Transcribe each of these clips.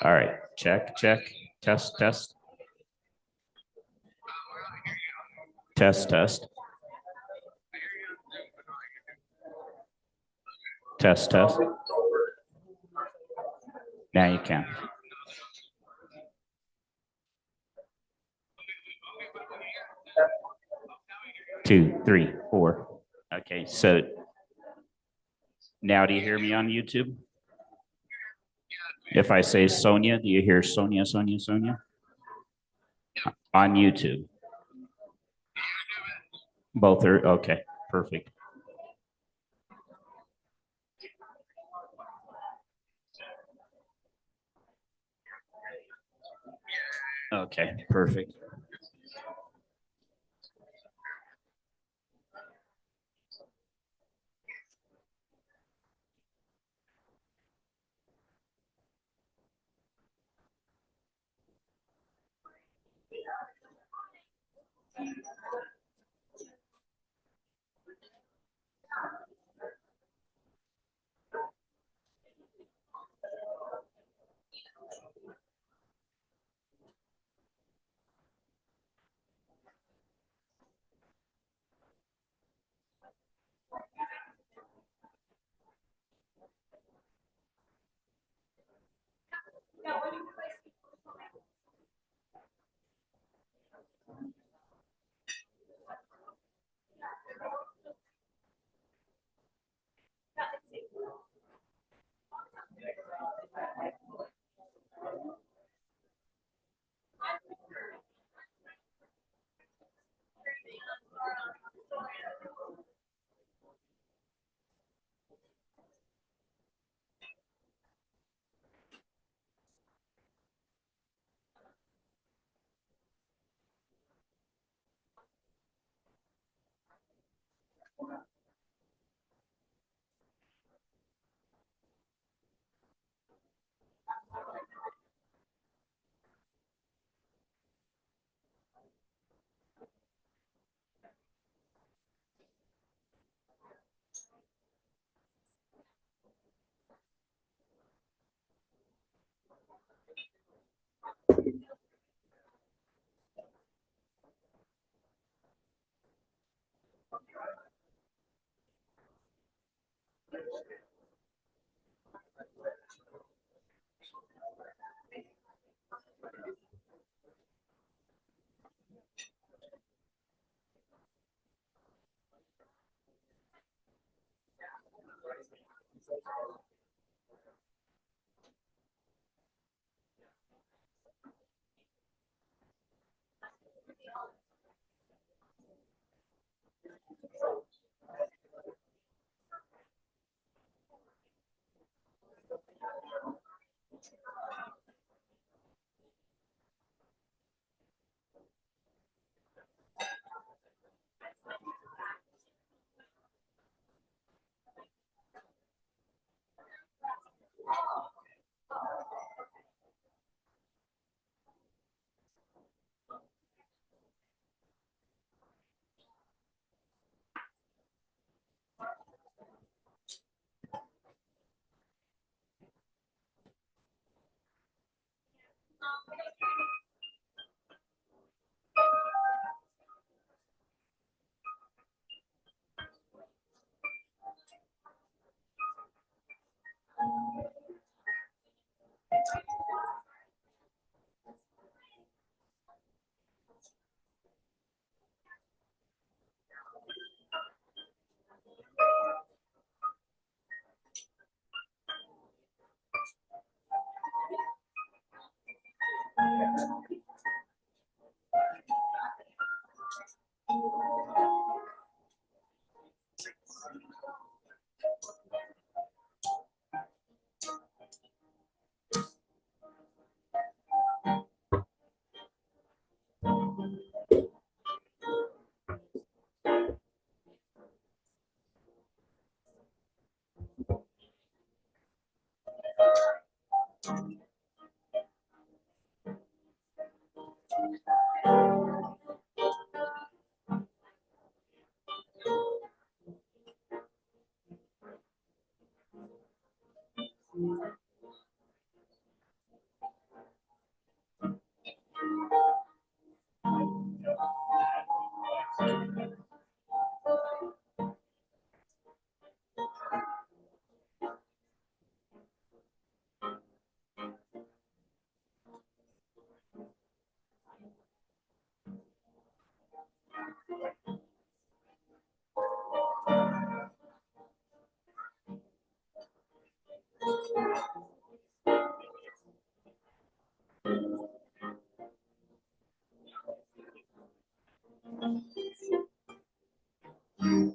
All right, check, test. Test, test. Test, test. Now you can. Two, three, four. Okay, so now do you hear me on YouTube? If I say Sonia, do you hear Sonia, Sonia, Sonia? On YouTube. Both are okay, perfect. Okay, perfect. Yeah.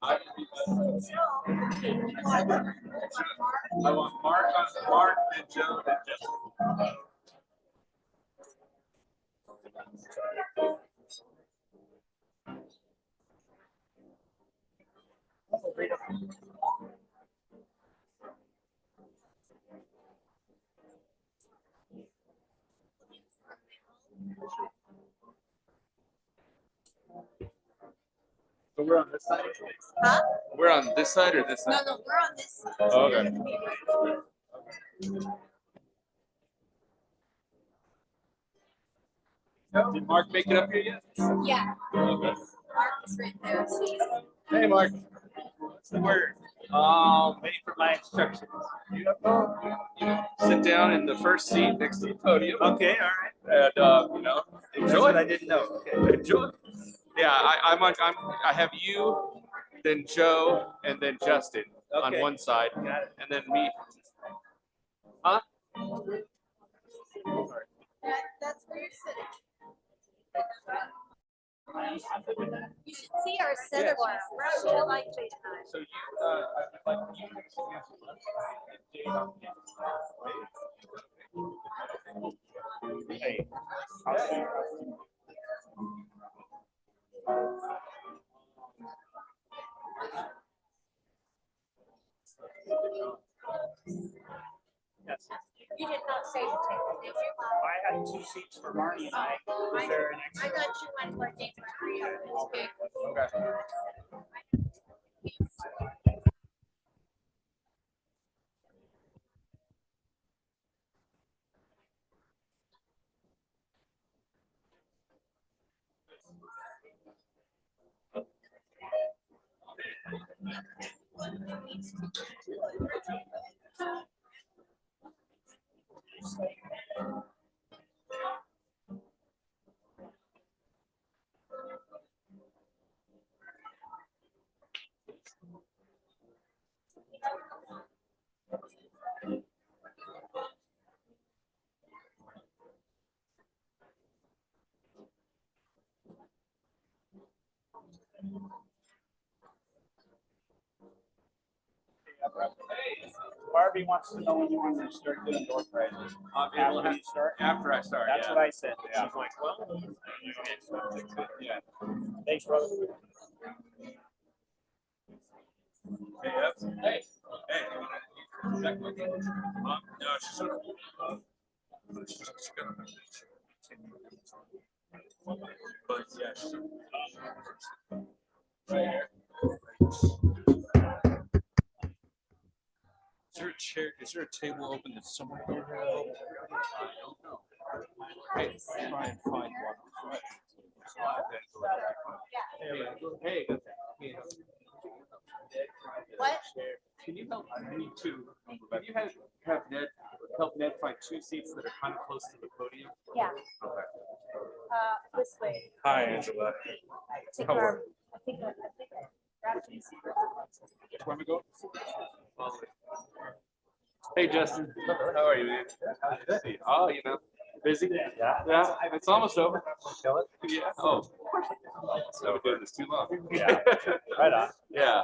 I want Mark and Joe and Justin. So we're on this side? Huh? We're on this side or this side? No, we're on this side. Oh, okay. Did Mark make it up here yet? Yeah. Okay. Mark is right there. Hey, Mark. What's the word? Wait for my instructions. Sit down in the first seat next to the podium. Okay, all right. And That's enjoy. what I didn't know. Okay. Enjoy. Yeah, I have you, then Joe, and then Justin on Okay. one side, Got it. and then me. Huh? That's where you're sitting. You should see our center one. She liked it tonight. So you, like you. Hey, I'll see you. Yes. You did not say the table, did you? I had 2 seats for Marty and I. Is there an I extra? got you one for David Korea. Okay. Okay. Barbie wants to know when you want to start doing door prizes. After you start? After I start, That's yeah. what I said. She's like, well, Yeah. Thanks, brother. hey, hey, hey. No, she's gonna. But yeah, she's right here. Is there a chair? Is there a table open that's somewhere over here? I don't know. Hey, try and find one. Hey, hey. What? Can you help? I need two. Can you have Ned help Ned find 2 seats that are kind of close to the podium? Yeah. Okay. This way. Hi, Angela. Take How are our, I think I grabbed these. Where we go? Hey, Justin. How are you, man? Oh, you know, busy? Yeah. Yeah, it's almost over. Kill it? Yeah. Oh, of course. So we're doing this too long. Yeah. Right on. Yeah.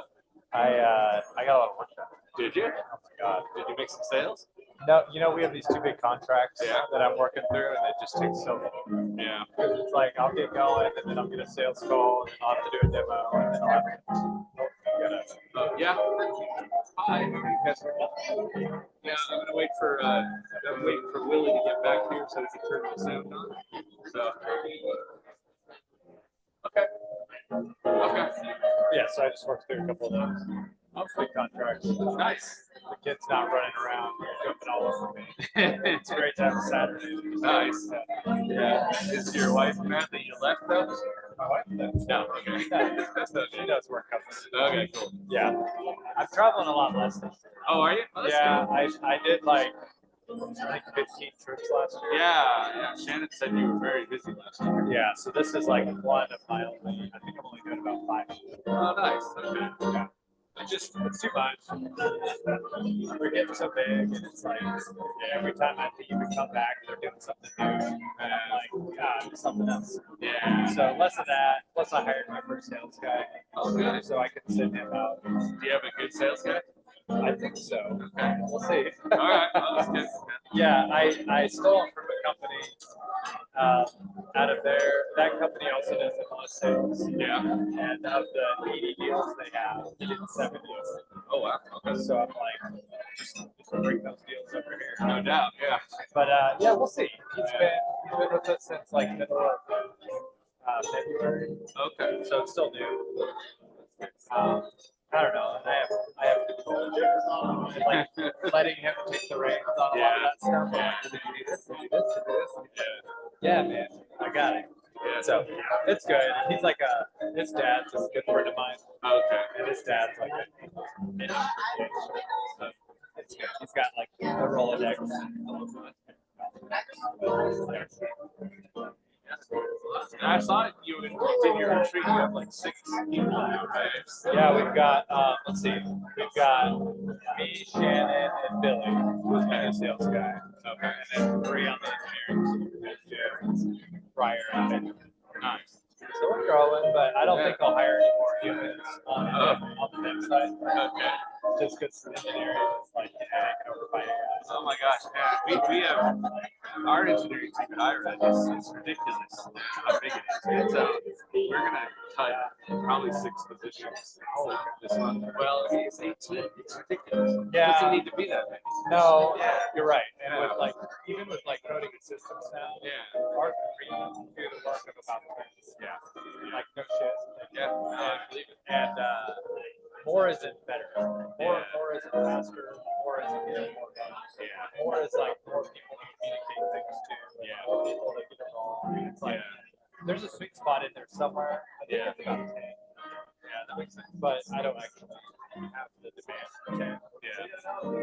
I got a lot of work done. Did you? Oh my god. Did you make some sales? No, you know we have these 2 big contracts Yeah. that I'm working through, and it just takes so long. Yeah. Because it's like I'll get going, and then I'll get a sales call, and then I'll have to do a demo, and then I'll have to. Yeah. Hi. How are you guys? Yeah, I'm gonna wait for I'm waiting for Willie to get back here so he can turn the sound on. So. Okay. Okay. Yeah, so I just worked through a couple of those big contracts. Nice. The kid's not running around jumping all over me. It's great to have a Saturday. Nice. Yeah. Is your wife mad that you left though? My wife does. No. Okay. That's okay. She knows where it comes from. Okay. Cool. Yeah. I'm traveling a lot less this year. Oh, are you? Oh, that's Yeah, good. I did like 15 trips last year. Yeah. Yeah. Shannon said you were very busy last year. Yeah, so this is like one of my only, I think I'm only doing about 5 shows. Oh, nice. Okay. Yeah. It's too much. We're getting so big, and it's like every time I leave and come back, they're doing something new. And I'm like, God, something else. Yeah. So less of that. Plus, I hired my first sales guy. Oh, good. So I can send him out. Do you have a good sales guy? I think so. Okay. We'll see. All right. Well, that's good. Yeah, I stole him from a company out of there. That company also does a lot of sales. Yeah. And of the 80 deals they have, they did 70. Oh, wow. Okay. So I'm like, just bring those deals over here. No doubt. Yeah. But yeah, we'll see. He's been with us since like middle of February. Okay. So it's still new. I don't know. And I have control of it. And, like letting him take the reins on a lot of that stuff. Yeah. Did you do this? Did you do this? Did you do this? Yeah, man. I got it. Yeah. So it's good. He's like his dad's a good friend of mine. Okay. And his dad's like a so it's good. He's got like a Rolodex. I saw you in your retreat. You have like 6 people now, right? Yeah, we've got let's see, we've got me, Shannon, and Billy, who's my new sales guy. Okay, and then 3 on the engineering team, and Briar and Ben. Nice. So we're growing, but I don't think I'll hire any more humans on the next side. Okay. Just because engineering is like, yeah, I can overbuy you guys. Oh my gosh. Yeah. We have our engineering team at IRA is ridiculous how big it is. We're gonna cut probably 6 positions this month. Well, it's 18. It's ridiculous. It Yeah. doesn't need to be that many. No, you're right. And Yeah. with like, even with like coding assistants now, Yeah. our 3 do the work of about 10. Yeah. Like no shit. Yeah. No, I believe it. And more isn't better. Yeah. More isn't faster. More isn't getting more done. Yeah. More is like more people to communicate things to. Yeah. More people that get it wrong. It's like there's a sweet spot in there somewhere. I think it's about 10. Yeah, that makes sense. But I don't actually have the demand for 10. Yeah.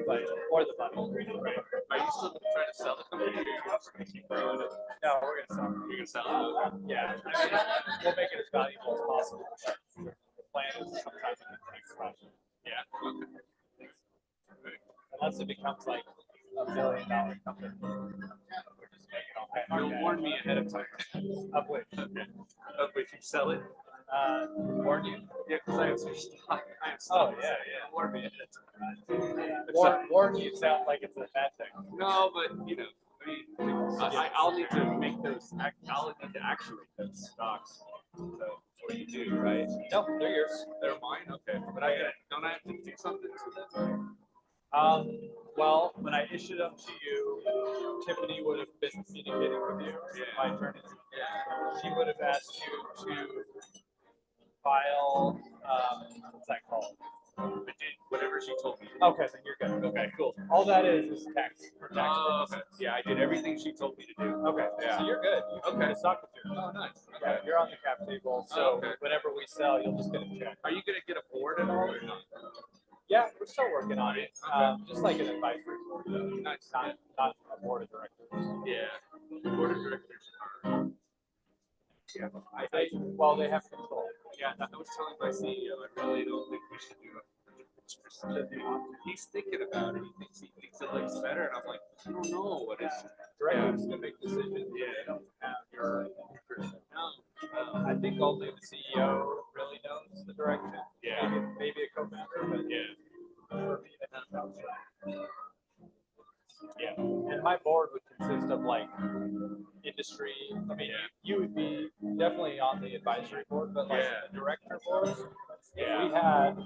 But or the money. Right. Are you still trying to sell the company, or you're just gonna keep growing it? No, we're gonna sell. You're gonna sell it? Yeah, I mean, we'll make it as valuable as possible. The plan is sometime in the next month. Yeah. Okay. Unless it becomes like $1 billion company. We're just making all that. You'll warn me ahead of time. Of which? Okay. Of which you sell it? Warn you? Yeah, because I have some stock. I have stock. Oh, yeah. Warn me ahead of time. Warn you sounds like it's a bad thing. No, but you know, I mean, I'll need to make those. I'll need to actuate those stocks. So what you do, right? Nope, they're yours. They're mine. Okay, but don't I have to do something to them? Well, when I issued them to you, Tiffany would have been communicating with you, my attorney. Yeah. She would have asked you to file, what's that called? I did whatever she told me. Okay, then you're good. Okay, cool. All that is tax for tax Oh, purposes. okay. Yeah, I did everything she told me to do. Okay, Yeah. so you're good. You can Okay. just talk with you. Oh, nice. Yeah, Okay. you're on the cap table, so Oh, okay. whenever we sell, you'll just get a check. Are you gonna get a board at all or not? Yeah, we're still working on it. Okay. Just like an advisory board, Nice. not a board of directors. Yeah. The board of directors are. Yeah. Well, they have control. Yeah, I was telling my CEO, I really don't think we should do it. He's thinking about it. He thinks it looks better, and I'm like, I don't know what is. Directors can make decisions. Yeah. They don't have your. No. I think only the CEO really knows the direction. Yeah. Maybe a co-founder, but Yeah. for me, that sounds yeah. And my board would consist of like industry. I mean, you would be definitely on the advisory board, but like the director board, if we had,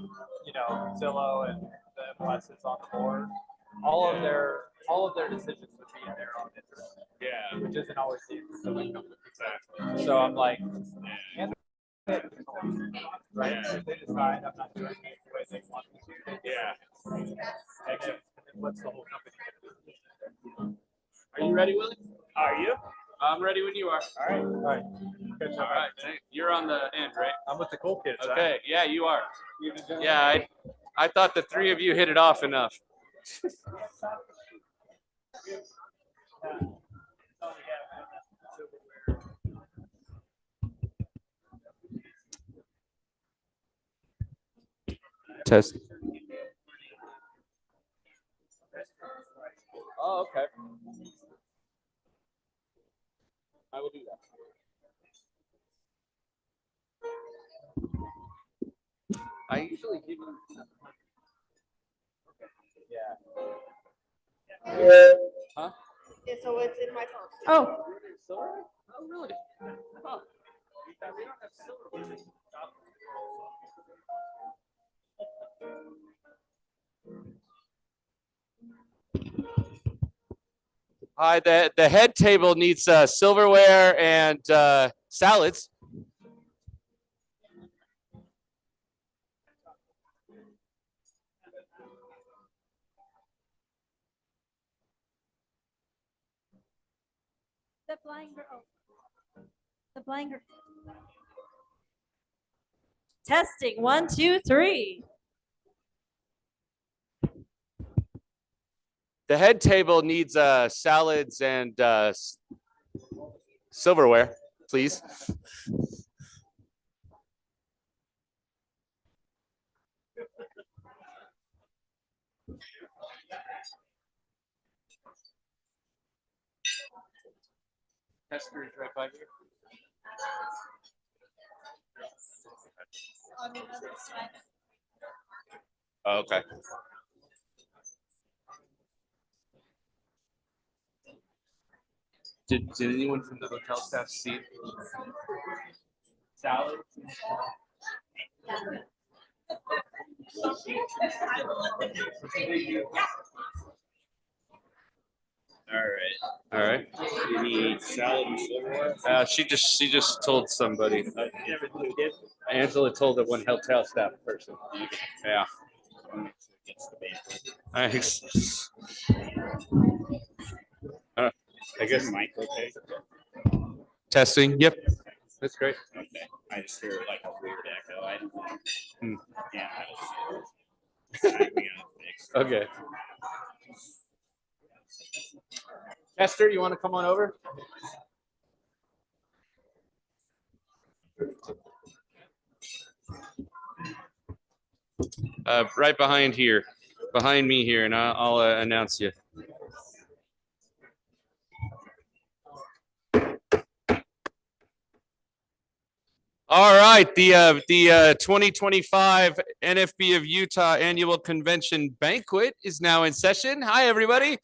you know, Zillow and the MLSs on the board, all of their decisions would be in their own interest. Yeah. Which isn't always the interest of the company. Exactly. So I'm like, Yeah. right? Yeah. If they decide I'm not doing it the way they want me to, they Yeah. and then what's the whole company gonna do? Are you ready, Willie? Are you? I'm ready when you are. All right. All right. All right. You're on the end, right? I'm with the cool kids. huh? Okay. Yeah, you are. Yeah, I thought the 3 of you hit it off enough. Test. Oh, okay. I will do that. I usually give you. Yeah. Huh? Yeah, so it's in my phone. Oh. Silver? Oh, really? Oh. We don't have silver. Hi, the head table needs silverware and salads. The blind girl. Oh. The blind girl. Testing 1, 2, 3. The head table needs salads and silverware, please. Tester is right by here. On the other side. Oh, okay. Did anyone from the hotel staff see salad? All right. You need salad and silverware? She just told somebody. Angela told the one hotel staff person. Yeah. Thanks. I guess Mike, okay? testing. Yep. That's great. Okay. I just hear like a weird echo. I don't know. Yeah. We gotta fix it. Okay. Esther, you want to come on over? Right behind here, behind me here, and I'll announce you. All right, the 2025 NFB of Utah Annual Convention Banquet is now in session. Hi, everybody.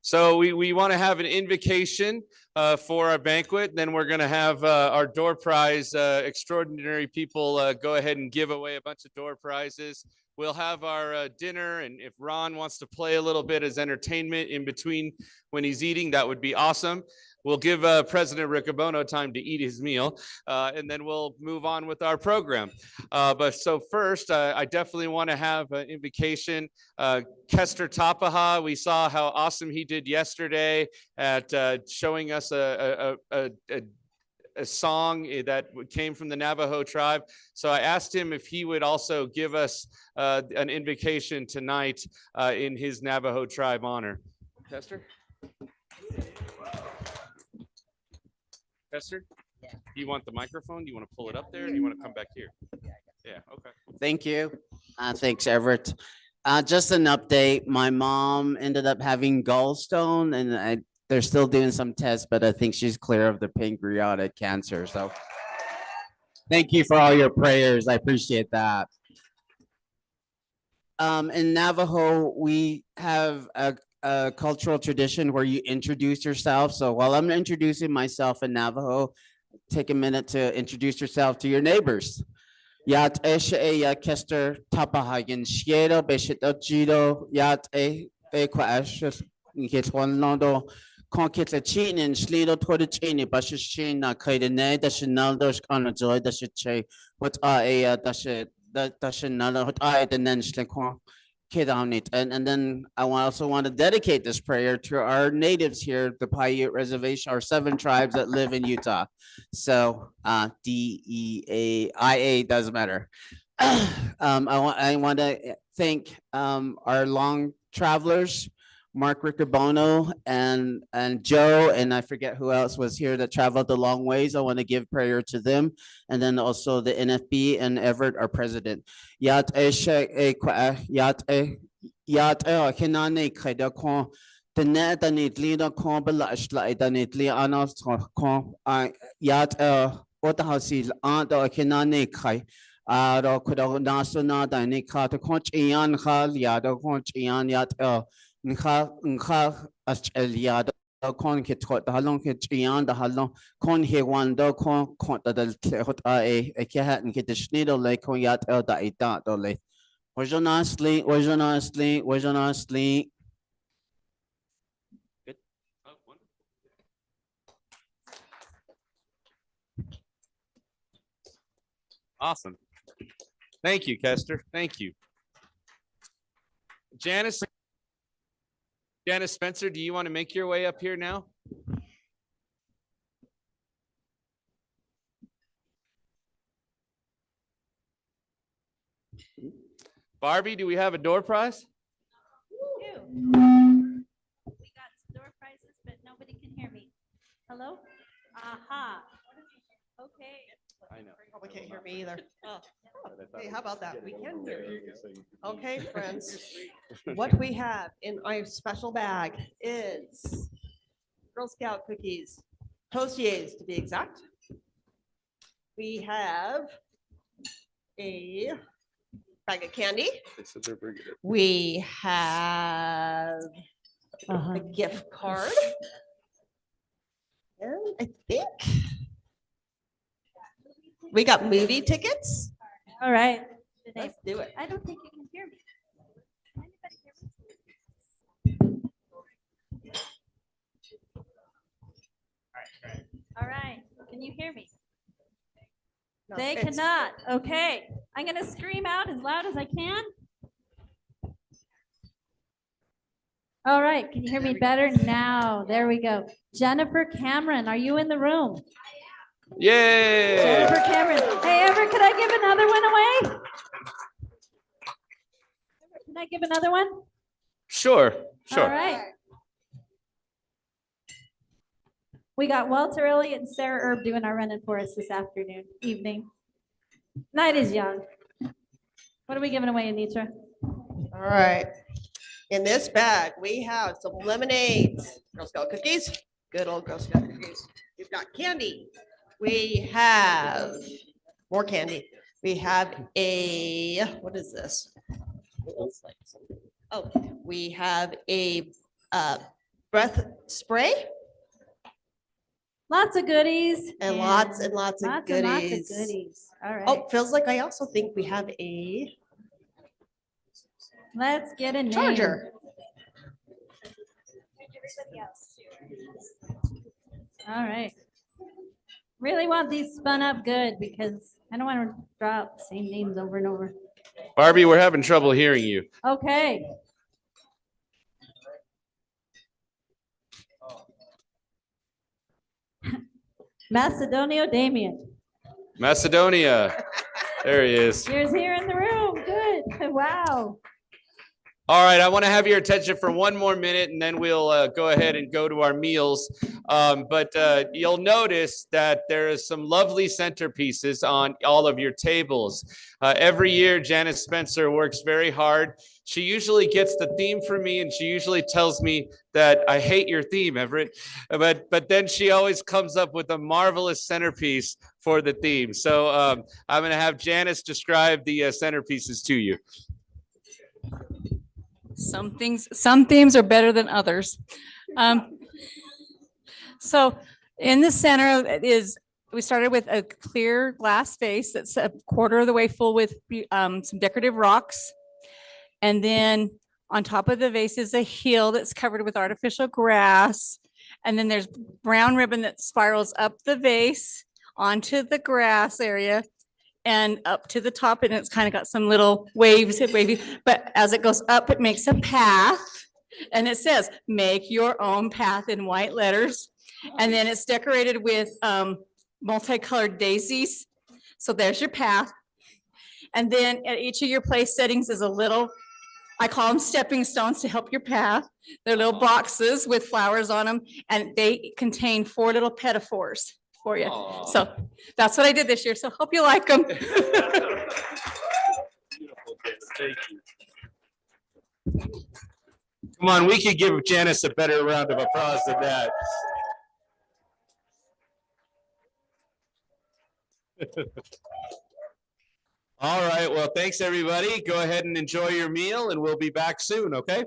So we want to have an invocation for our banquet. Then we're going to have our door prize extraordinary people go ahead and give away a bunch of door prizes. We'll have our dinner, and if Ron wants to play a little bit as entertainment in between when he's eating, that would be awesome. We'll give President Riccobono time to eat his meal, and then we'll move on with our program. But so first, I definitely want to have an invocation. Kester Tapaha, we saw how awesome he did yesterday at showing us a song that came from the Navajo tribe. So I asked him if he would also give us an invocation tonight in his Navajo tribe honor. Kester? Kester? Yeah. Do you want the microphone? Do you want to pull it up there? Or do you want to come back here? Yeah, okay. Thank you. Thanks, Everett. Just an update. My mom ended up having gallstone, and they're still doing some tests, but I think she's clear of the pancreatic cancer. So thank you for all your prayers. I appreciate that. In Navajo, we have a cultural tradition where you introduce yourself. So while I'm introducing myself in Navajo, take a minute to introduce yourself to your neighbors. Yat eshe ya kester tapahagen shiero beshito jiro yat e kwash get one nodo conchet a chin and slido toward the chin bashin na kaidene that should know those kind of joy that should say what I that should know what I and then kid on it. And then I also want to dedicate this prayer to our natives here, the Paiute Reservation, our 7 tribes that live in Utah. So DEAIA doesn't matter. I want to thank our long travelers, Mark Riccobono and Joe, and I forget who else was here that traveled a long ways. I want to give prayer to them, and then also the NFB and Everett, our president. Yat hinane kaida kon the net and it leader kon belashla and it li anos kon yat what the house is aunt or hinane kai. Ro could nasuna danika to conch ian hal yado conch ian yat nka eliado con ke tot halong ke chian da halong con he wando con da hot a ke hat ke de schnido le con yat el da ita do le was honestly Good. Awesome. Thank you, Kester. Thank you. Janice Spencer, do you want to make your way up here now? Barbie, do we have a door prize? We got some door prizes, but nobody can hear me. Hello? Aha. Okay. I know. Probably can't hear me either. Oh. Hey, how about that? We can hear you. Okay, friends. What we have in my special bag is Girl Scout cookies, Tostiers to be exact. We have a bag of candy. They said they're bringing it. We have a gift card. And I think we got movie tickets. All right. Let's do it. I don't think you can hear me. Can anybody hear me? All right. Can you hear me? No, They it's- cannot. Okay. I'm going to scream out as loud as I can. All right. Can you hear me better now? There we go. Jennifer Cameron, are you in the room? Yay! Jennifer Cameron. Hey, Ever, could I give another one away? Can I give another one? Sure, All sure. right. We got Walter Elliott and Sarah Erb doing our running for us this evening. Night is young. What are we giving away, Anitra? All right. In this bag, we have some lemonades, Girl Scout cookies, good old Girl Scout cookies. We've got candy. We have more candy. We have what is this? It looks like something. Oh, we have a breath spray Lots of goodies. and lots and lots of lots and lots of goodies. goodies. All right. Oh, feels like I also think we have a Let's get a name. charger. All right. Really want these spun up good because I don't want to drop the same names over and over. Barbie, we're having trouble hearing you. Okay. Macedonio Damien. Macedonia. There he is. Here's here in the room. Good. Wow. All right, I want to have your attention for one more minute, and then we'll go ahead and go to our meals. But you'll notice that there is some lovely centerpieces on all of your tables. Every year, Janice Spencer works very hard. She usually gets the theme from me, and she usually tells me that I hate your theme, Everett. But then she always comes up with a marvelous centerpiece for the theme. So I'm going to have Janice describe the centerpieces to you. Some themes are better than others. So in the center we started with a clear glass vase that's a quarter of the way full with some decorative rocks. And then on top of the vase is a hill that's covered with artificial grass. And then there's brown ribbon that spirals up the vase onto the grass area and up to the top, and it's kind of got some little waves, wavy, but as it goes up, it makes a path, and it says, make your own path in white letters. And then it's decorated with multicolored daisies. So there's your path. And then at each of your place settings is a little, I call them stepping stones to help your path. They're little boxes with flowers on them, and they contain 4 little pedophores for you. Aww. So that's what I did this year. So hope you like them. Thank you. Come on, we could give Janice a better round of applause than that. All right, well, thanks everybody. Go ahead and enjoy your meal, and we'll be back soon, okay?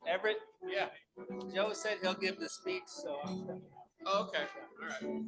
Everett, Yeah. Joe said he'll give the speech, so I'm stepping out. Oh, okay. All right.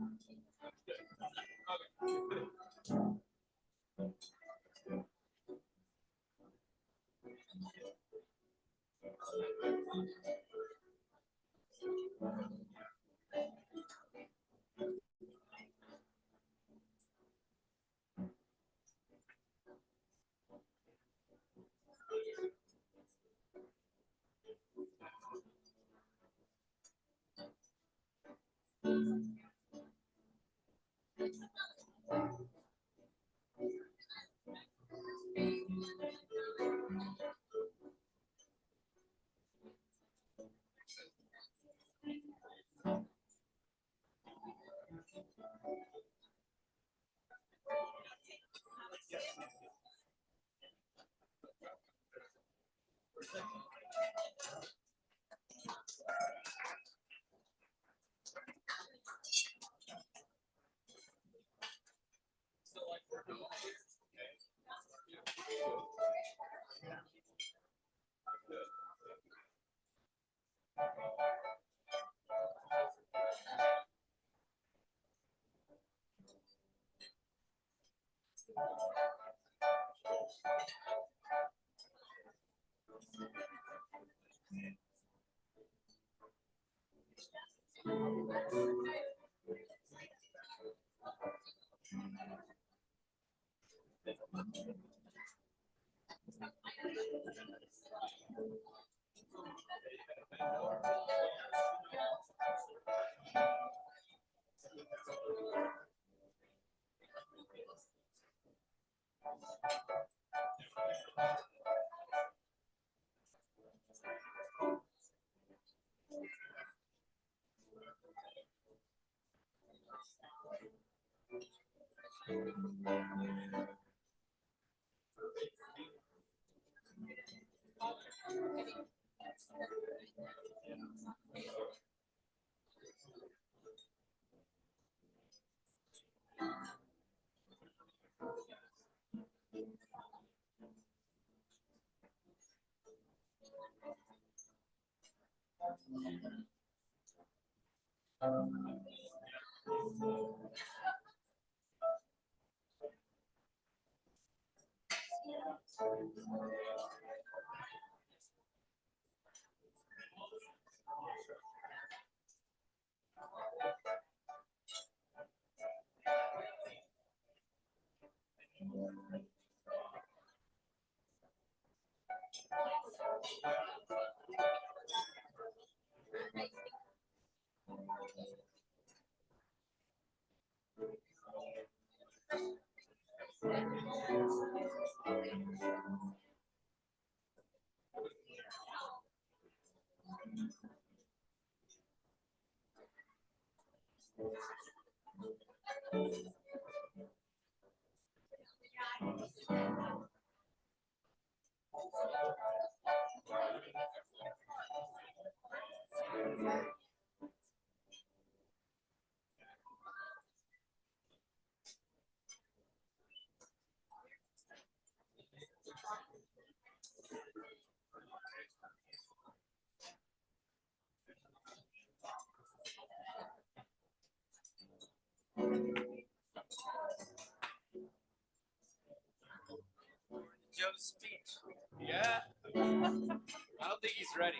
Joe's speech. Yeah. I don't think he's ready.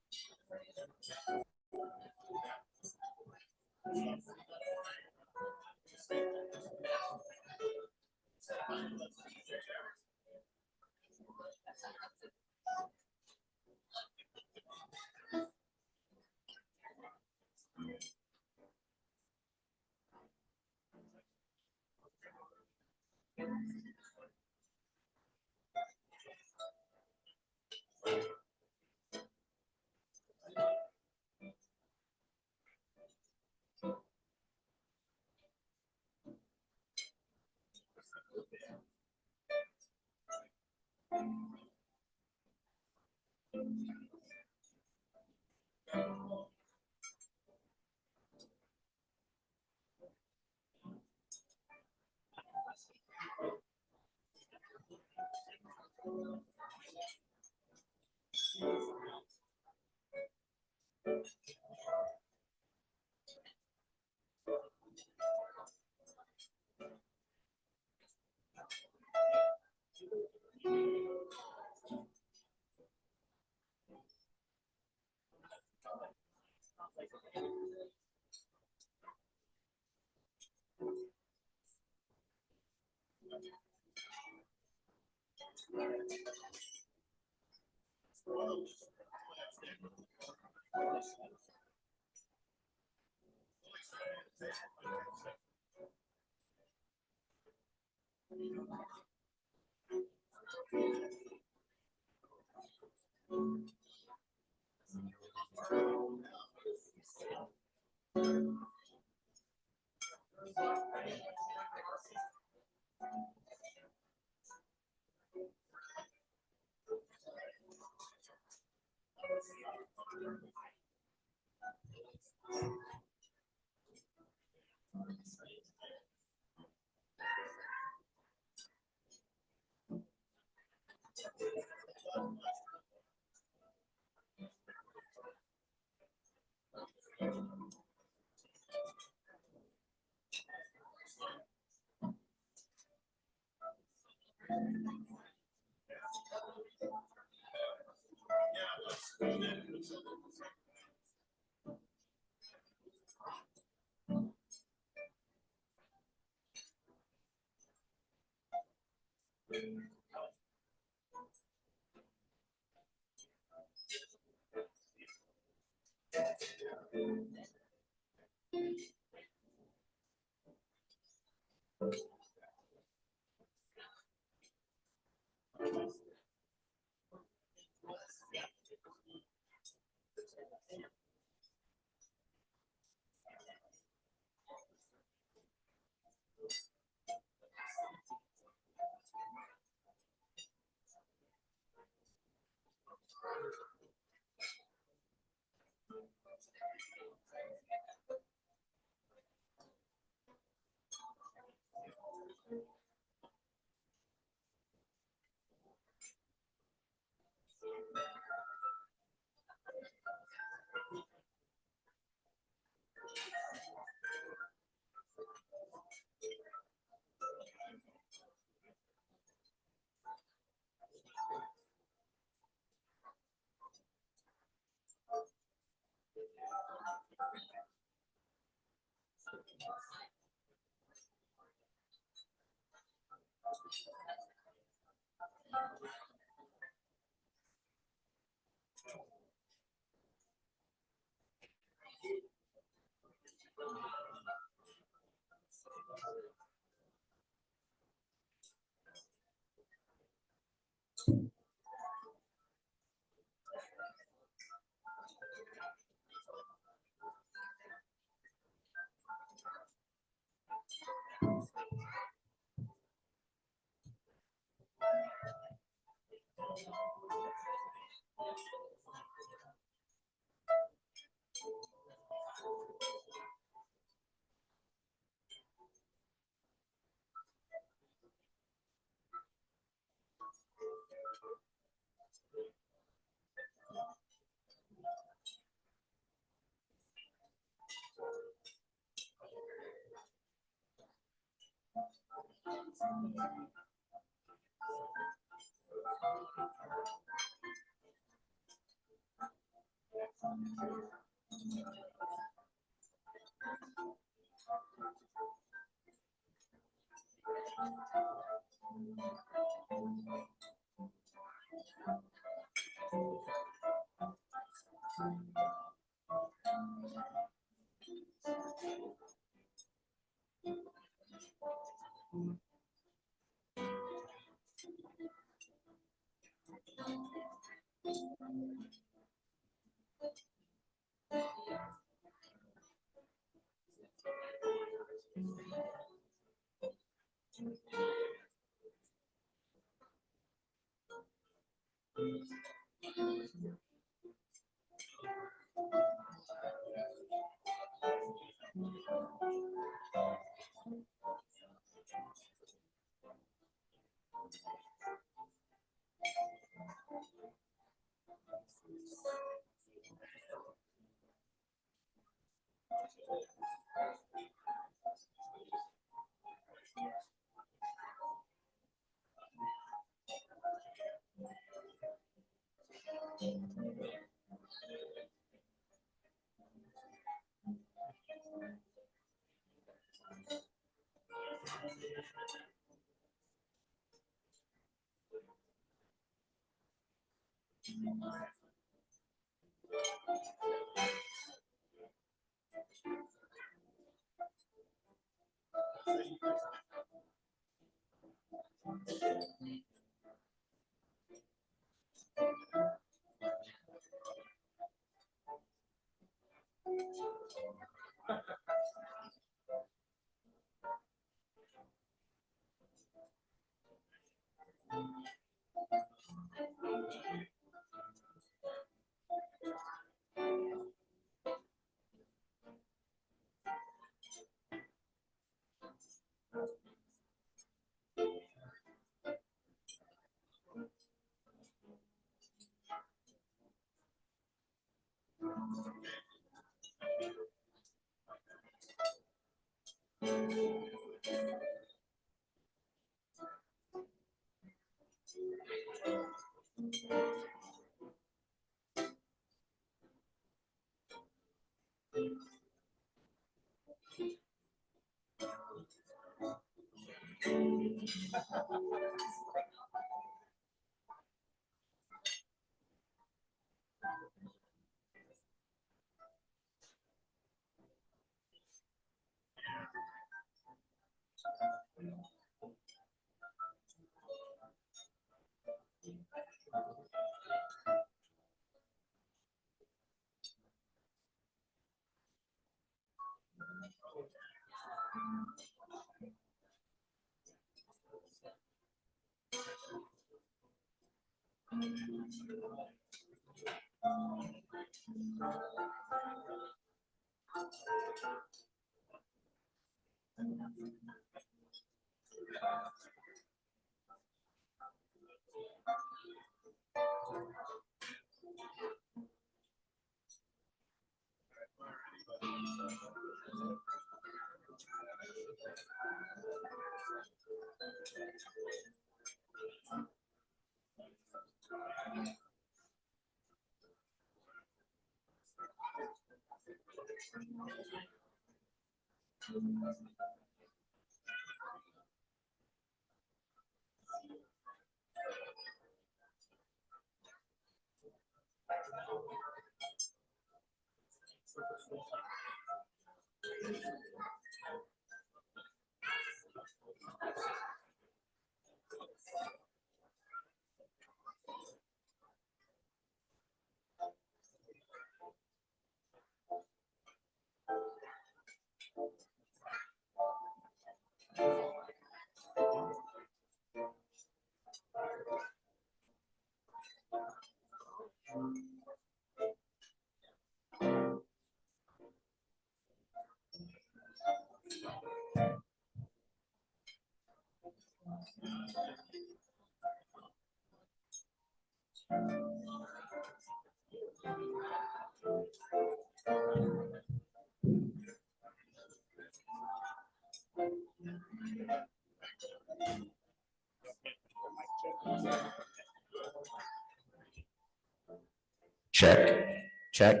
Check, check.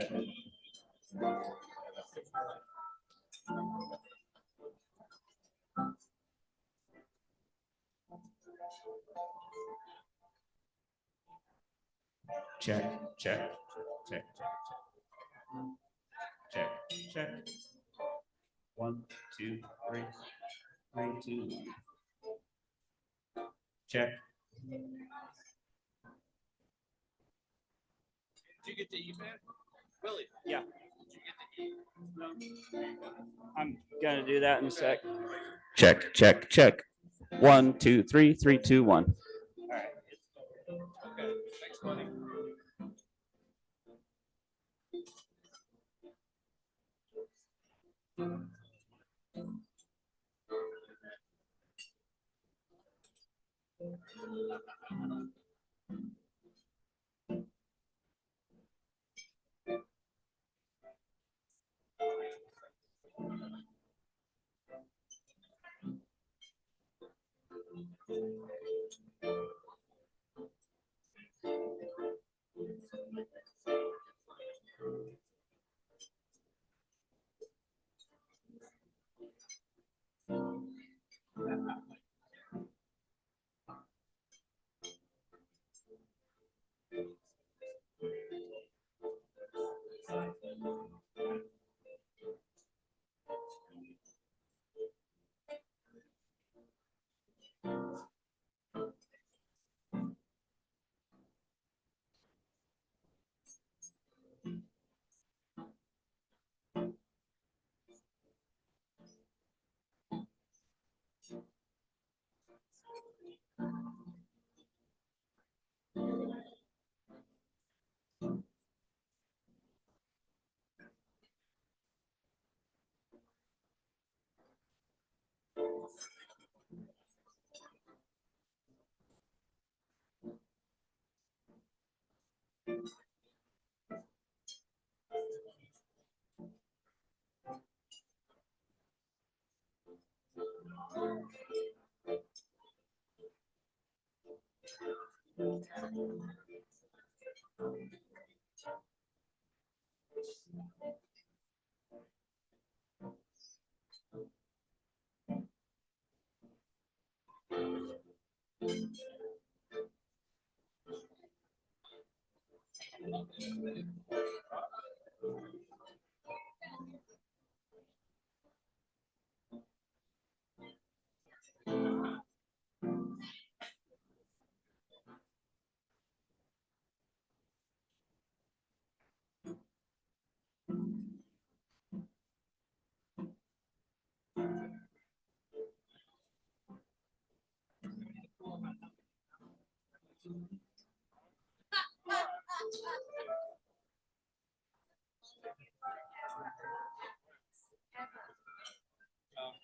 Check, check, check, check, check. 1, 2, 3, 3, 2, 1. Check. Did you get to eat, man? Willie? Yeah. Did you get to eat? I'm gonna do that in a sec. Check, check, check. 1, 2, 3, 3, 2, 1. All right. Okay. Thanks, buddy.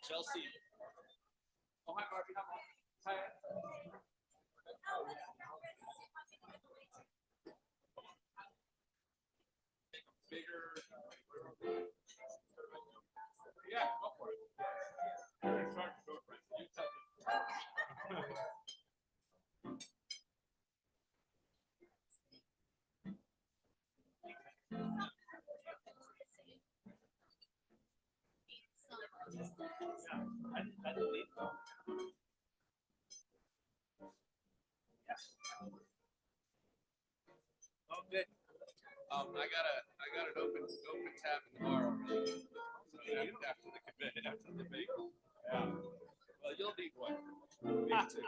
Chelsea. Oh, hi, Barbie. Hi. Bigger. Yeah, go for it. You tell me. I believe so. Oh, good. I got an open tab in the bar already. So after the debate. Yeah. Well, you'll need one. Me too.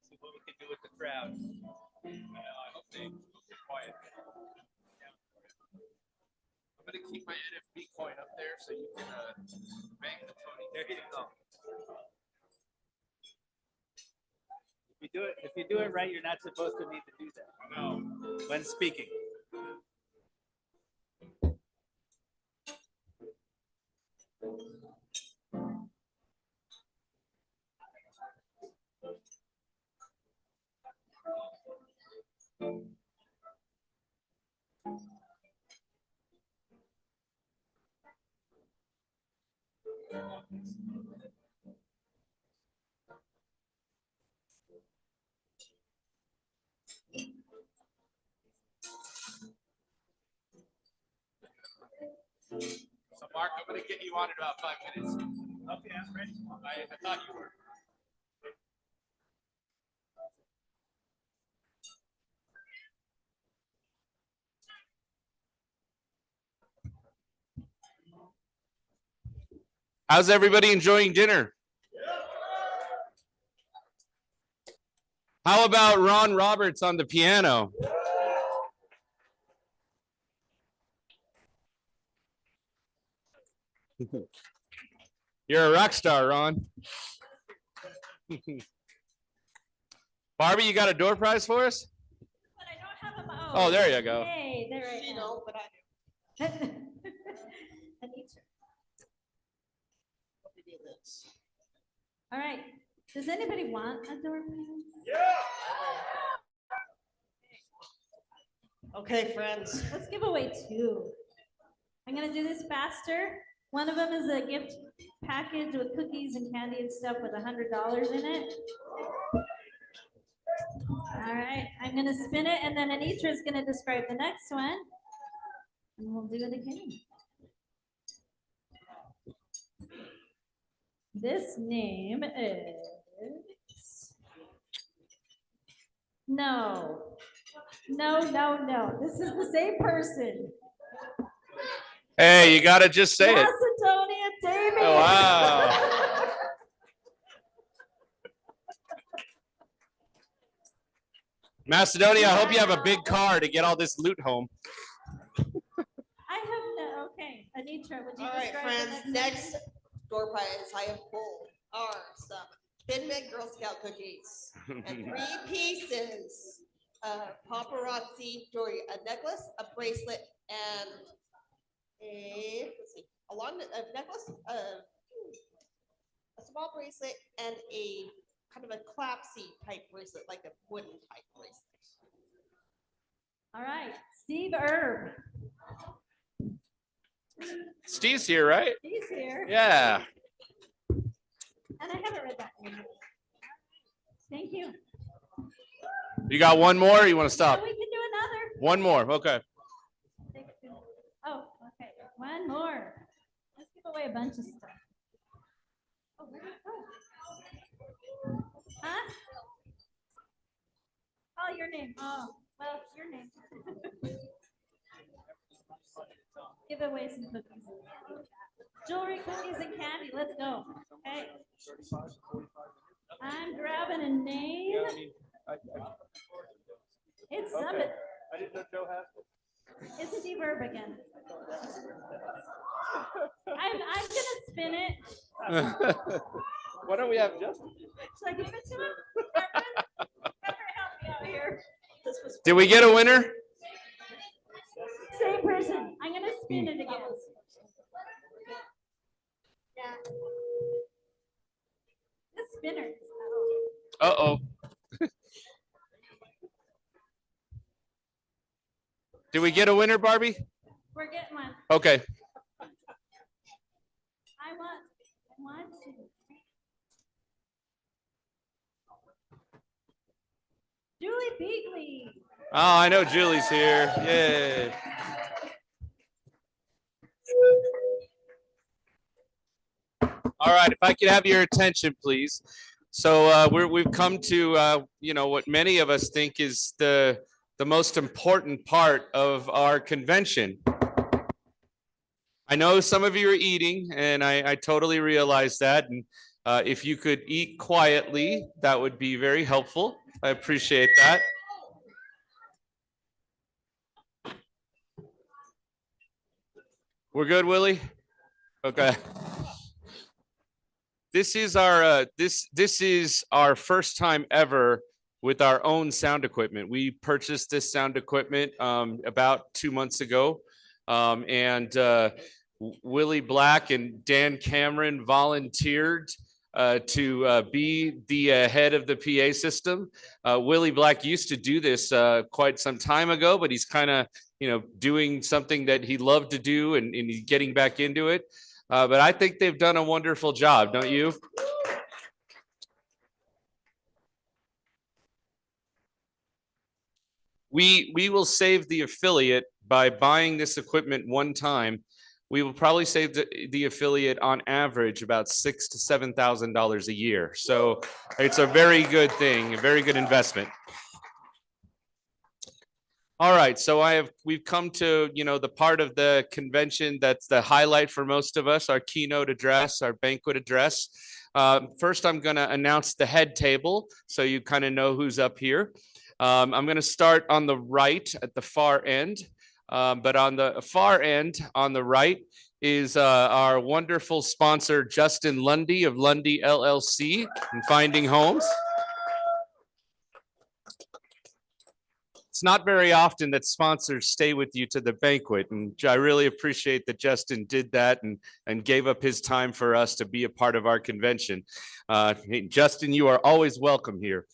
See what we can do with the crowd. I hope they're quiet. I'm gonna keep my NFB coin up there so you can bang the pony. There you go. If you do it right, you're not supposed to need to do that. No. When speaking. So Mark, I'm gonna get you on in about 5 minutes. Okay, I'm ready. I thought you were. How's everybody enjoying dinner? How about Ron Roberts on the piano? You're a rock star, Ron. Barbie, you got a door prize for us? But I don't have them. Oh, there you go. Hey, there I You am. know, but I Anitra. do this. All right. Does anybody want a door prize? Okay, friends. Let's give away two. I'm gonna do this faster. One of them is a gift package with cookies and candy and stuff with $100 in it. All right, I'm gonna spin it and then Anitra is gonna describe the next one. And we'll do it again. This name is, no. This is the same person. Hey, you got to just say it. Macedonia David. Oh, wow. Macedonia, I hope you have a big car to get all this loot home. I have no, okay. Anitra, would you All right, describe friends, the next door prize I have pulled are some Thin Mint Girl Scout cookies and 3 pieces of paparazzi jewelry, a necklace, a bracelet, and let's see, a necklace, a small bracelet, and a kind of a clapsy type bracelet, like a wooden type bracelet. All right, Steve Erb. Steve's here, right? He's here. Yeah. And I haven't read that one. Thank you. You got one more or you want to Yeah, stop? we can do another. One more. Okay. Oh, okay. One more. Let's give away a bunch of stuff. Oh, where'd it go? Huh? Oh, your name. Oh, well, your name. Give away some cookies. Jewelry, cookies, and candy. Let's go. Okay. I'm grabbing a name. It's Summit. I didn't know Joe has it. It's Steve Herb again. I'm gonna spin it. Why don't we have Justin? Should I give it to him? Pepper, help me out here. Did we get a winner? Same person. I'm gonna spin it again. Yeah. The spinner. Uh-oh. Did we get a winner, Barbie? We're getting one. Okay. I want to. Julie Beagley. Oh, I know Julie's here. Yay. All right, if I could have your attention, please. So we've come to, what many of us think is the most important part of our convention. I know some of you are eating, and I totally realize that. And if you could eat quietly, that would be very helpful. I appreciate that. We're good, Willie? Okay. This is our this is our first time ever with our own sound equipment. We purchased this sound equipment about 2 months ago, and Willie Black and Dan Cameron volunteered to be the head of the PA system. Willie Black used to do this quite some time ago, but he's kind of doing something that he loved to do, and he's getting back into it. But I think they've done a wonderful job, don't you? We will save the affiliate by buying this equipment one time. We will probably save the affiliate on average about $6,000 to $7,000 a year. So it's a very good thing, a very good investment. All right, so we've come to, the part of the convention that's the highlight for most of us, our keynote address, our banquet address. First, I'm going to announce the head table so you kind of know who's up here. I'm going to start on the right at the far end, but on the far end on the right is our wonderful sponsor, Justin Lundy of Lundy LLC and Finding Homes. It's not very often that sponsors stay with you to the banquet, and I really appreciate that Justin did that and gave up his time for us to be a part of our convention. Hey, Justin, you are always welcome here.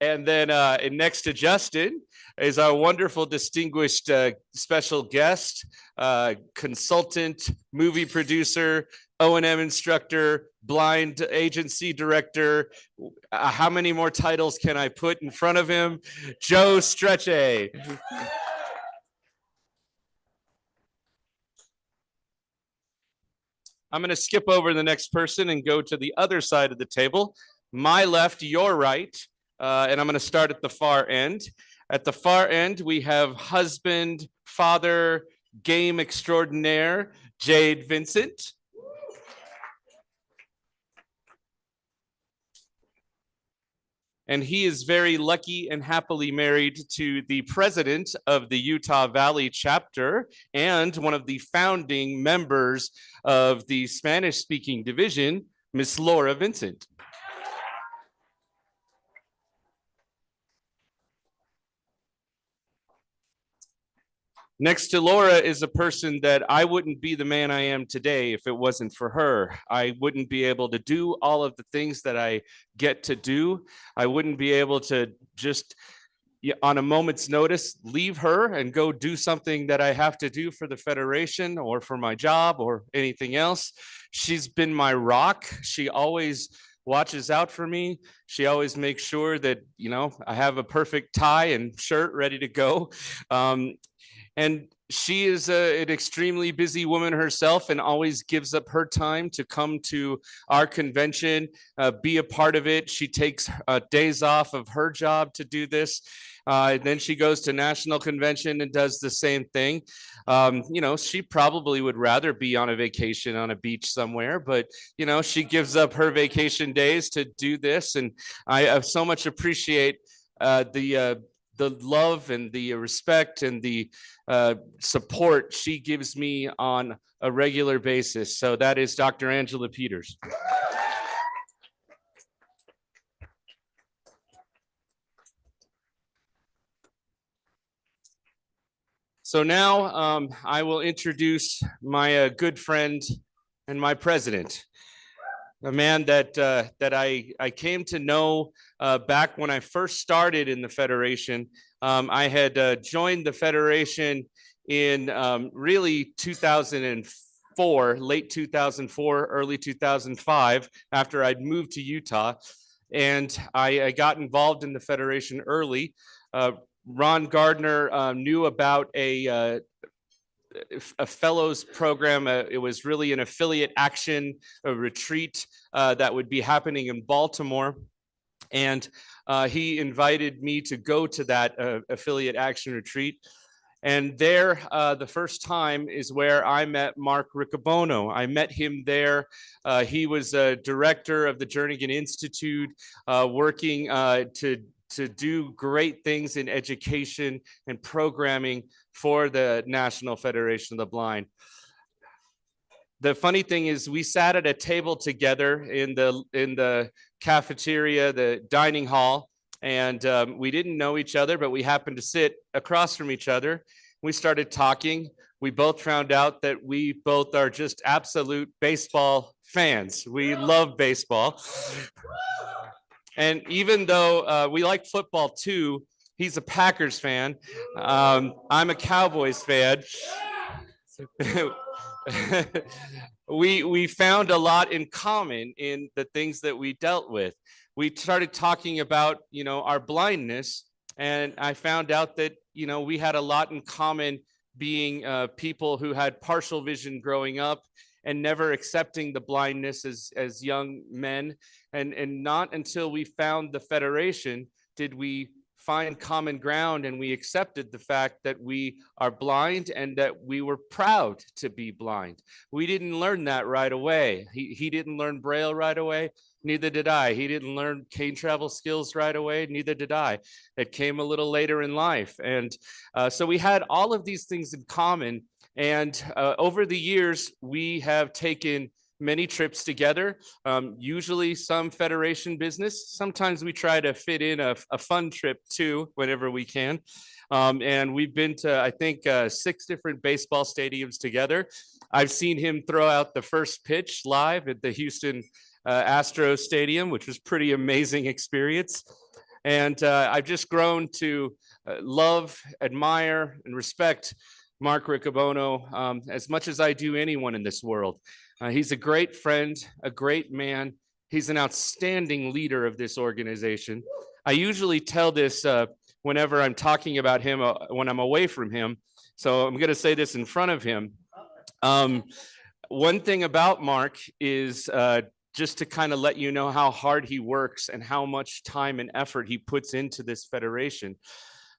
And then next to Justin is our wonderful distinguished special guest, consultant, movie producer, O&M instructor, blind agency director. How many more titles can I put in front of him? Joe Strechay. I'm going to skip over the next person and go to the other side of the table. My left, your right. And I'm going to start at the far end. At the far end, we have husband, father, game extraordinaire, Jade Vincent. And he is very lucky and happily married to the president of the Utah Valley chapter and one of the founding members of the Spanish-speaking division, Miss Laura Vincent. Next to Laura is a person that I wouldn't be the man I am today if it wasn't for her. I wouldn't be able to do all of the things that I get to do. I wouldn't be able to just on a moment's notice, leave her and go do something that I have to do for the Federation or for my job or anything else. She's been my rock. She always watches out for me. She always makes sure that, I have a perfect tie and shirt ready to go. And she is an extremely busy woman herself and always gives up her time to come to our convention, be a part of it. She takes days off of her job to do this. Then she goes to national convention and does the same thing. She probably would rather be on a vacation on a beach somewhere, but, she gives up her vacation days to do this. And I so much appreciate the love and the respect and the support she gives me on a regular basis. So that is Dr. Angela Peters. So now I will introduce my good friend and my president, a man that I came to know back when I first started in the Federation. I had joined the Federation in really 2004, late 2004, early 2005, after I'd moved to Utah. And I got involved in the Federation early. Ron Gardner knew about a fellows program. It was really an affiliate action, a retreat that would be happening in Baltimore. And he invited me to go to that affiliate action retreat. And there, the first time is where I met Mark Riccobono. I met him there. He was a director of the Jernigan Institute, working to do great things in education and programming for the National Federation of the Blind. The funny thing is we sat at a table together in the cafeteria, the dining hall, and we didn't know each other, but we happened to sit across from each other. We started talking. We both found out that we both are just absolute baseball fans. We love baseball. And even though we like football too, he's a Packers fan. I'm a Cowboys fan. We found a lot in common in the things that we dealt with. We started talking about, our blindness, and I found out that, we had a lot in common being people who had partial vision growing up and never accepting the blindness as young men. And not until we found the Federation did we find common ground, and we accepted the fact that we are blind and that we were proud to be blind. We didn't learn that right away. He didn't learn Braille right away. Neither did I. He didn't learn cane travel skills right away. Neither did I. It came a little later in life. And so we had all of these things in common. And over the years, we have taken many trips together, usually some Federation business. Sometimes we try to fit in a fun trip too, whenever we can. And we've been to, I think, 6 different baseball stadiums together. I've seen him throw out the first pitch live at the Houston Astros Stadium, which was pretty amazing experience. And I've just grown to love, admire, and respect Mark Riccobono as much as I do anyone in this world. He's a great friend, a great man. He's an outstanding leader of this organization. I usually tell this whenever I'm talking about him when I'm away from him. So I'm going to say this in front of him. One thing about Mark is just to kind of let you know how hard he works and how much time and effort he puts into this federation.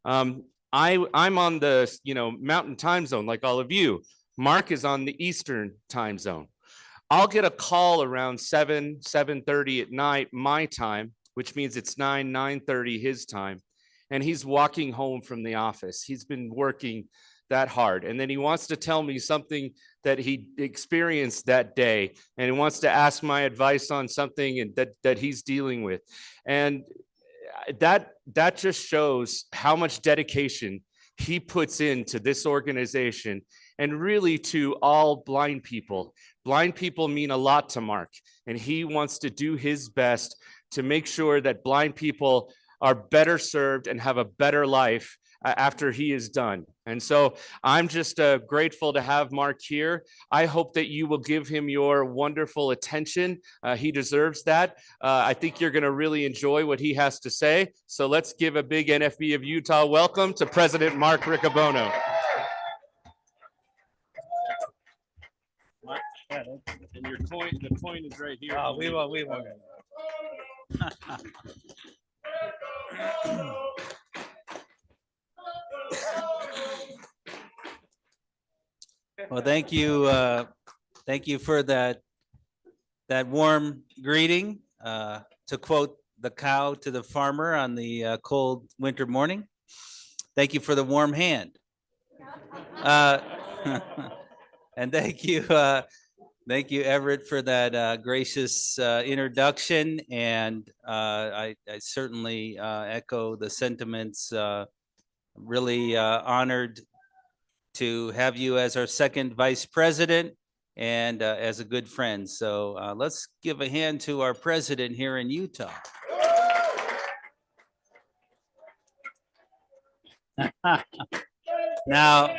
I'm on the Mountain Time Zone like all of you. Mark is on the Eastern Time Zone. I'll get a call around 7:30 at night, my time, which means it's 9:30 his time. And he's walking home from the office. He's been working that hard. And then he wants to tell me something that he experienced that day. And he wants to ask my advice on something that he's dealing with. And that just shows how much dedication he puts into this organization and really to all blind people. Blind people mean a lot to Mark, and he wants to do his best to make sure that blind people are better served and have a better life after he is done. And so I'm just grateful to have Mark here. I hope that you will give him your wonderful attention. He deserves that. I think you're going to really enjoy what he has to say. So let's give a big NFB of Utah welcome to President Mark Riccobono. And your coin, the coin is right here. We won't. Well, thank you. Thank you for that warm greeting. To quote the cow to the farmer on the cold winter morning. Thank you for the warm hand. And thank you, Everett, for that gracious introduction. And I certainly echo the sentiments. Really honored to have you as our second vice president and as a good friend. So let's give a hand to our president here in Utah. Now,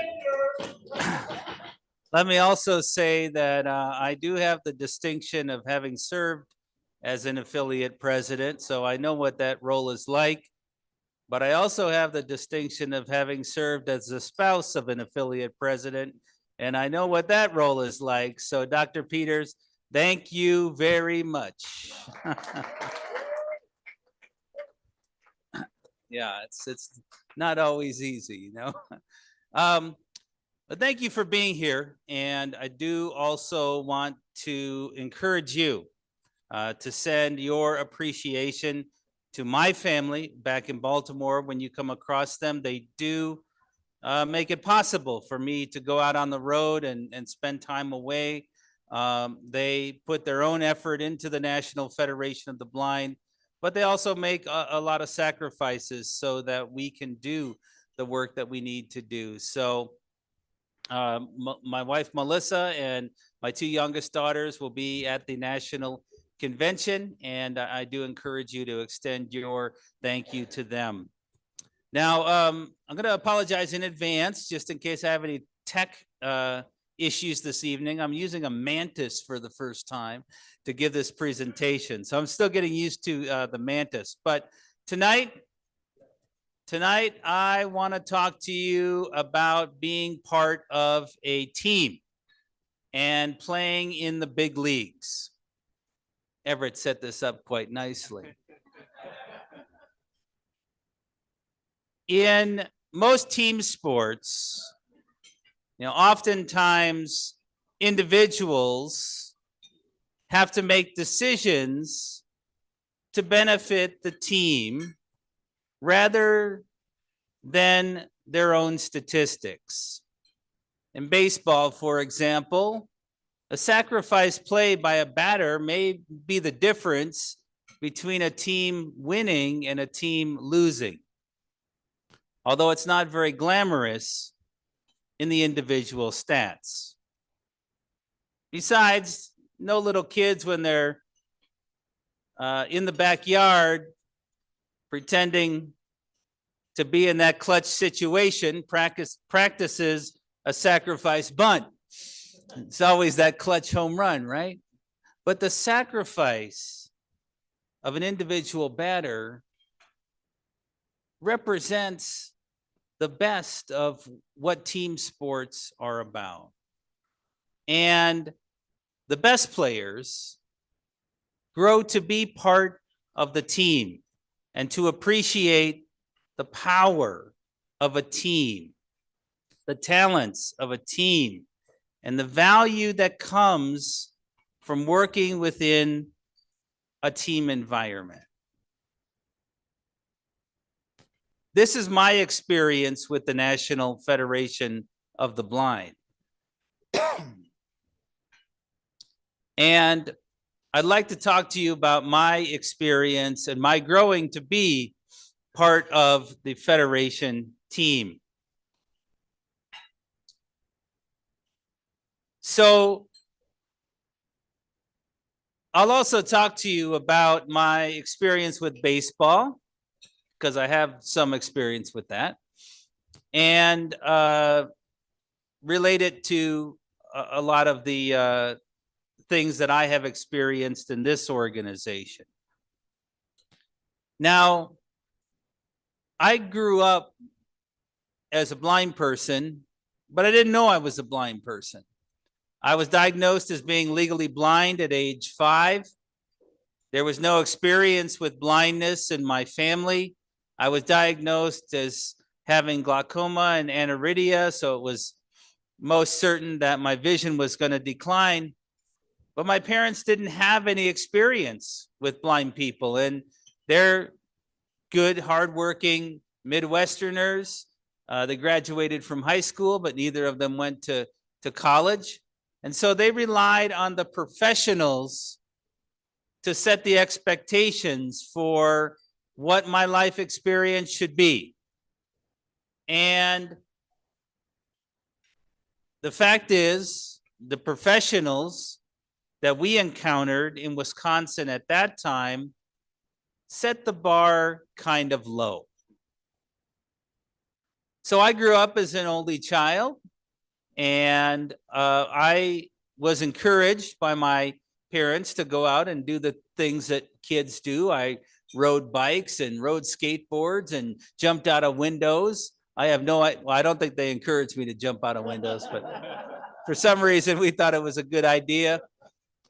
let me also say that I do have the distinction of having served as an affiliate president, so I know what that role is like. But I also have the distinction of having served as the spouse of an affiliate president, and I know what that role is like. So Dr. Peters, thank you very much. Yeah, it's not always easy, you know. But thank you for being here. And I do also want to encourage you to send your appreciation to my family back in Baltimore. When you come across them, they do make it possible for me to go out on the road and spend time away. They put their own effort into the National Federation of the Blind, but they also make a lot of sacrifices so that we can do the work that we need to do. So my wife, Melissa, and my two youngest daughters will be at the National Convention, and I do encourage you to extend your thank you to them. Now, I'm going to apologize in advance just in case I have any tech issues this evening. I'm using a Mantis for the first time to give this presentation, so I'm still getting used to the Mantis. But tonight I want to talk to you about being part of a team and playing in the big leagues. Everett set this up quite nicely. In most team sports, oftentimes individuals have to make decisions to benefit the team rather than their own statistics. In baseball, for example, a sacrifice play by a batter may be the difference between a team winning and a team losing, although it's not very glamorous in the individual stats. Besides, no little kids, when they're in the backyard pretending to be in that clutch situation, practices a sacrifice bunt. It's always that clutch home run, right? But the sacrifice of an individual batter represents the best of what team sports are about. And the best players grow to be part of the team and to appreciate the power of a team, the talents of a team, and the value that comes from working within a team environment. This is my experience with the National Federation of the Blind. And I'd like to talk to you about my experience and my growing to be part of the Federation team. So I'll also talk to you about my experience with baseball because I have some experience with that. And relate it to a lot of the things that I have experienced in this organization. Now, I grew up as a blind person, but I didn't know I was a blind person. I was diagnosed as being legally blind at age 5. There was no experience with blindness in my family. I was diagnosed as having glaucoma and aniridia, so it was most certain that my vision was going to decline. But my parents didn't have any experience with blind people, and they're good, hardworking Midwesterners. They graduated from high school, but neither of them went to college. And so they relied on the professionals to set the expectations for what my life experience should be. And the fact is, the professionals that we encountered in Wisconsin at that time set the bar kind of low. So I grew up as an only child, and I was encouraged by my parents to go out and do the things that kids do. I rode bikes and rode skateboards and jumped out of windows. I don't think they encouraged me to jump out of windows, but for some reason we thought it was a good idea.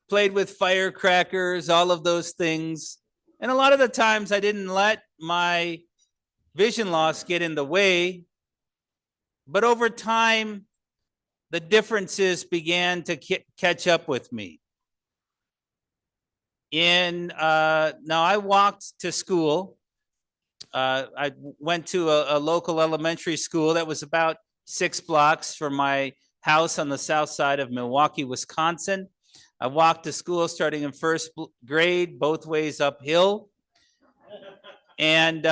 Played with firecrackers, all of those things. And a lot of the times I didn't let my vision loss get in the way, but over time, the differences began to catch up with me. Now I walked to school. I went to a local elementary school that was about 6 blocks from my house on the south side of Milwaukee, Wisconsin. I walked to school starting in first grade, both ways uphill. And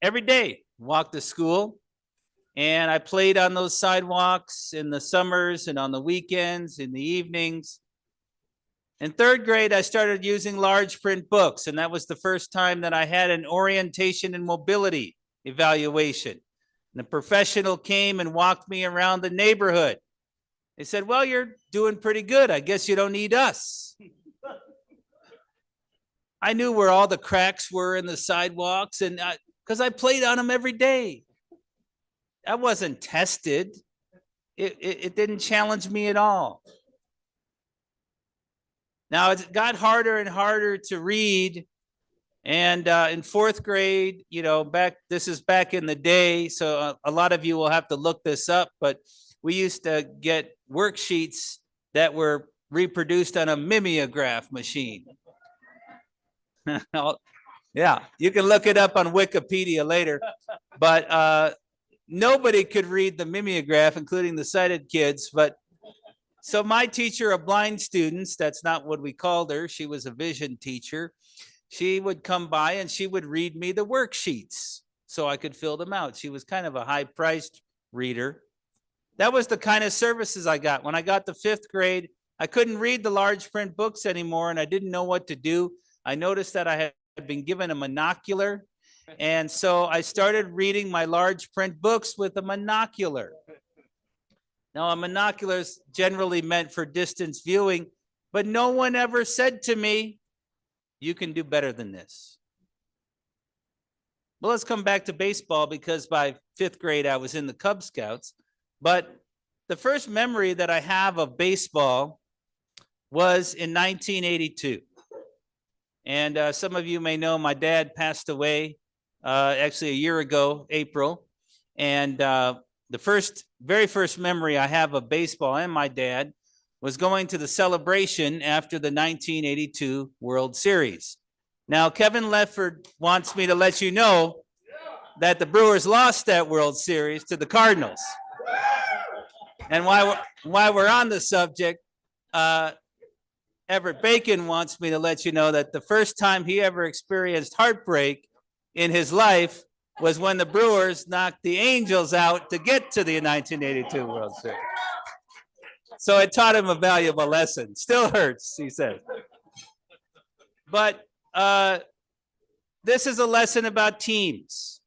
every day walked to school. And I played on those sidewalks in the summers and on the weekends, in the evenings. In third grade, I started using large print books, and that was the first time that I had an orientation and mobility evaluation. And the professional came and walked me around the neighborhood. They said, "Well, you're doing pretty good. I guess you don't need us." I knew where all the cracks were in the sidewalks, and because I played on them every day. I wasn't tested. It didn't challenge me at all. Now it got harder and harder to read. And in fourth grade, this is back in the day, so a lot of you will have to look this up, but we used to get worksheets that were reproduced on a mimeograph machine. Yeah, you can look it up on Wikipedia later, but nobody could read the mimeograph, including the sighted kids. But so my teacher of blind students, that's not what we called her, she was a vision teacher. She would come by and she would read me the worksheets so I could fill them out. She was kind of a high-priced reader. That was the kind of services I got. When I got to 5th grade, I couldn't read the large print books anymore, and I didn't know what to do. I noticed that I had been given a monocular, and so I started reading my large print books with a monocular. Now, a monocular is generally meant for distance viewing, but no one ever said to me, "You can do better than this." Well, let's come back to baseball, because by 5th grade, I was in the Cub Scouts. But the first memory that I have of baseball was in 1982. And some of you may know my dad passed away actually a year ago, April. And the very first memory I have of baseball and my dad was going to the celebration after the 1982 World Series. Now, Kevin Lefford wants me to let you know that the Brewers lost that World Series to the Cardinals. And while we're on the subject, Everett Bacon wants me to let you know that the first time he ever experienced heartbreak in his life was when the Brewers knocked the Angels out to get to the 1982 World Series. So it taught him a valuable lesson. Still hurts, he says. But This is a lesson about teams.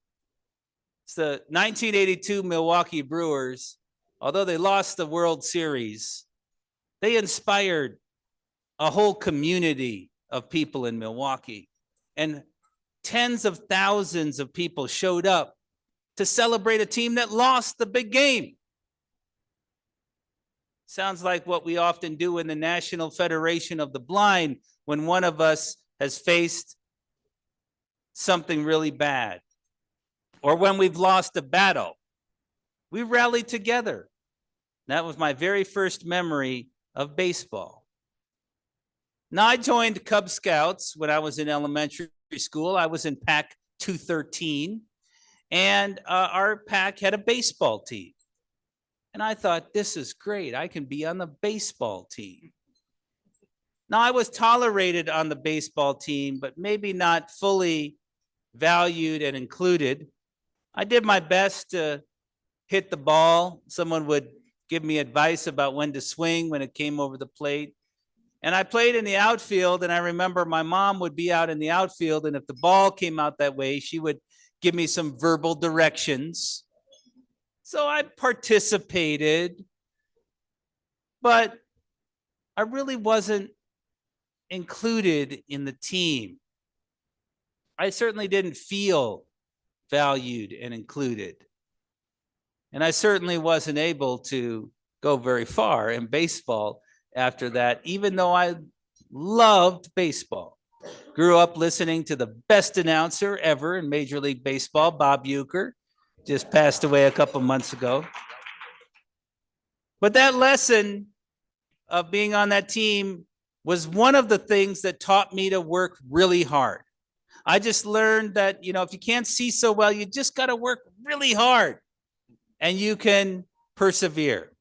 It's the 1982 Milwaukee Brewers. Although they lost the World Series, they inspired a whole community of people in Milwaukee. And tens of thousands of people showed up to celebrate a team that lost the big game. Sounds like what we often do in the National Federation of the Blind when one of us has faced something really bad, or when we've lost a battle. We rally together. That was my very first memory of baseball. Now, I joined Cub Scouts when I was in elementary school. I was in Pack 213, and our pack had a baseball team. And I thought, this is great. I can be on the baseball team. Now, I was tolerated on the baseball team, but maybe not fully valued and included. I did my best to hit the ball. Someone would give me advice about when to swing when it came over the plate. And I played in the outfield, and I remember my mom would be out in the outfield, and if the ball came out that way, she would give me some verbal directions. So I participated, but I really wasn't included in the team. I certainly didn't feel valued and included. And I certainly wasn't able to go very far in baseball after that, even though I loved baseball. Grew up listening to the best announcer ever in Major League Baseball, Bob Uecker, just passed away a couple months ago. But that lesson of being on that team was one of the things that taught me to work really hard. I just learned that, you know, if you can't see so well, you just got to work really hard and you can persevere.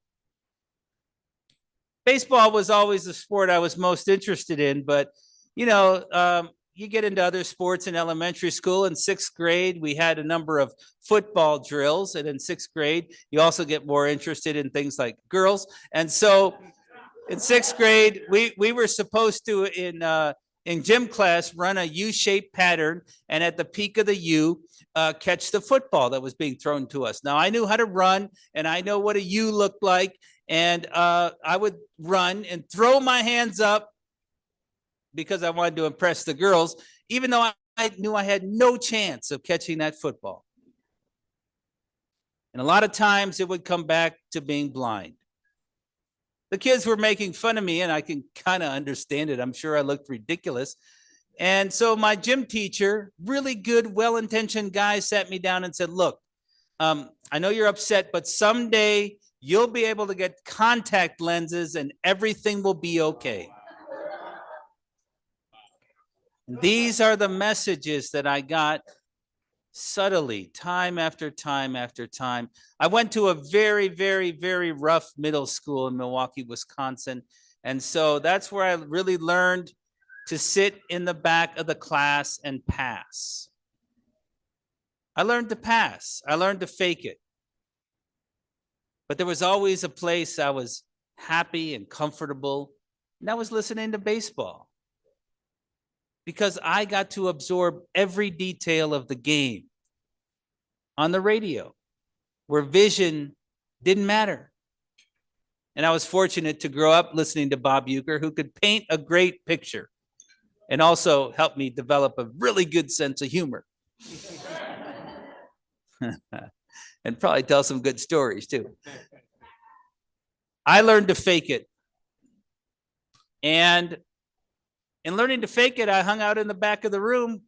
Baseball was always the sport I was most interested in, but, you know, you get into other sports in elementary school. In sixth grade, we had a number of football drills. And in sixth grade, you also get more interested in things like girls. And so in sixth grade, we were supposed to, in gym class, run a U-shaped pattern, and at the peak of the U, catch the football that was being thrown to us. Now, I knew how to run, and I know what a U looked like, and I would run and throw my hands up because I wanted to impress the girls, even though I knew I had no chance of catching that football. And a lot of times it would come back to being blind. The kids were making fun of me, and I can kind of understand it. I'm sure I looked ridiculous. And so my gym teacher, really good, well-intentioned guy, sat me down and said, look, I know you're upset, but someday you'll be able to get contact lenses and everything will be okay. These are the messages that I got subtly, time after time after time. I went to a very, very, very rough middle school in Milwaukee, Wisconsin. And so that's where I really learned to sit in the back of the class and pass. I learned to pass. I learned to fake it. But there was always a place I was happy and comfortable, and that was listening to baseball. Because I got to absorb every detail of the game on the radio, where vision didn't matter. And I was fortunate to grow up listening to Bob Uecker, who could paint a great picture and also help me develop a really good sense of humor. And probably tell some good stories too. I learned to fake it. And in learning to fake it, I hung out in the back of the room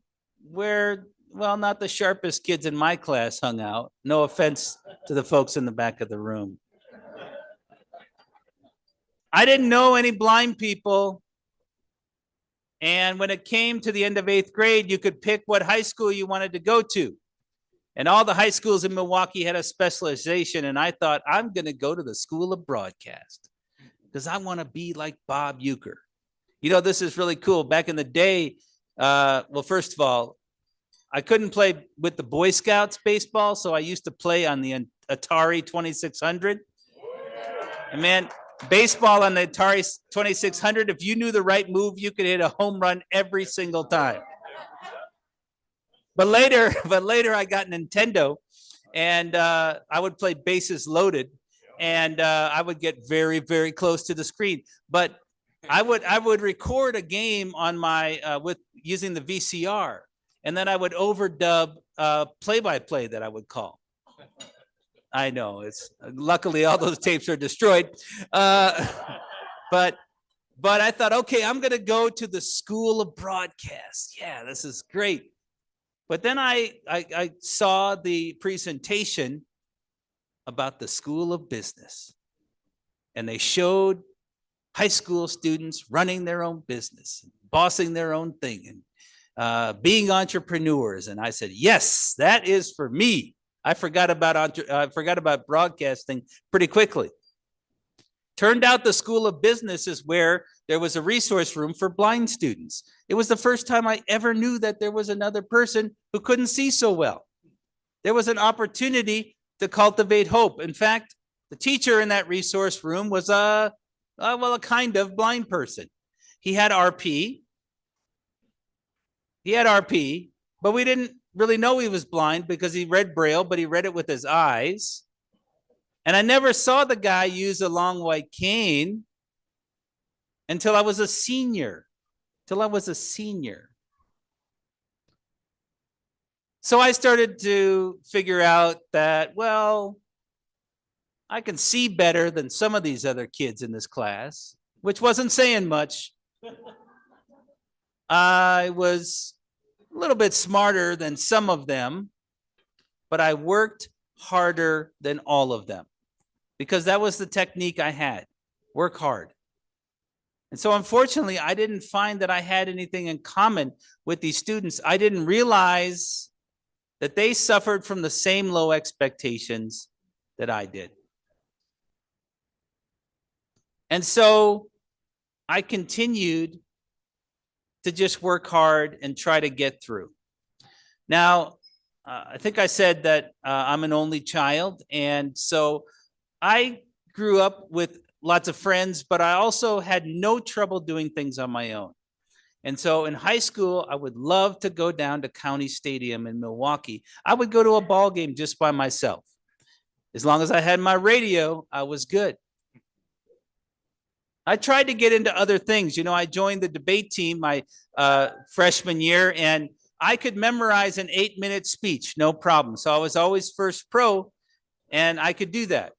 where, well, not the sharpest kids in my class hung out. No offense to the folks in the back of the room. I didn't know any blind people. And when it came to the end of 8th grade, you could pick what high school you wanted to go to. And all the high schools in Milwaukee had a specialization. And I thought, I'm going to go to the School of Broadcast because I want to be like Bob Uecker. You know, this is really cool. Back in the day, well, first of all, I couldn't play with the Boy Scouts baseball, so I used to play on the Atari 2600. And man, baseball on the Atari 2600, if you knew the right move, you could hit a home run every single time. But later, I got Nintendo, and I would play bases loaded, and I would get very, very close to the screen. But I would record a game on my with using the VCR, and then I would overdub play-by-play that I would call. I know it's luckily all those tapes are destroyed, but I thought, okay, I'm gonna go to the School of Broadcast. Yeah, this is great. But then I saw the presentation about the School of Business, and they showed high school students running their own business, bossing their own thing, and being entrepreneurs. And I said, yes, that is for me. I forgot about broadcasting pretty quickly. Turned out the School of Business is where there was a resource room for blind students. It was the first time I ever knew that there was another person who couldn't see so well. There was an opportunity to cultivate hope. In fact, the teacher in that resource room was a kind of blind person. He had RP. But we didn't really know he was blind because he read Braille, but he read it with his eyes. And I never saw the guy use a long white cane until I was a senior. So I started to figure out that, well, I can see better than some of these other kids in this class, which wasn't saying much. I was a little bit smarter than some of them, but I worked harder than all of them because that was the technique I had. Work hard. And so unfortunately, I didn't find that I had anything in common with these students. I didn't realize that they suffered from the same low expectations that I did. And so I continued to just work hard and try to get through. Now, I think I said that I'm an only child. And so I grew up with lots of friends, but I also had no trouble doing things on my own. And so in high school, I would love to go down to County Stadium in Milwaukee. I would go to a ball game just by myself. As long as I had my radio, I was good. I tried to get into other things. You know, I joined the debate team my freshman year, and I could memorize an 8-minute speech, no problem. So I was always first pro, and I could do that.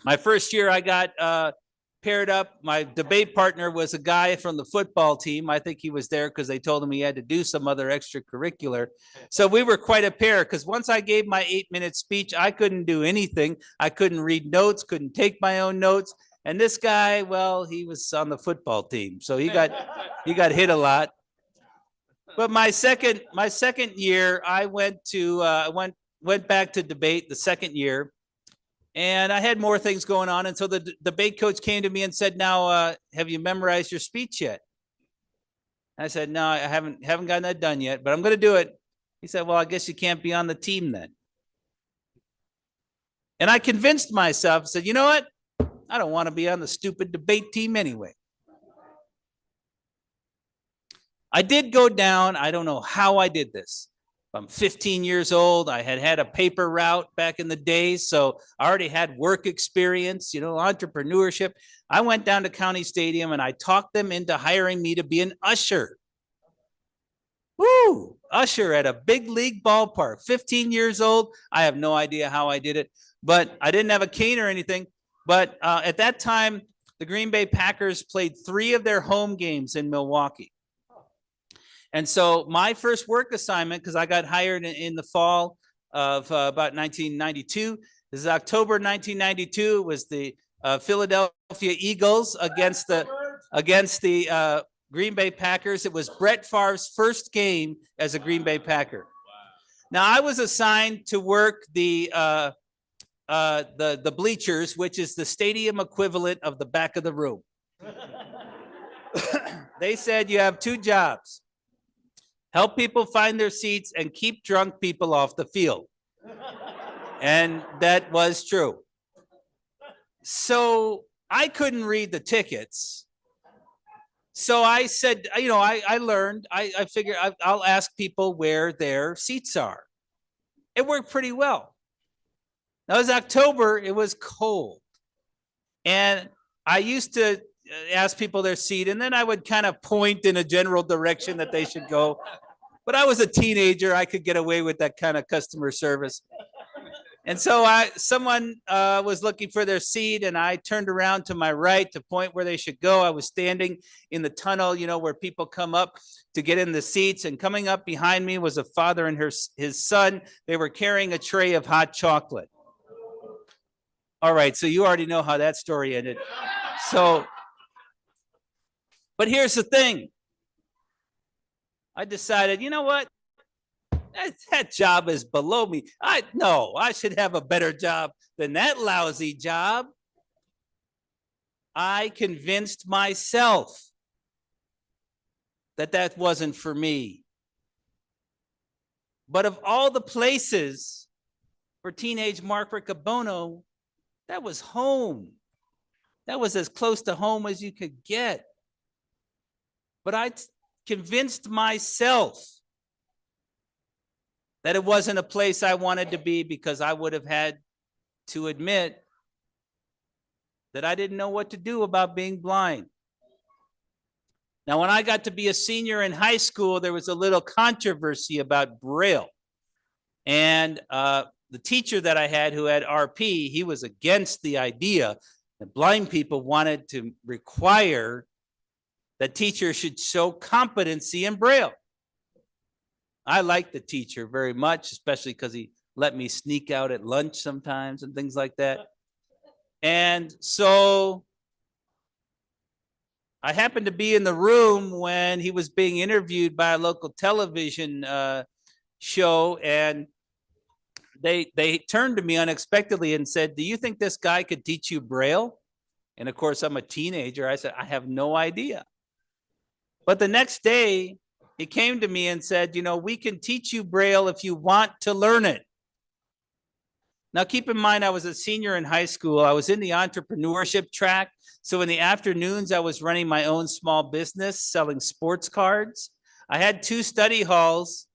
My first year, I got paired up. My debate partner was a guy from the football team. I think he was there because they told him he had to do some other extracurricular. So we were quite a pair because once I gave my 8-minute speech, I couldn't do anything. I couldn't read notes, couldn't take my own notes. And this guy, well, he was on the football team, so he got hit a lot. But my second year, I went back to debate the second year, and I had more things going on. And so the debate coach came to me and said, "Now, have you memorized your speech yet?" I said, "No, I haven't gotten that done yet, but I'm going to do it." He said, "Well, I guess you can't be on the team then." And I convinced myself, said, "You know what? I don't want to be on the stupid debate team anyway." I did go down. I don't know how I did this. I'm 15 years old. I had a paper route back in the days, so I already had work experience, you know, entrepreneurship. I went down to County Stadium and I talked them into hiring me to be an usher. Woo! Usher at a big league ballpark, 15 years old. I have no idea how I did it, but I didn't have a cane or anything. But at that time, the Green Bay Packers played 3 of their home games in Milwaukee. And so my first work assignment, because I got hired in the fall of about 1992, this is October 1992, was the Philadelphia Eagles against the Green Bay Packers. It was Brett Favre's first game as a Green Bay Packer. Now I was assigned to work the bleachers, which is the stadium equivalent of the back of the room. They said you have 2 jobs: help people find their seats and keep drunk people off the field. And that was true. So I couldn't read the tickets. So I said, I learned, I figured I'll ask people where their seats are. It worked pretty well. Now it was October, it was cold. And I used to ask people their seat, and then I would kind of point in a general direction that they should go. But I was a teenager, I could get away with that kind of customer service. And so someone was looking for their seat, and I turned around to my right to point where they should go. I was standing in the tunnel, where people come up to get in the seats, and coming up behind me was a father and his son. They were carrying a tray of hot chocolate. All right, so you already know how that story ended. So, but here's the thing. I decided, you know what? That job is below me. I should have a better job than that lousy job. I convinced myself that wasn't for me. But of all the places for teenage Mark Riccobono, that was home. That was as close to home as you could get. But I convinced myself that it wasn't a place I wanted to be, because I would have had to admit that I didn't know what to do about being blind. Now, when I got to be a senior in high school, there was a little controversy about Braille. And the teacher that I had who had RP, he was against the idea that blind people wanted to require that teachers should show competency in Braille. I liked the teacher very much, especially because he let me sneak out at lunch sometimes and things like that. And so I happened to be in the room when he was being interviewed by a local television show, and they turned to me unexpectedly and said, "Do you think this guy could teach you Braille?" And of course, I'm a teenager. I said, "I have no idea." But the next day, he came to me and said, "We can teach you Braille if you want to learn it." Now, keep in mind, I was a senior in high school. I was in the entrepreneurship track. So in the afternoons, I was running my own small business, selling sports cards. I had 2 study halls.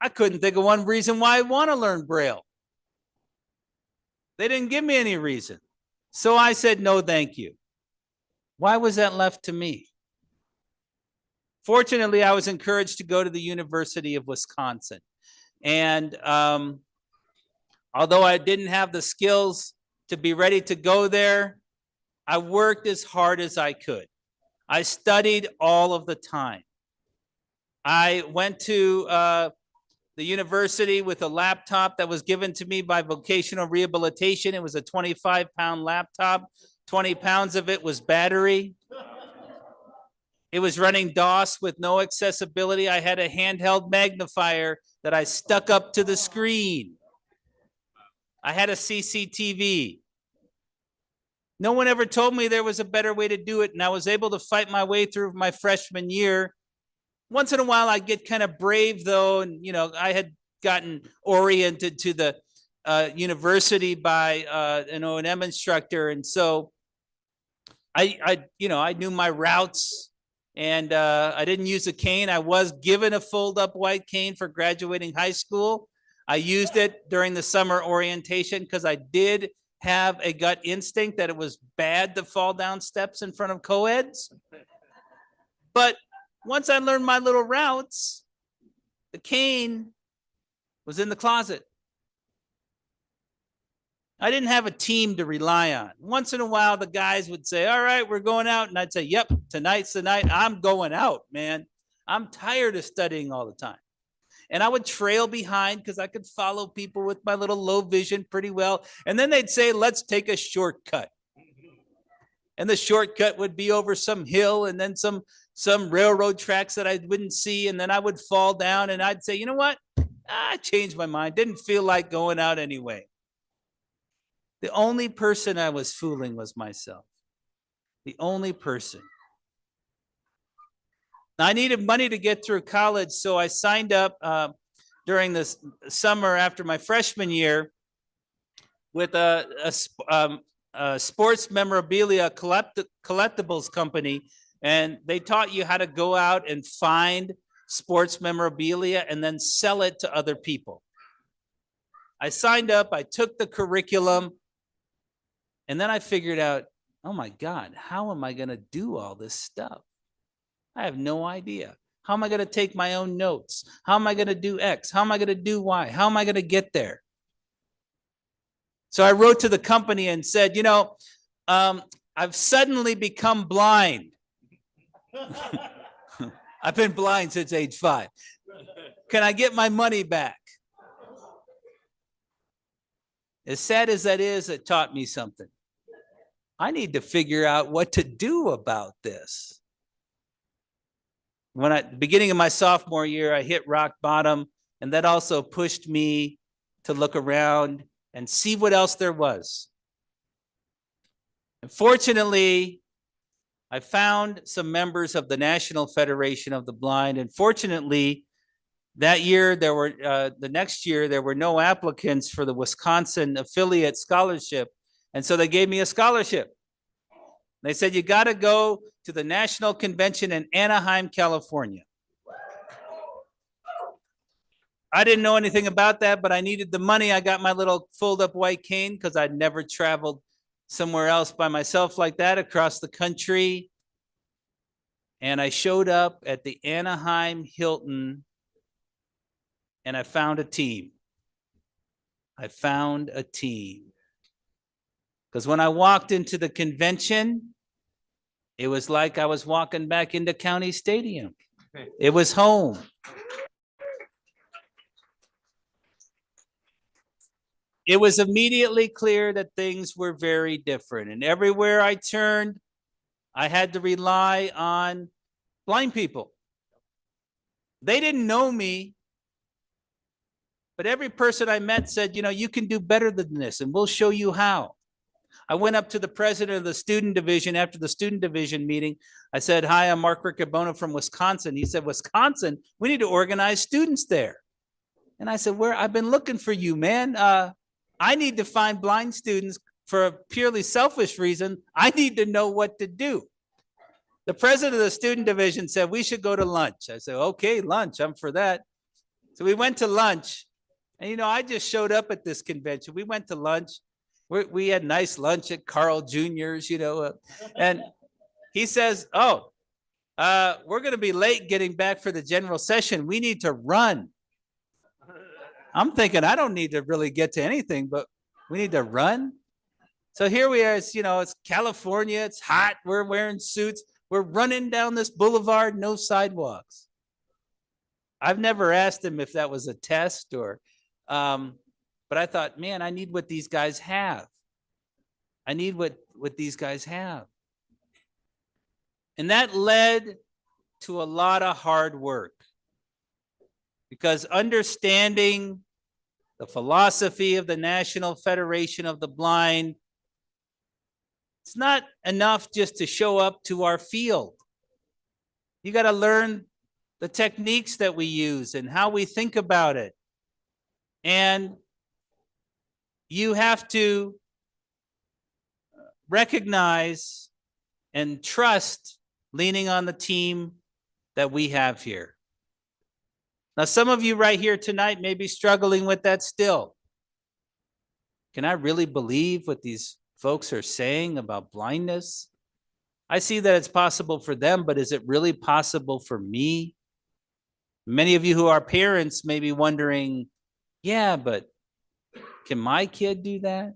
I couldn't think of one reason why I want to learn Braille. They didn't give me any reason. So I said, no, thank you. Why was that left to me? Fortunately, I was encouraged to go to the University of Wisconsin. And although I didn't have the skills to be ready to go there, I worked as hard as I could. I studied all of the time. I went to the university with a laptop that was given to me by vocational rehabilitation. It was a 25-pound laptop. 20 pounds of it was battery. It was running DOS with no accessibility. I had a handheld magnifier that I stuck up to the screen. I had a CCTV. No one ever told me there was a better way to do it, and I was able to fight my way through my freshman year. Once in a while, I'd get kind of brave, though, and I had gotten oriented to the university by an O&M instructor, and so I knew my routes, and I didn't use a cane. I was given a fold-up white cane for graduating high school. I used it during the summer orientation because I did have a gut instinct that it was bad to fall down steps in front of co-eds. But once I learned my little routes, the cane was in the closet. I didn't have a team to rely on. Once in a while, the guys would say, all right, we're going out. And I'd say, yep, tonight's the night. I'm going out, man. I'm tired of studying all the time. And I would trail behind because I could follow people with my little low vision pretty well. And then they'd say, let's take a shortcut. And the shortcut would be over some hill and then some railroad tracks that I wouldn't see. And then I would fall down and I'd say, you know what? I changed my mind. Didn't feel like going out anyway. The only person I was fooling was myself. The only person. Now, I needed money to get through college, so I signed up during the summer after my freshman year with a sports memorabilia collectibles company And they taught you how to go out and find sports memorabilia and then sell it to other people. I signed up, I took the curriculum, and then I figured out, oh my God, how am I going to do all this stuff? I have no idea. How am I going to take my own notes? How am I going to do X? How am I going to do Y? How am I going to get there? So I wrote to the company and said, I've suddenly become blind. I've been blind since age 5. Can I get my money back? As sad as that is, it taught me something. I need to figure out what to do about this. When at the beginning of my sophomore year, I hit rock bottom, and that also pushed me to look around and see what else there was. And fortunately, I found some members of the National Federation of the Blind, and fortunately, that year the next year there were no applicants for the Wisconsin affiliate scholarship, and so they gave me a scholarship. They said, you got to go to the National Convention in Anaheim, California. I didn't know anything about that, but I needed the money. I got my little fold-up white cane because I'd never traveled somewhere else by myself like that across the country. And I showed up at the Anaheim Hilton, and I found a team. I found a team. Because when I walked into the convention, it was like I was walking back into County Stadium. It was home. It was immediately clear that things were very different. And everywhere I turned, I had to rely on blind people. They didn't know me, but every person I met said, you can do better than this, and we'll show you how. I went up to the president of the student division after the student division meeting. I said, hi, I'm Mark Riccobona from Wisconsin. He said, Wisconsin? We need to organize students there. And I said, I've been looking for you, man. I need to find blind students for a purely selfish reason. I need to know what to do. The president of the student division said, we should go to lunch. I said, okay, lunch, I'm for that. So we went to lunch. And, I just showed up at this convention. We went to lunch. We had nice lunch at Carl Jr.'s, and he says, we're going to be late getting back for the general session. We need to run. I'm thinking, I don't need to really get to anything, but we need to run. So here we are, it's California, it's hot, we're wearing suits, we're running down this boulevard, no sidewalks. I've never asked him if that was a test or, but I thought, man, I need what these guys have. I need what these guys have. And that led to a lot of hard work, because understanding the philosophy of the National Federation of the Blind, it's not enough just to show up to our field. You got to learn the techniques that we use and how we think about it. And you have to recognize and trust leaning on the team that we have here. Now, some of you right here tonight may be struggling with that still. Can I really believe what these folks are saying about blindness? I see that it's possible for them, but is it really possible for me? Many of you who are parents may be wondering, yeah, but can my kid do that?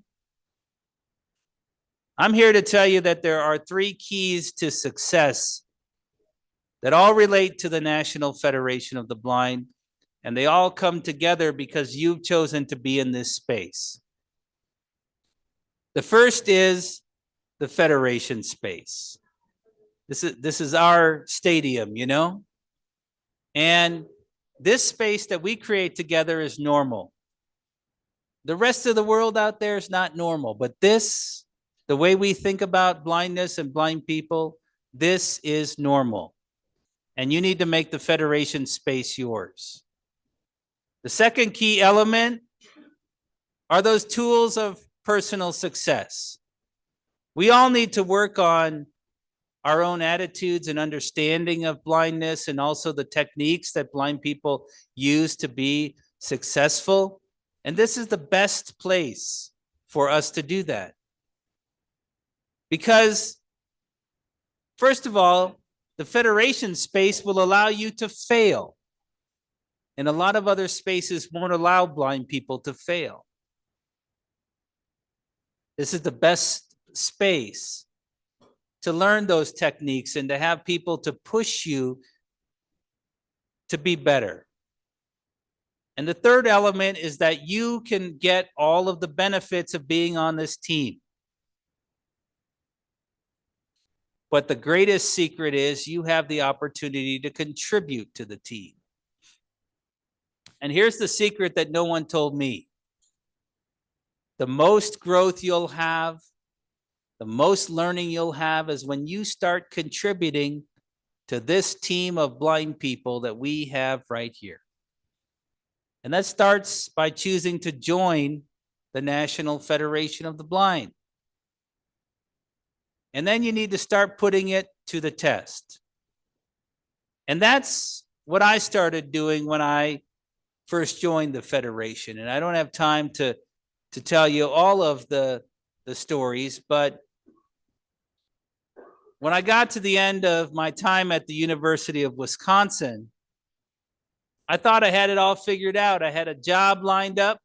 I'm here to tell you that there are 3 keys to success that all relate to the National Federation of the Blind, and they all come together because you've chosen to be in this space. The first is the Federation space. This is our stadium, and this space that we create together is normal. The rest of the world out there is not normal, but this, the way we think about blindness and blind people, this is normal. And you need to make the Federation space yours. The second key element are those tools of personal success. We all need to work on our own attitudes and understanding of blindness and also the techniques that blind people use to be successful. And this is the best place for us to do that. Because, first of all, the federation space will allow you to fail. And a lot of other spaces won't allow blind people to fail. This is the best space to learn those techniques and to have people to push you to be better. And the third element is that you can get all of the benefits of being on this team. But the greatest secret is you have the opportunity to contribute to the team. And here's the secret that no one told me. The most growth you'll have, the most learning you'll have is when you start contributing to this team of blind people that we have right here. And that starts by choosing to join the National Federation of the Blind. And then you need to start putting it to the test. And that's what I started doing when I first joined the Federation. And I don't have time to tell you all of the stories, but when I got to the end of my time at the University of Wisconsin, I thought I had it all figured out. I had a job lined up.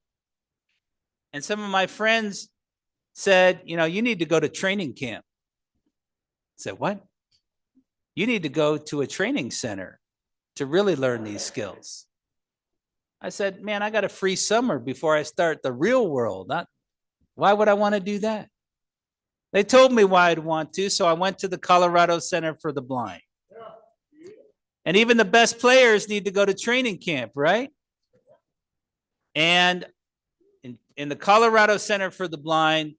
And some of my friends said, you know, you need to go to training camp. I said, what? You need to go to a training center to really learn these skills. I said, man, I got a free summer before I start the real world. Why would I want to do that? They told me why I'd want to, so I went to the Colorado Center for the Blind. And even the best players need to go to training camp, right? And in the Colorado Center for the Blind,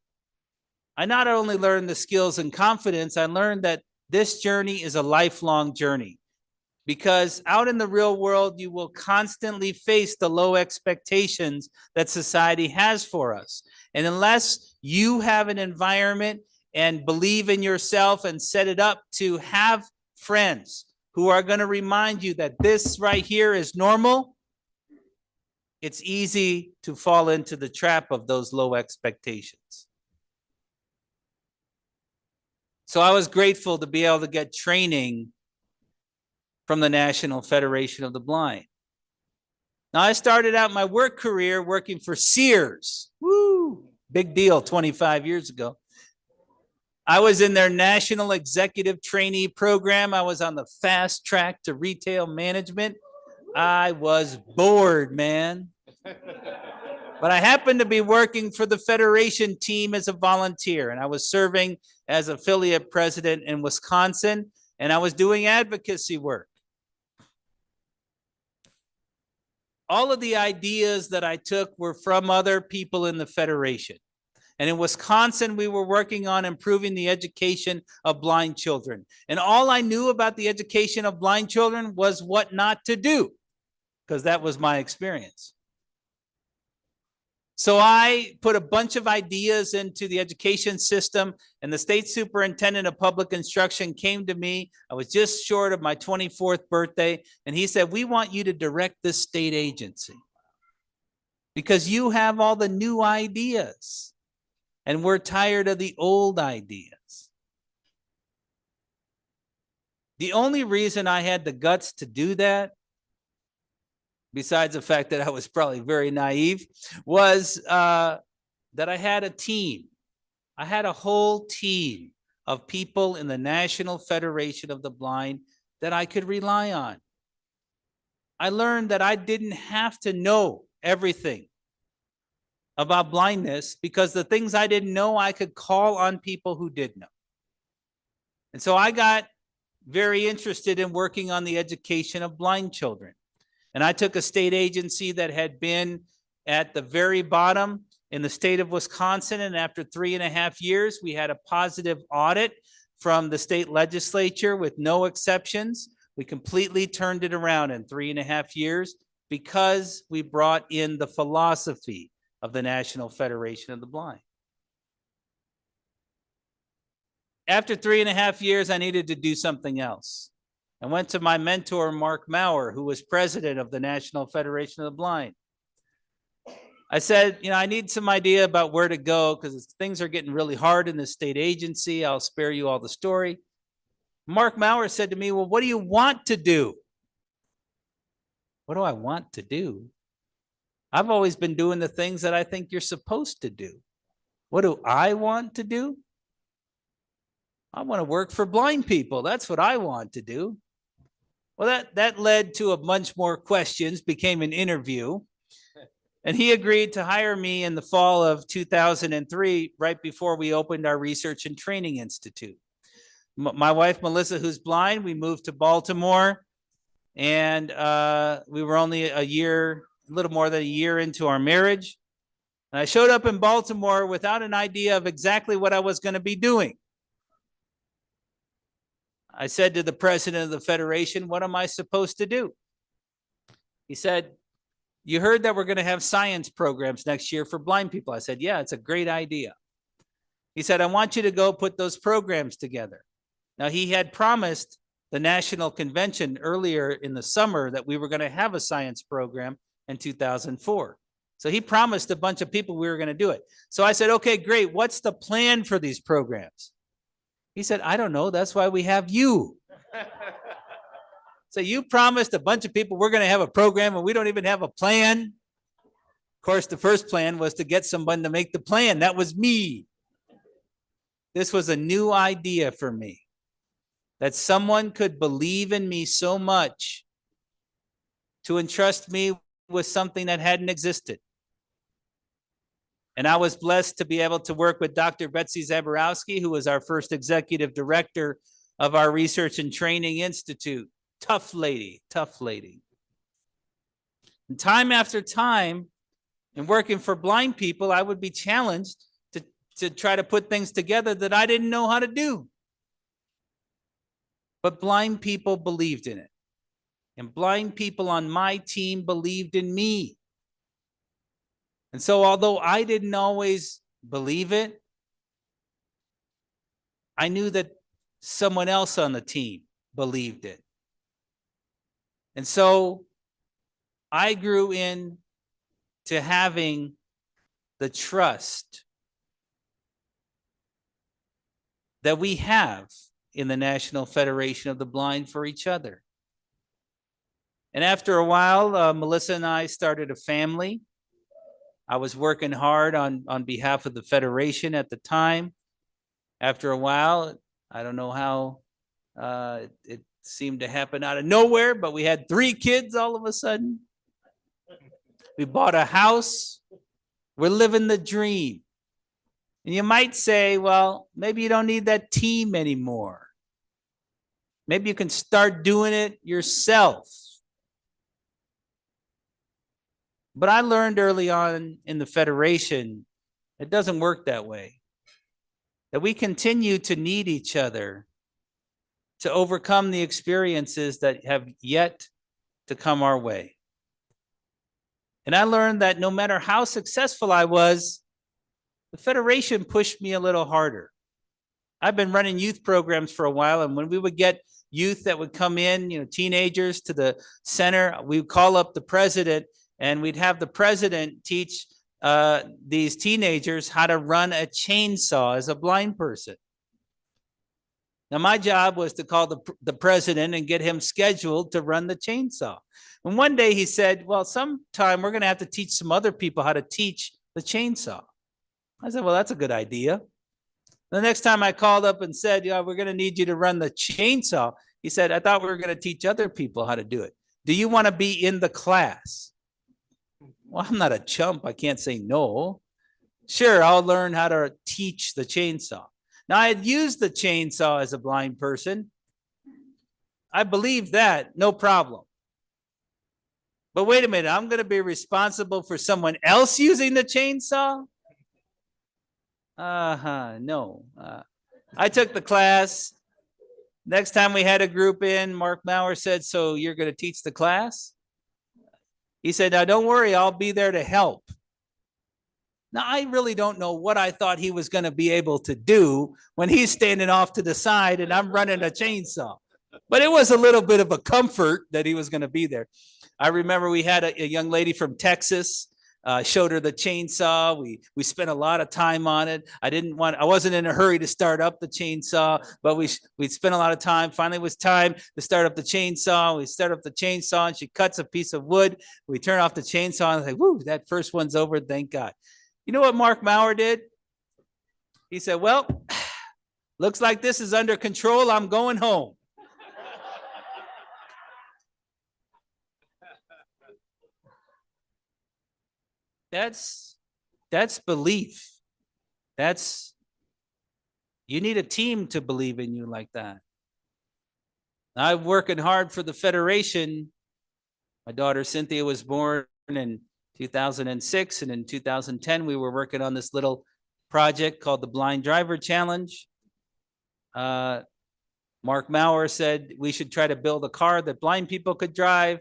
I not only learned the skills and confidence, I learned that this journey is a lifelong journey. Because out in the real world, you will constantly face the low expectations that society has for us. And unless you have an environment and believe in yourself and set it up to have friends who are going to remind you that this right here is normal, it's easy to fall into the trap of those low expectations. So I was grateful to be able to get training from the National Federation of the Blind. Now, I started out my work career working for Sears. Woo! Big deal 25 years ago. I was in their National Executive Trainee Program. I was on the fast track to retail management. I was bored, man. But I happened to be working for the Federation team as a volunteer, and I was serving as affiliate president in Wisconsin, and I was doing advocacy work. All of the ideas that I took were from other people in the Federation. And in Wisconsin, we were working on improving the education of blind children. And all I knew about the education of blind children was what not to do, because that was my experience. So I put a bunch of ideas into the education system, and the state superintendent of public instruction came to me. I was just short of my 24th birthday, and he said, we want you to direct this state agency because you have all the new ideas, and we're tired of the old ideas. The only reason I had the guts to do that, besides the fact that I was probably very naive, was that I had a team. I had a whole team of people in the National Federation of the Blind that I could rely on. I learned that I didn't have to know everything about blindness, because the things I didn't know, I could call on people who did know. And so I got very interested in working on the education of blind children. And I took a state agency that had been at the very bottom in the state of Wisconsin. And after 3.5 years, we had a positive audit from the state legislature with no exceptions. We completely turned it around in 3.5 years because we brought in the philosophy of the National Federation of the Blind. After 3.5 years, I needed to do something else. I went to my mentor, Mark Maurer, who was president of the National Federation of the Blind. I said, I need some idea about where to go because things are getting really hard in the state agency. I'll spare you all the story. Mark Maurer said to me, well, what do you want to do? What do I want to do? I've always been doing the things that I think you're supposed to do. What do I want to do? I want to work for blind people. That's what I want to do. Well, that led to a bunch more questions, became an interview. And he agreed to hire me in the fall of 2003, right before we opened our Research and Training Institute. My wife, Melissa, who's blind, we moved to Baltimore, and we were only a little more than a year into our marriage. And I showed up in Baltimore without an idea of exactly what I was going to be doing. I said to the president of the federation, what am I supposed to do? He said, you heard that we're going to have science programs next year for blind people. I said, yeah, it's a great idea. He said, I want you to go put those programs together. Now, he had promised the national convention earlier in the summer that we were going to have a science program in 2004. So he promised a bunch of people we were going to do it. So I said, okay, great. What's the plan for these programs? He said, I don't know. That's why we have you. So you promised a bunch of people we're going to have a program and we don't even have a plan. Of course, the first plan was to get someone to make the plan. That was me. This was a new idea for me, that someone could believe in me so much to entrust me with something that hadn't existed. And I was blessed to be able to work with Dr. Betsy Zaborowski, who was our first executive director of our Research and Training Institute. Tough lady, tough lady. And time after time, in working for blind people, I would be challenged to try to put things together that I didn't know how to do. But blind people believed in it. And blind people on my team believed in me. And so although I didn't always believe it, I knew that someone else on the team believed it. And so I grew into having the trust that we have in the National Federation of the Blind for each other. And after a while, Melissa and I started a family. I was working hard on behalf of the Federation at the time. After a while, I don't know how it seemed to happen out of nowhere, but we had 3 kids all of a sudden. We bought a house. We're living the dream. And you might say, well, maybe you don't need that team anymore. Maybe you can start doing it yourself. But I learned early on in the Federation, it doesn't work that way. That we continue to need each other to overcome the experiences that have yet to come our way. And I learned that no matter how successful I was, the Federation pushed me a little harder. I've been running youth programs for a while, and when we would get youth that would come in, teenagers to the center, we would call up the president, and we'd have the president teach these teenagers how to run a chainsaw as a blind person. Now, my job was to call the president and get him scheduled to run the chainsaw. And one day he said, well, sometime we're going to have to teach some other people how to teach the chainsaw. I said, well, that's a good idea. The next time I called up and said, yeah, we're going to need you to run the chainsaw, he said, I thought we were going to teach other people how to do it. Do you want to be in the class? Well, I'm not a chump. I can't say no. Sure, I'll learn how to teach the chainsaw. Now, I had used the chainsaw as a blind person. I believe that, no problem. But wait a minute, I'm going to be responsible for someone else using the chainsaw? No. I took the class. Next time we had a group in, Mark Maurer said, so you're going to teach the class? He said, now don't worry, I'll be there to help. Now, I really don't know what I thought he was going to be able to do when he's standing off to the side and I'm running a chainsaw. But it was a little bit of a comfort that he was going to be there. I remember we had a young lady from Texas. Showed her the chainsaw. We spent a lot of time on it. I wasn't in a hurry to start up the chainsaw, but we spent a lot of time. Finally, it was time to start up the chainsaw. We start up the chainsaw, and she cuts a piece of wood. We turn off the chainsaw, and I like, whoo, that first one's over. Thank God. You know what Mark Maurer did? He said, well, looks like this is under control. I'm going home. That's belief. You need a team to believe in you like that. I'm working hard for the Federation. My daughter Cynthia was born in 2006, and in 2010 we were working on this little project called the Blind Driver Challenge. Mark Maurer said we should try to build a car that blind people could drive.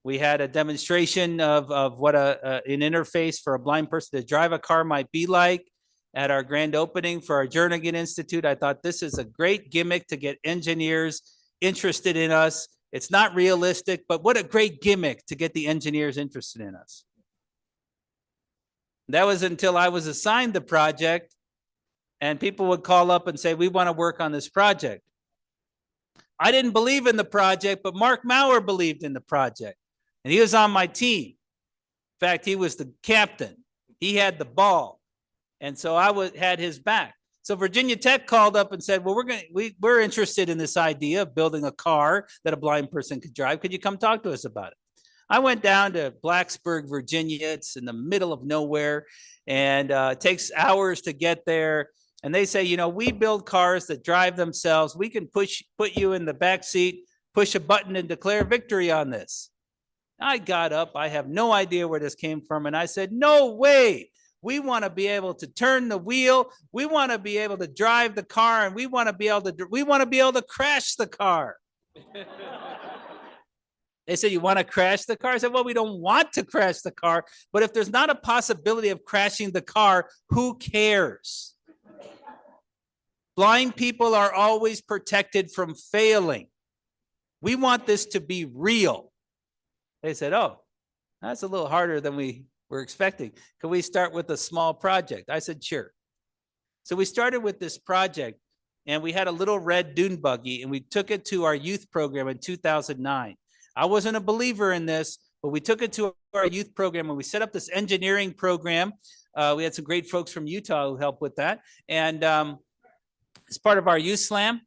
We had a demonstration of what an interface for a blind person to drive a car might be like at our grand opening for our Jernigan Institute. I thought this is a great gimmick to get engineers interested in us. It's not realistic, but what a great gimmick to get the engineers interested in us. That was until I was assigned the project, and people would call up and say, we want to work on this project. I didn't believe in the project, but Mark Maurer believed in the project. And he was on my team. In fact, he was the captain. He had the ball. And so I had his back. So Virginia Tech called up and said, well, we're interested in this idea of building a car that a blind person could drive. Could you come talk to us about it? I went down to Blacksburg, Virginia. It's in the middle of nowhere, and it takes hours to get there. And they say, we build cars that drive themselves. We can put you in the back seat, push a button, and declare victory on this. I got up. I have no idea where this came from. And I said, no way. We want to be able to turn the wheel. We want to be able to drive the car, and we want to be able to crash the car. They said, you want to crash the car? I said, well, we don't want to crash the car, but if there's not a possibility of crashing the car, who cares? Blind people are always protected from failing. We want this to be real. They said, oh, that's a little harder than we were expecting. Can we start with a small project? I said, sure. So we started with this project, and we had a little red dune buggy, and we took it to our youth program in 2009. I wasn't a believer in this, but we took it to our youth program, and we set up this engineering program. We had some great folks from Utah who helped with that. And it's part of our youth slam.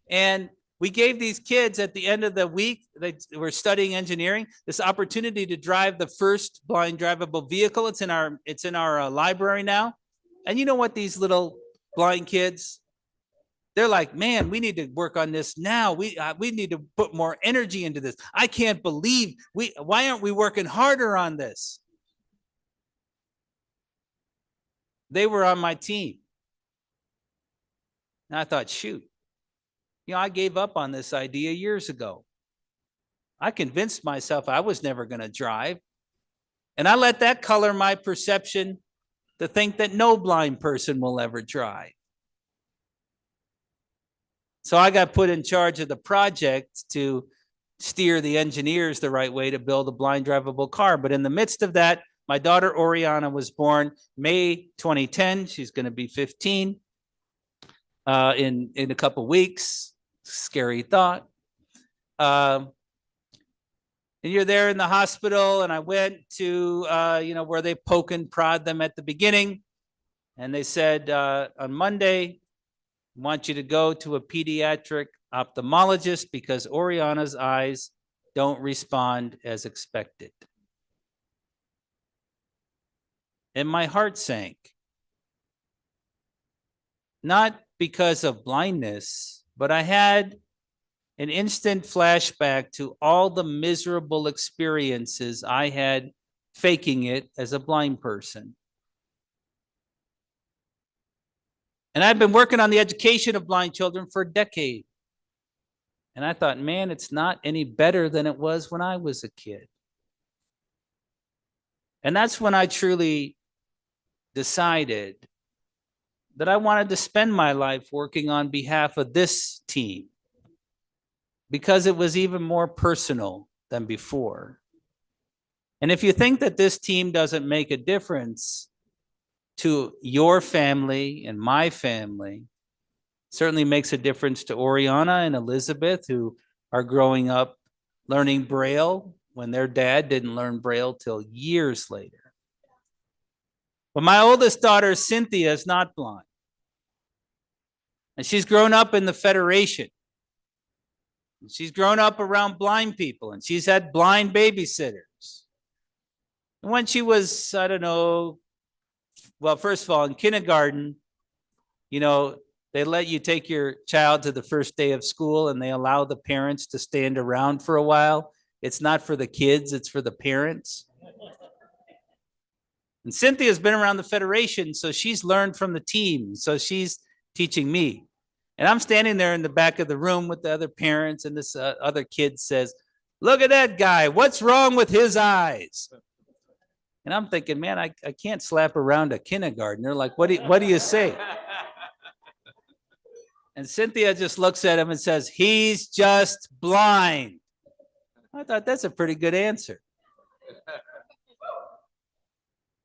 And we gave these kids at the end of the week, they were studying engineering, this opportunity to drive the first blind drivable vehicle. It's in our library now. And you know what, these little blind kids, they're like, man, we need to work on this now. We need to put more energy into this. I can't believe why aren't we working harder on this? They were on my team. And I thought, shoot. I gave up on this idea years ago. I convinced myself I was never going to drive. And I let that color my perception to think that no blind person will ever drive. So I got put in charge of the project to steer the engineers the right way to build a blind drivable car. But in the midst of that, my daughter Oriana was born May 2010. She's going to be 15 in a couple weeks. Scary thought. And you're there in the hospital, and I went to, where they poke and prod them at the beginning. And they said, on Monday, I want you to go to a pediatric ophthalmologist because Oriana's eyes don't respond as expected. And my heart sank. Not because of blindness, but I had an instant flashback to all the miserable experiences I had faking it as a blind person. And I've been working on the education of blind children for a decade. And I thought, man, it's not any better than it was when I was a kid. And that's when I truly decided that I wanted to spend my life working on behalf of this team because it was even more personal than before. And if you think that this team doesn't make a difference to your family and my family, certainly makes a difference to Oriana and Elizabeth, who are growing up learning Braille when their dad didn't learn Braille till years later. But my oldest daughter, Cynthia, is not blind. And she's grown up in the Federation. She's grown up around blind people, and she's had blind babysitters. And when she was, I don't know, well, first of all, in kindergarten, you know, they let you take your child to the first day of school and they allow the parents to stand around for a while. It's not for the kids, it's for the parents. And Cynthia's been around the Federation, so she's learned from the team. So she's teaching me. And I'm standing there in the back of the room with the other parents, and this other kid says, "Look at that guy. What's wrong with his eyes?" And I'm thinking, man, I can't slap around a kindergartner. Like, what do you say? And Cynthia just looks at him and says, "He's just blind." I thought that's a pretty good answer.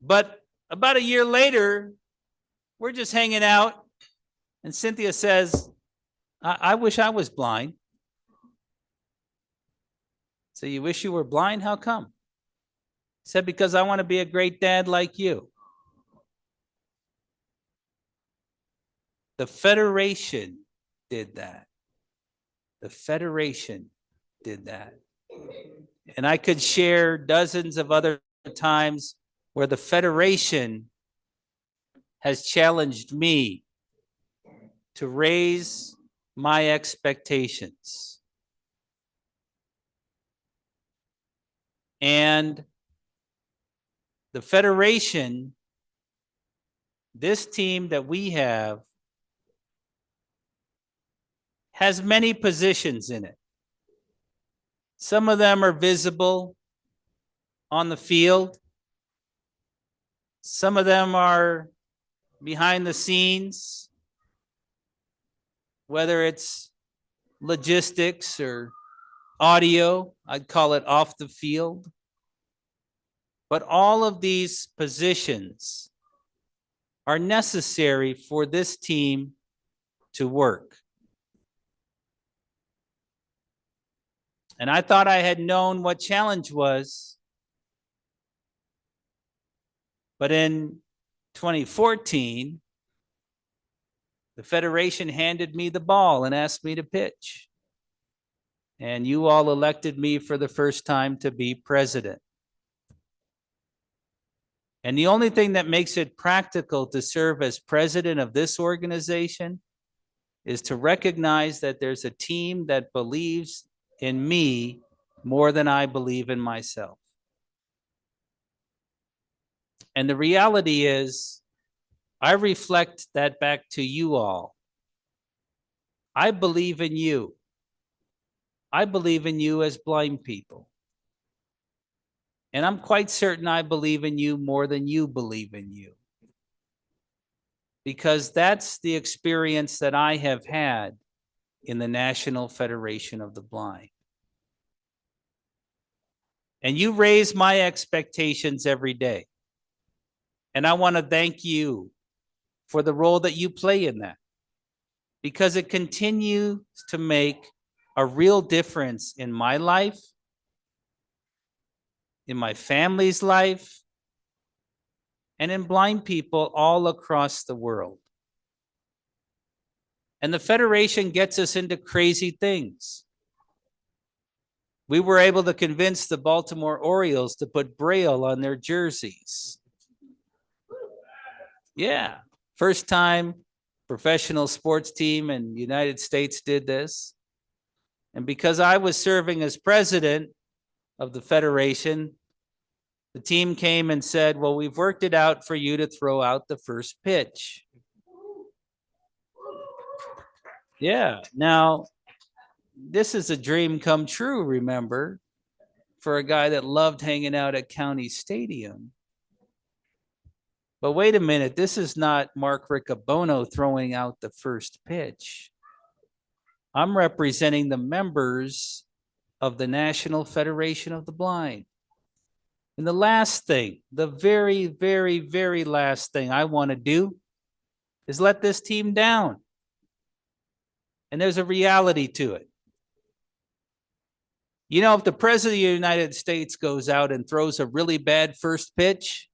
But about a year later, we're just hanging out, and Cynthia says, I wish I was blind." So, "You wish you were blind? How come?" He said, "Because I want to be a great dad like you." The Federation did that. The Federation did that. And I could share dozens of other times where the Federation has challenged me to raise my expectations. And the Federation, this team that we have, has many positions in it. Some of them are visible on the field. Some of them are behind the scenes, whether it's logistics or audio, I'd call it off the field. But all of these positions are necessary for this team to work. And I thought I had known what challenge was. But in 2014, the Federation handed me the ball and asked me to pitch. And you all elected me for the first time to be president. And the only thing that makes it practical to serve as president of this organization is to recognize that there's a team that believes in me more than I believe in myself. And the reality is, I reflect that back to you all. I believe in you. I believe in you as blind people. And I'm quite certain I believe in you more than you believe in you. Because that's the experience that I have had in the National Federation of the Blind. And you raise my expectations every day. And I want to thank you for the role that you play in that, because it continues to make a real difference in my life, in my family's life, and in blind people all across the world. And the Federation gets us into crazy things. We were able to convince the Baltimore Orioles to put Braille on their jerseys. Yeah, first time professional sports team in the United States did this. And because I was serving as president of the Federation, the team came and said, well, we've worked it out for you to throw out the first pitch. Yeah, now, this is a dream come true, remember, for a guy that loved hanging out at County Stadium. But wait a minute, this is not Mark Riccobono throwing out the first pitch. I'm representing the members of the National Federation of the Blind. And the last thing, the very, very, very last thing I want to do is let this team down. And there's a reality to it. You know, if the President of the United States goes out and throws a really bad first pitch,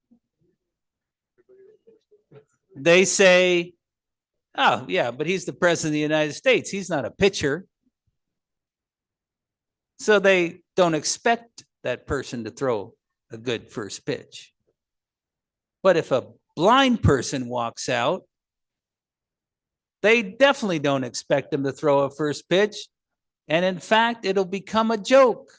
they say, oh, yeah, but he's the President of the United States. He's not a pitcher. So they don't expect that person to throw a good first pitch. But if a blind person walks out, they definitely don't expect them to throw a first pitch. And in fact, it'll become a joke.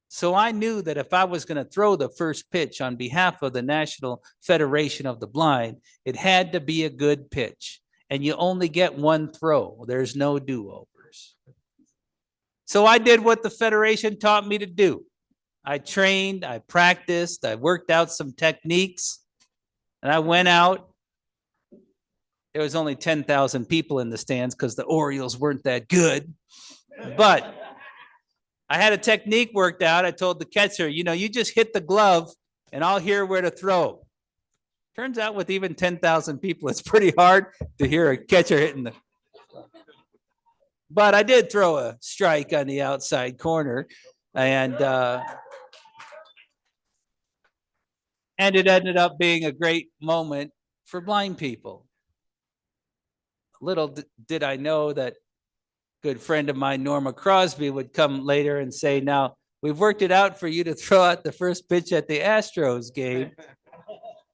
So I knew that if I was going to throw the first pitch on behalf of the National Federation of the Blind, it had to be a good pitch. And you only get one throw. There's no do-overs. So I did what the Federation taught me to do. I trained, I practiced, I worked out some techniques, and I went out. There was only 10,000 people in the stands because the Orioles weren't that good. But I had a technique worked out. I told the catcher, you know, you just hit the glove and I'll hear where to throw. Turns out with even 10,000 people, it's pretty hard to hear a catcher hitting the. But I did throw a strike on the outside corner, and it ended up being a great moment for blind people. Little did I know that good friend of mine, Norma Crosby, would come later and say, now, we've worked it out for you to throw out the first pitch at the Astros game.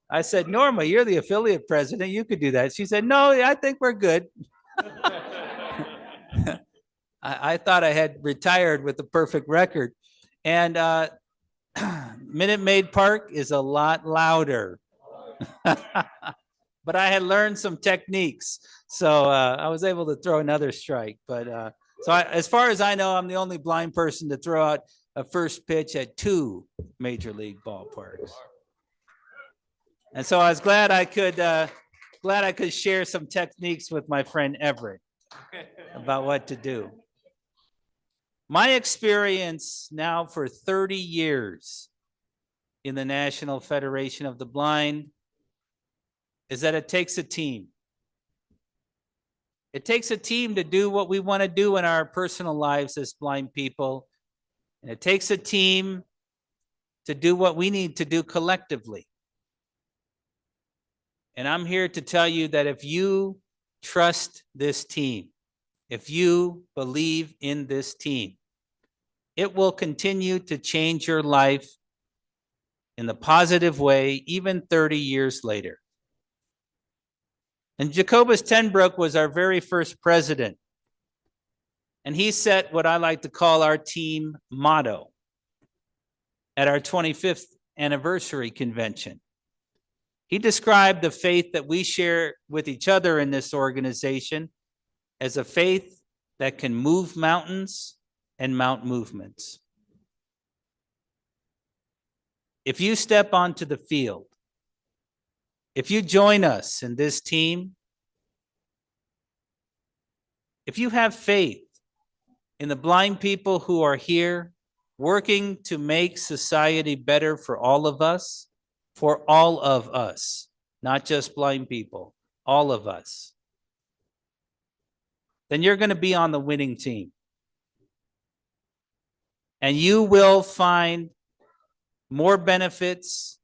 I said, Norma, you're the affiliate president. You could do that. She said, no, I think we're good. I thought I had retired with the perfect record. And Minute Maid Park is a lot louder. But I had learned some techniques. So I was able to throw another strike. But as far as I know, I'm the only blind person to throw out a first pitch at 2 major league ballparks. And so I was glad I could share some techniques with my friend Everett about what to do. My experience now for 30 years in the National Federation of the Blind is that it takes a team. It takes a team to do what we want to do in our personal lives as blind people. And it takes a team to do what we need to do collectively. And I'm here to tell you that if you trust this team, if you believe in this team, it will continue to change your life in the positive way, even 30 years later. And Jacobus Tenbrook was our very first president. And he set what I like to call our team motto at our 25th anniversary convention. He described the faith that we share with each other in this organization as a faith that can move mountains and mount movements. If you step onto the field, if you join us in this team, if you have faith in the blind people who are here working to make society better for all of us, not just blind people, all of us, then you're going to be on the winning team. And you will find more benefits,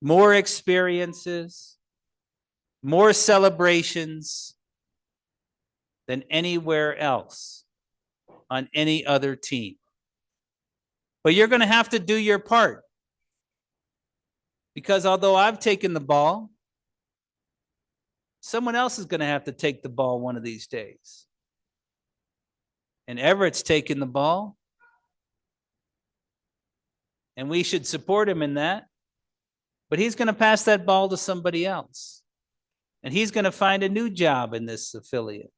more experiences, more celebrations than anywhere else on any other team. But you're going to have to do your part. Because although I've taken the ball, someone else is going to have to take the ball one of these days. And Everett's taken the ball. And we should support him in that. But he's going to pass that ball to somebody else. And he's going to find a new job in this affiliate.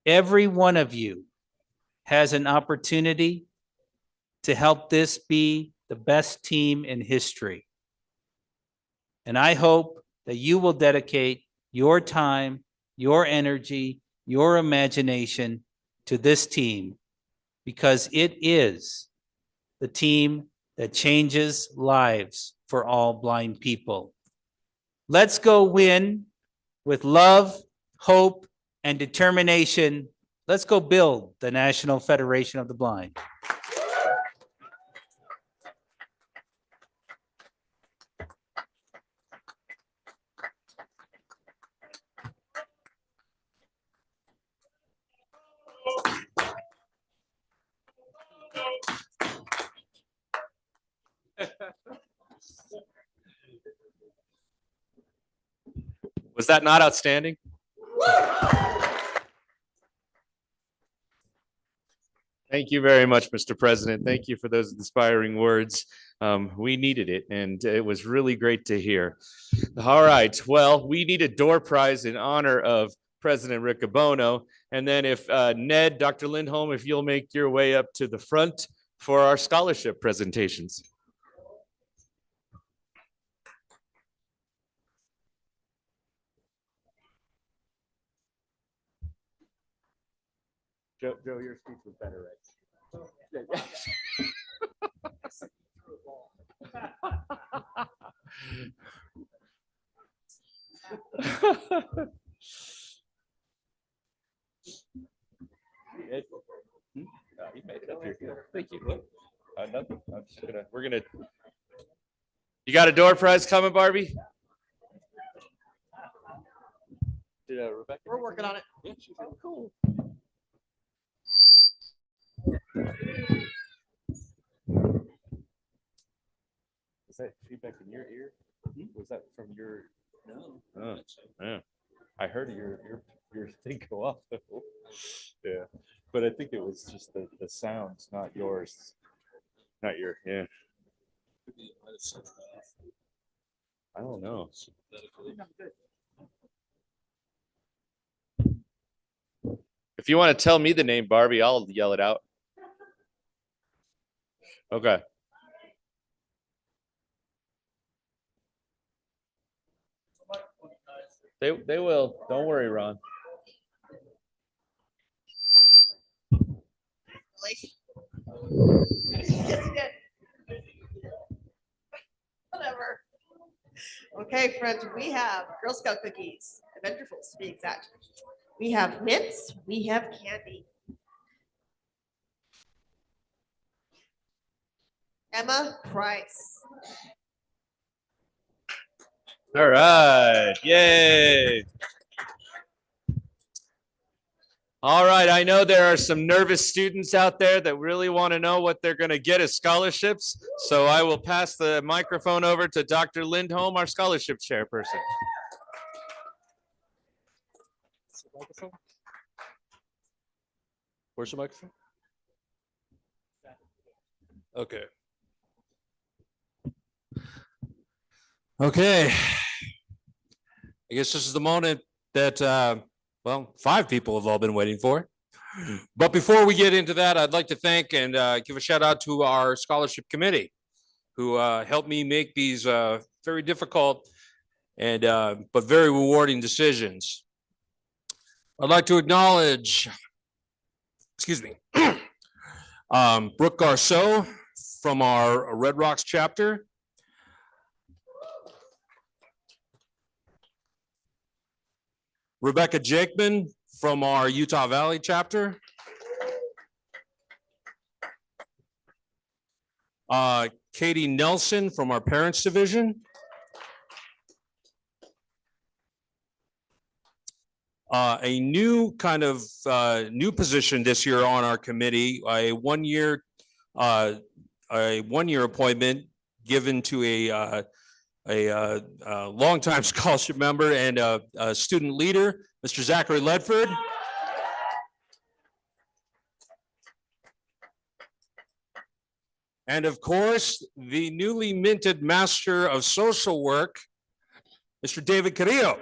Every one of you has an opportunity to help this be the best team in history. And I hope that you will dedicate your time, your energy, your imagination to this team, because it is the team that changes lives for all blind people. Let's go win with love, hope, and determination. Let's go build the National Federation of the Blind. Was that not outstanding? Thank you very much, Mr. President. Thank you for those inspiring words. We needed it, and it was really great to hear. All right, well, we need a door prize in honor of President Riccobono. And then if Ned, Dr. Lindholm, if you'll make your way up to the front for our scholarship presentations. Joe, your speech was better, right? You made it up here. Thank you. Nothing. I'm just gonna, we're gonna. You got a door prize coming, Barbie? Did Rebecca? We're working on it. Yeah, she's cool. Was that feedback in your ear? Was that from your? No. Oh, yeah. I heard your thing go off though. Yeah, but I think it was just the sounds, not yours, not your. Yeah. I don't know. If you want to tell me the name, Barbie, I'll yell it out. Okay. They will. Don't worry, Ron. Yes, you did. Whatever. Okay, friends, we have Girl Scout cookies, Adventurefuls to be exact. We have mints, we have candy. Emma Price. All right. Yay. All right. I know there are some nervous students out there that really want to know what they're going to get as scholarships. So I will pass the microphone over to Dr. Lindholm, our scholarship chairperson. Where's the microphone? Okay. Okay. I guess this is the moment that, well, 5 people have all been waiting for. But before we get into that, I'd like to thank and give a shout out to our scholarship committee who helped me make these very difficult and but very rewarding decisions. I'd like to acknowledge, excuse me, Brooke Garceau from our Red Rocks chapter. Rebecca Jakeman from our Utah Valley chapter. Katie Nelson from our Parents Division. A new kind of new position this year on our committee, a one-year appointment given to a longtime scholarship member and a student leader, Mr. Zachary Ledford. And of course, the newly minted Master of Social Work, Mr. David Carrillo.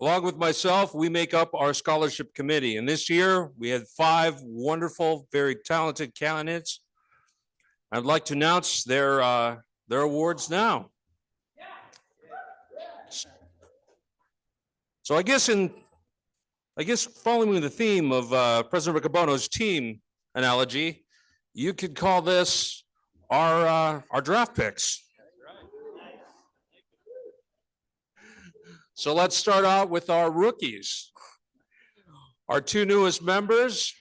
Along with myself, we make up our scholarship committee. And this year we had 5 wonderful, very talented candidates. I'd like to announce their awards now. So I guess following the theme of President Riccobono's team analogy, you could call this our draft picks. So let's start out with our rookies. Our 2 newest members,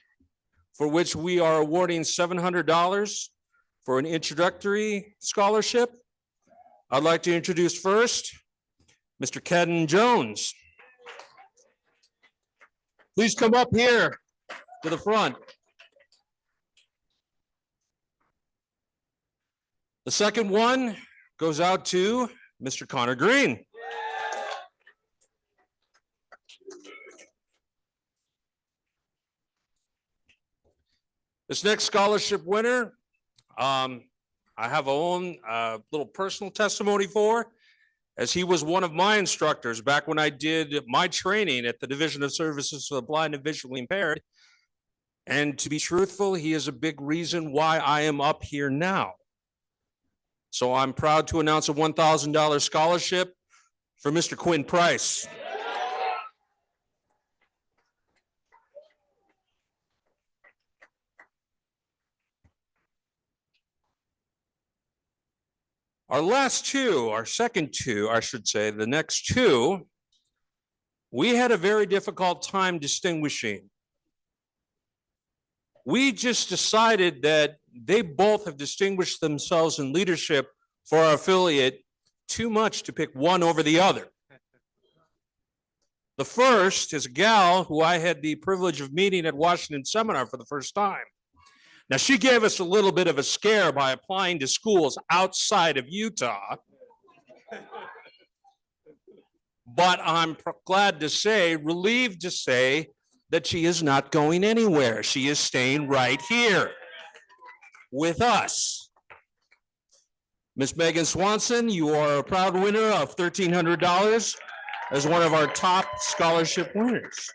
for which we are awarding $700 for an introductory scholarship. I'd like to introduce first Mr. Ken Jones. Please come up here to the front. The second one goes out to Mr. Connor Green. This next scholarship winner, I have a own little personal testimony for, as he was one of my instructors back when I did my training at the Division of Services for the Blind and Visually Impaired. And to be truthful, he is a big reason why I am up here now. So I'm proud to announce a $1,000 scholarship for Mr. Quinn Price. Our second 2, I should say, the next 2, we had a very difficult time distinguishing. We just decided that they both have distinguished themselves in leadership for our affiliate too much to pick one over the other. The first is a gal who I had the privilege of meeting at Washington Seminar for the first time. Now, she gave us a little bit of a scare by applying to schools outside of Utah. But I'm glad to say, relieved to say, that she is not going anywhere. She is staying right here with us. Miss Megan Swanson, you are a proud winner of $1,300 as one of our top scholarship winners.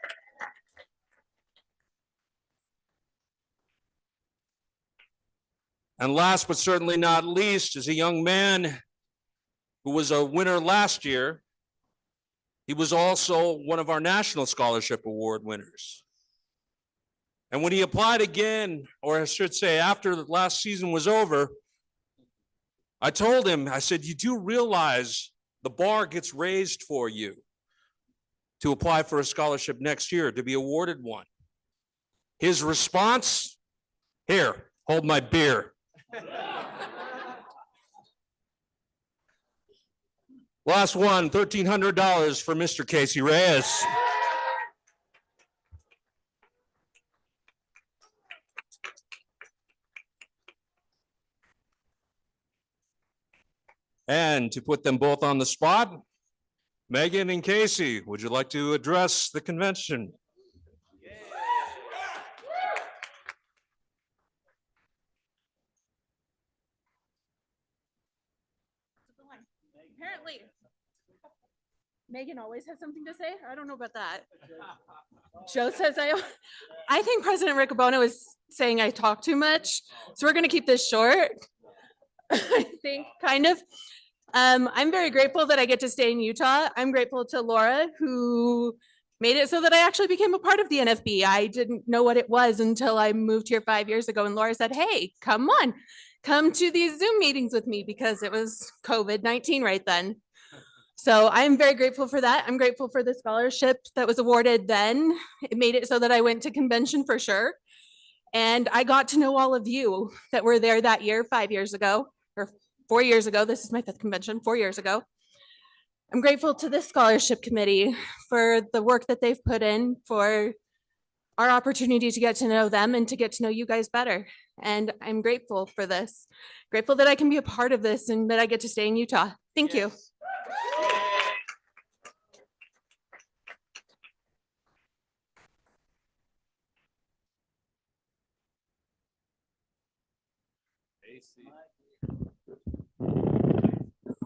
And last but certainly not least is a young man who was a winner last year. He was also one of our National Scholarship Award winners. And when he applied again, or I should say after the last season was over, I told him, I said, you do realize the bar gets raised for you to apply for a scholarship next year, to be awarded one. His response, here, hold my beer. Last one, $1,300 for Mr. Casey Reyes. And to put them both on the spot, Megan and Casey, would you like to address the convention? Apparently, Megan always has something to say. I don't know about that. Joe says I think President Riccobono is saying I talk too much, so we're going to keep this short. I think kind of. I'm very grateful that I get to stay in Utah. I'm grateful to Laura, who made it so that I actually became a part of the NFB. I didn't know what it was until I moved here 5 years ago, and Laura said, hey, come on, come to these Zoom meetings with me, because it was COVID-19 right then. So I'm very grateful for that. I'm grateful for the scholarship that was awarded then. It made it so that I went to convention for sure. And I got to know all of you that were there that year, 5 years ago, or 4 years ago. This is my 5th convention, 4 years ago. I'm grateful to this scholarship committee for the work that they've put in, for our opportunity to get to know them and to get to know you guys better. And I'm grateful for this. Grateful that I can be a part of this and that I get to stay in Utah. Thank you.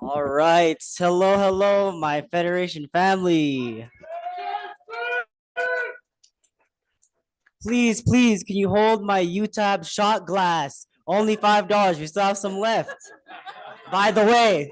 All right. Hello, hello, my Federation family. Please, please, can you hold my UTAB shot glass? Only $5. We still have some left. By the way.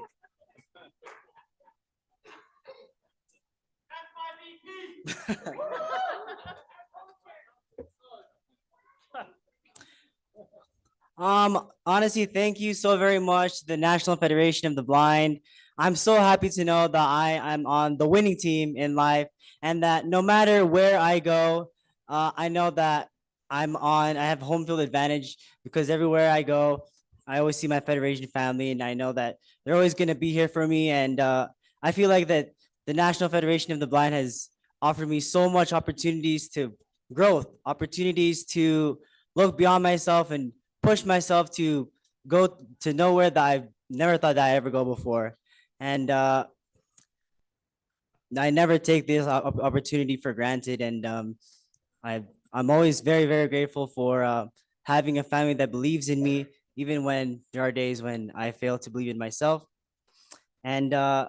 Honestly, thank you so very much to the National Federation of the Blind. I'm so happy to know that I am on the winning team in life and that no matter where I go, I know that I have home field advantage because everywhere I go, I always see my Federation family and I know that they're always going to be here for me. And I feel like that the National Federation of the Blind has offered me so much opportunities to growth, opportunities to look beyond myself and push myself to go to nowhere that I've never thought that I ever go before. And I never take this opportunity for granted. And I'm always very, very grateful for having a family that believes in me, even when there are days when I fail to believe in myself. And I'm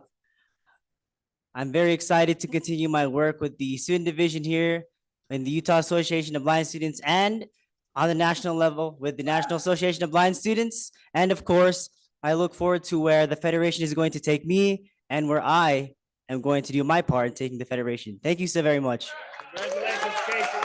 very excited to continue my work with the student division here in the Utah Association of Blind Students and on the national level with the National Association of Blind Students. And of course, I look forward to where the Federation is going to take me and where I am going to do my part in taking the Federation. Thank you so very much. Congratulations, Casey.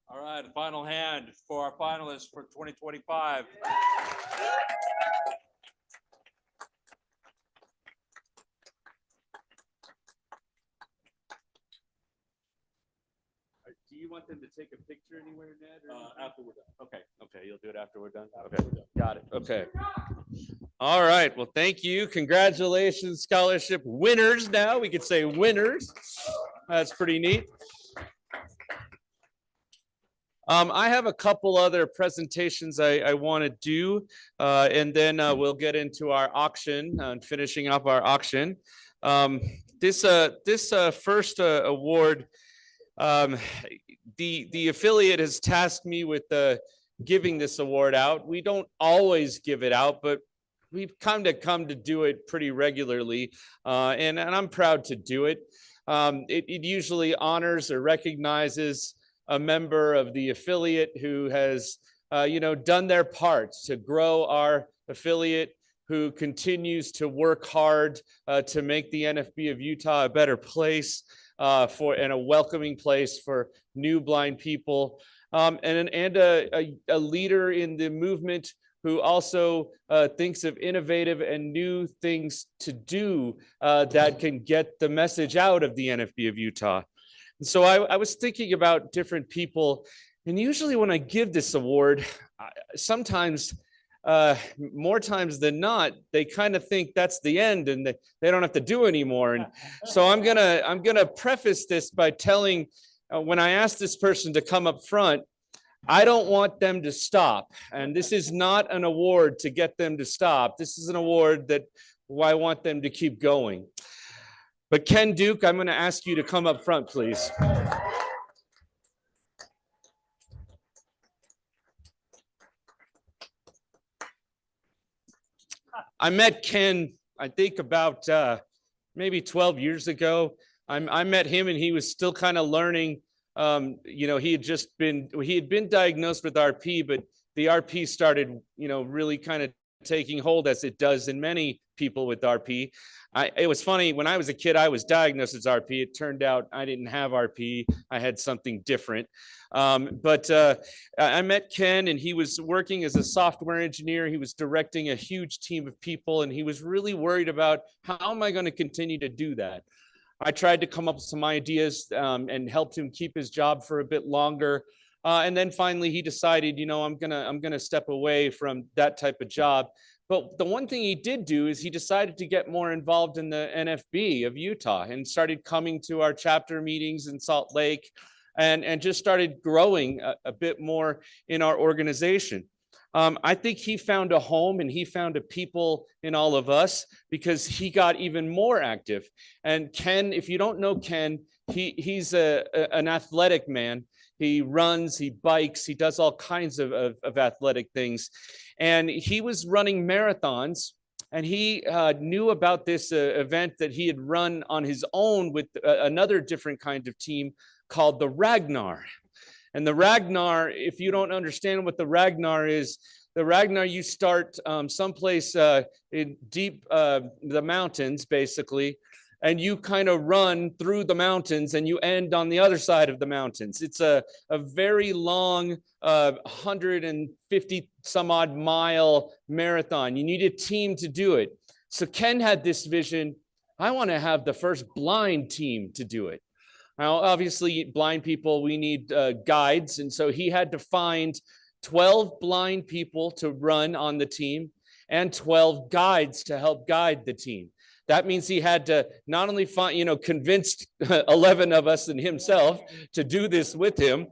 All right, a final hand for our finalists for 2025. Do you want them to take a picture anywhere, Ned? After we're done. Okay, you'll do it after we're done? Okay, got it. Okay. All right, well, thank you. Congratulations, scholarship winners now. We could say winners. That's pretty neat. I have a couple other presentations I want to do, and then we'll get into our auction and finishing up our auction. This first award, the affiliate has tasked me with giving this award out. We don't always give it out, but we've kind of come to do it pretty regularly, and I'm proud to do it. It usually honors or recognizes a member of the affiliate who has, done their part to grow our affiliate, who continues to work hard to make the NFB of Utah a better place and a welcoming place for new blind people, and a leader in the movement who also thinks of innovative and new things to do that can get the message out of the NFB of Utah. So I was thinking about different people, and usually when I give this award, sometimes, more times than not, they kind of think that's the end and they don't have to do anymore. And so I'm gonna preface this by telling, when I asked this person to come up front, I don't want them to stop. And this is not an award to get them to stop. This is an award that I want them to keep going. But Ken Duke, I'm going to ask you to come up front, please. I met Ken, I think about maybe 12 years ago. I met him and he was still kind of learning. He had been diagnosed with RP, but the RP started, really kind of taking hold as it does in many people with RP. It was funny, when I was a kid, I was diagnosed as RP. It turned out I didn't have RP. I had something different. But I met Ken and he was working as a software engineer. He was directing a huge team of people and he was really worried about how am I going to continue to do that? I tried to come up with some ideas and helped him keep his job for a bit longer. And then finally he decided, I'm gonna step away from that type of job. But the one thing he did do is he decided to get more involved in the NFB of Utah and started coming to our chapter meetings in Salt Lake and just started growing a bit more in our organization. I think he found a home and he found a people in all of us because he got even more active. And Ken, if you don't know Ken, he's an athletic man. He runs, he bikes, he does all kinds of athletic things. And he was running marathons and he knew about this event that he had run on his own with another different kind of team called the Ragnar. And the Ragnar, if you don't understand what the Ragnar is, the Ragnar, you start someplace in deep the mountains, basically, and you kind of run through the mountains and you end on the other side of the mountains. It's a very long 150 some odd mile marathon. You need a team to do it. So Ken had this vision. I want to have the first blind team to do it. Now, obviously, blind people, we need guides. And so he had to find 12 blind people to run on the team and 12 guides to help guide the team. That means he had to not only find, convince 11 of us and himself to do this with him.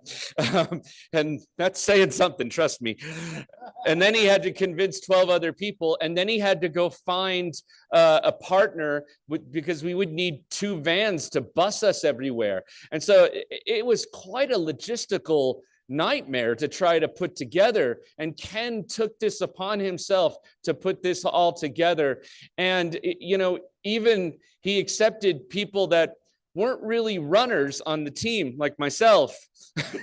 And that's saying something, trust me. And then he had to convince 12 other people. And then he had to go find a partner because we would need 2 vans to bus us everywhere. And so it was quite a logistical nightmare to try to put together. And Ken took this upon himself to put this all together. And, even he accepted people that weren't really runners on the team, like myself.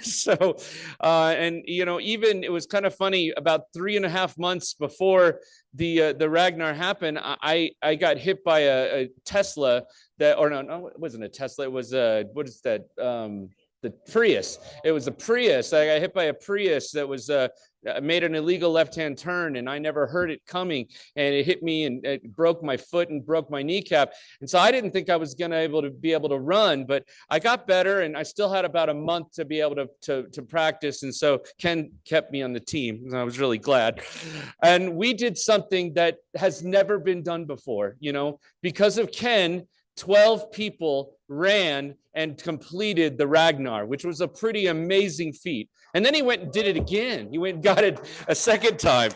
So, even it was kind of funny, about 3.5 months before the Ragnar happened, I got hit by a Tesla no, it wasn't a Tesla. It was what is that? The Prius. It was a Prius. I got hit by a Prius that was made an illegal left-hand turn, and I never heard it coming, and it hit me and it broke my foot and broke my kneecap. And so I didn't think I was going to be able to run, but I got better, and I still had about a month to be able to practice. And so Ken kept me on the team, and I was really glad. And we did something that has never been done before. Because of Ken, 12 people ran and completed the Ragnar, which was a pretty amazing feat. And then he went and did it again. He went and got it a second time.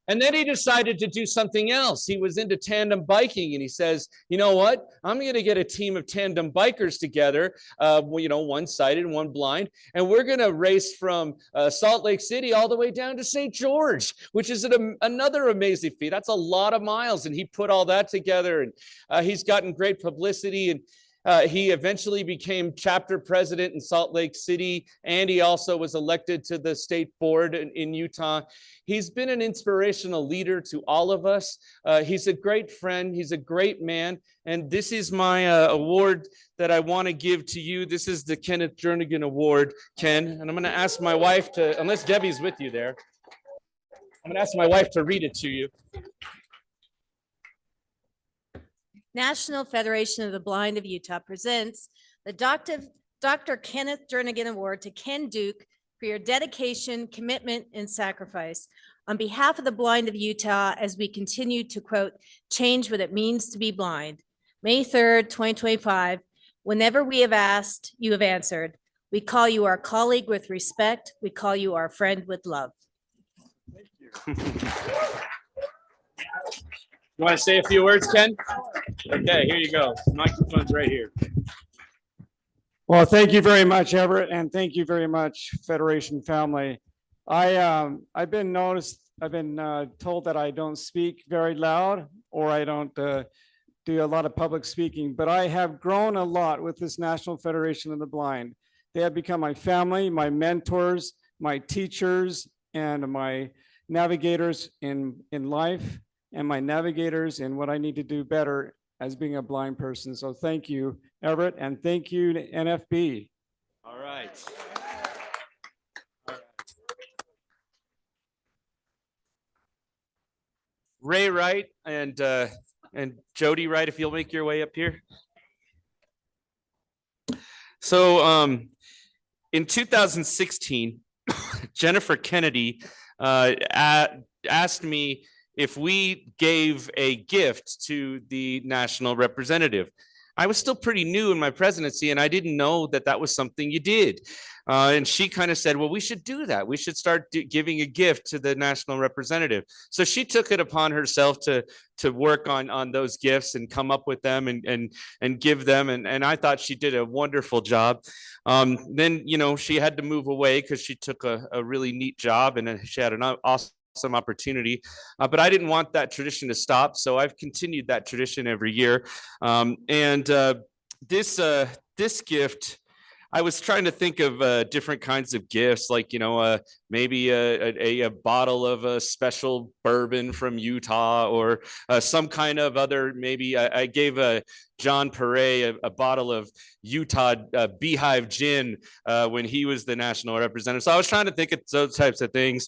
And then he decided to do something else. He was into tandem biking, and he says, you know what? I'm going to get a team of tandem bikers together, one-sighted and one blind, and we're going to race from Salt Lake City all the way down to St. George, which is another amazing feat. That's a lot of miles, and he put all that together, and he's gotten great publicity, and he eventually became chapter president in Salt Lake City, and he also was elected to the state board in Utah. He's been an inspirational leader to all of us. He's a great friend. He's a great man. And this is my award that I want to give to you. This is the Kenneth Jernigan Award, Ken. And I'm going to ask my wife to, unless Debbie's with you there, I'm going to ask my wife to read it to you. National Federation of the Blind of Utah presents the Dr. Kenneth Jernigan Award to Ken Duke for your dedication, commitment, and sacrifice. On behalf of the blind of Utah, as we continue to, quote, change what it means to be blind. May 3rd, 2025, whenever we have asked, you have answered. We call you our colleague with respect. We call you our friend with love. Thank you. You want to say a few words, Ken? Okay, here you go. The microphone's right here. Well, thank you very much, Everett, and thank you very much, Federation family. I've been told that I don't speak very loud, or I don't do a lot of public speaking, but I have grown a lot with this National Federation of the Blind. They have become my family, my mentors, my teachers, and my navigators in life, and my navigators in what I need to do better as being a blind person. So thank you, Everett, and thank you to NFB. All right. Ray Wright and Jody Wright, if you'll make your way up here. So in 2016, Jennifer Kennedy asked me if we gave a gift to the national representative. I was still pretty new in my presidency, and I didn't know that that was something you did. And she kind of said, well, we should do that. We should start giving a gift to the national representative. So she took it upon herself to work on those gifts and come up with them and give them. And I thought she did a wonderful job. Then, she had to move away because she took a really neat job, and she had an awesome awesome opportunity. But I didn't want that tradition to stop, so I've continued that tradition every year. This gift, I was trying to think of different kinds of gifts, like, maybe a bottle of a special bourbon from Utah, or some kind of other, maybe I gave John Perret a bottle of Utah Beehive gin when he was the national representative. So I was trying to think of those types of things.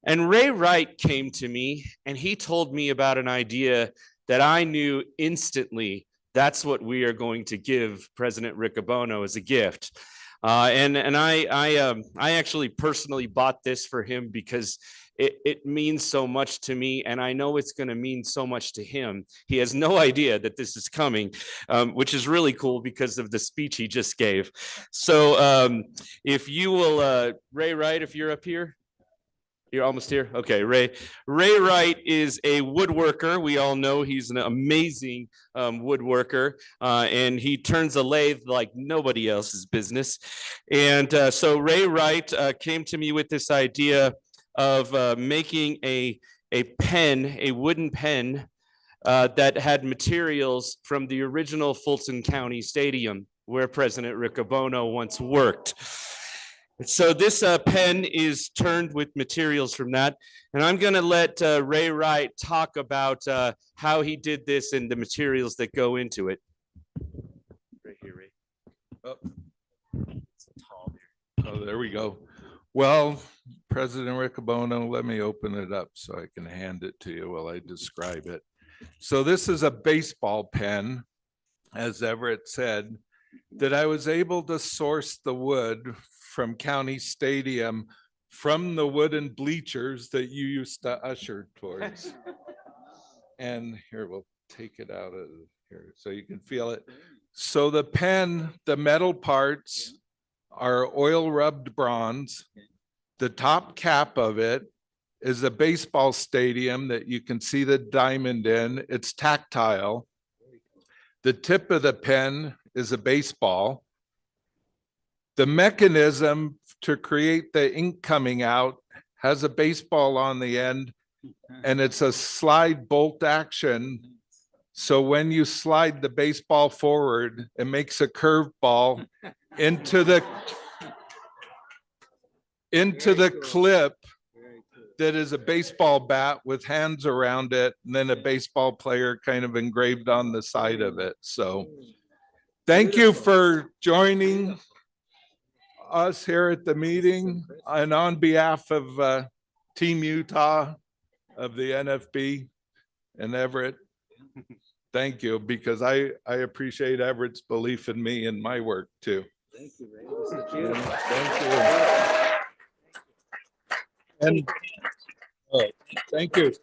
And Ray Wright came to me and he told me about an idea that I knew instantly that's what we are going to give President Riccobono as a gift. I actually personally bought this for him because it means so much to me, and I know it's going to mean so much to him. He has no idea that this is coming, which is really cool because of the speech he just gave. So if you will, Ray Wright, if you're up here. You're almost here? Okay, Ray. Ray Wright is a woodworker. We all know he's an amazing woodworker, and he turns a lathe like nobody else's business. And so Ray Wright came to me with this idea of making a pen, a wooden pen that had materials from the original Fulton County Stadium where President Riccobono once worked. So this pen is turned with materials from that. And I'm going to let Ray Wright talk about how he did this and the materials that go into it. Right here, Ray. Oh. Oh, there we go. Well, President Riccobono, let me open it up so I can hand it to you while I describe it. So this is a baseball pen, as Everett said, that I was able to source the wood from County Stadium from the wooden bleachers that you used to usher towards. And here, we'll take it out of here so you can feel it. So the pen, the metal parts are oil rubbed bronze. The top cap of it is a baseball stadium that you can see the diamond in. It's tactile. The tip of the pen is a baseball. The mechanism to create the ink coming out has a baseball on the end, and it's a slide bolt action. So when you slide the baseball forward, it makes a curved ball into the clip that is a baseball bat with hands around it, and then a baseball player kind of engraved on the side of it. So thank you for joining us here at the meeting, and on behalf of Team Utah of the NFB and Everett, thank you, because I appreciate Everett's belief in me and my work too. Thank you, Ray. Thank you. And thank you.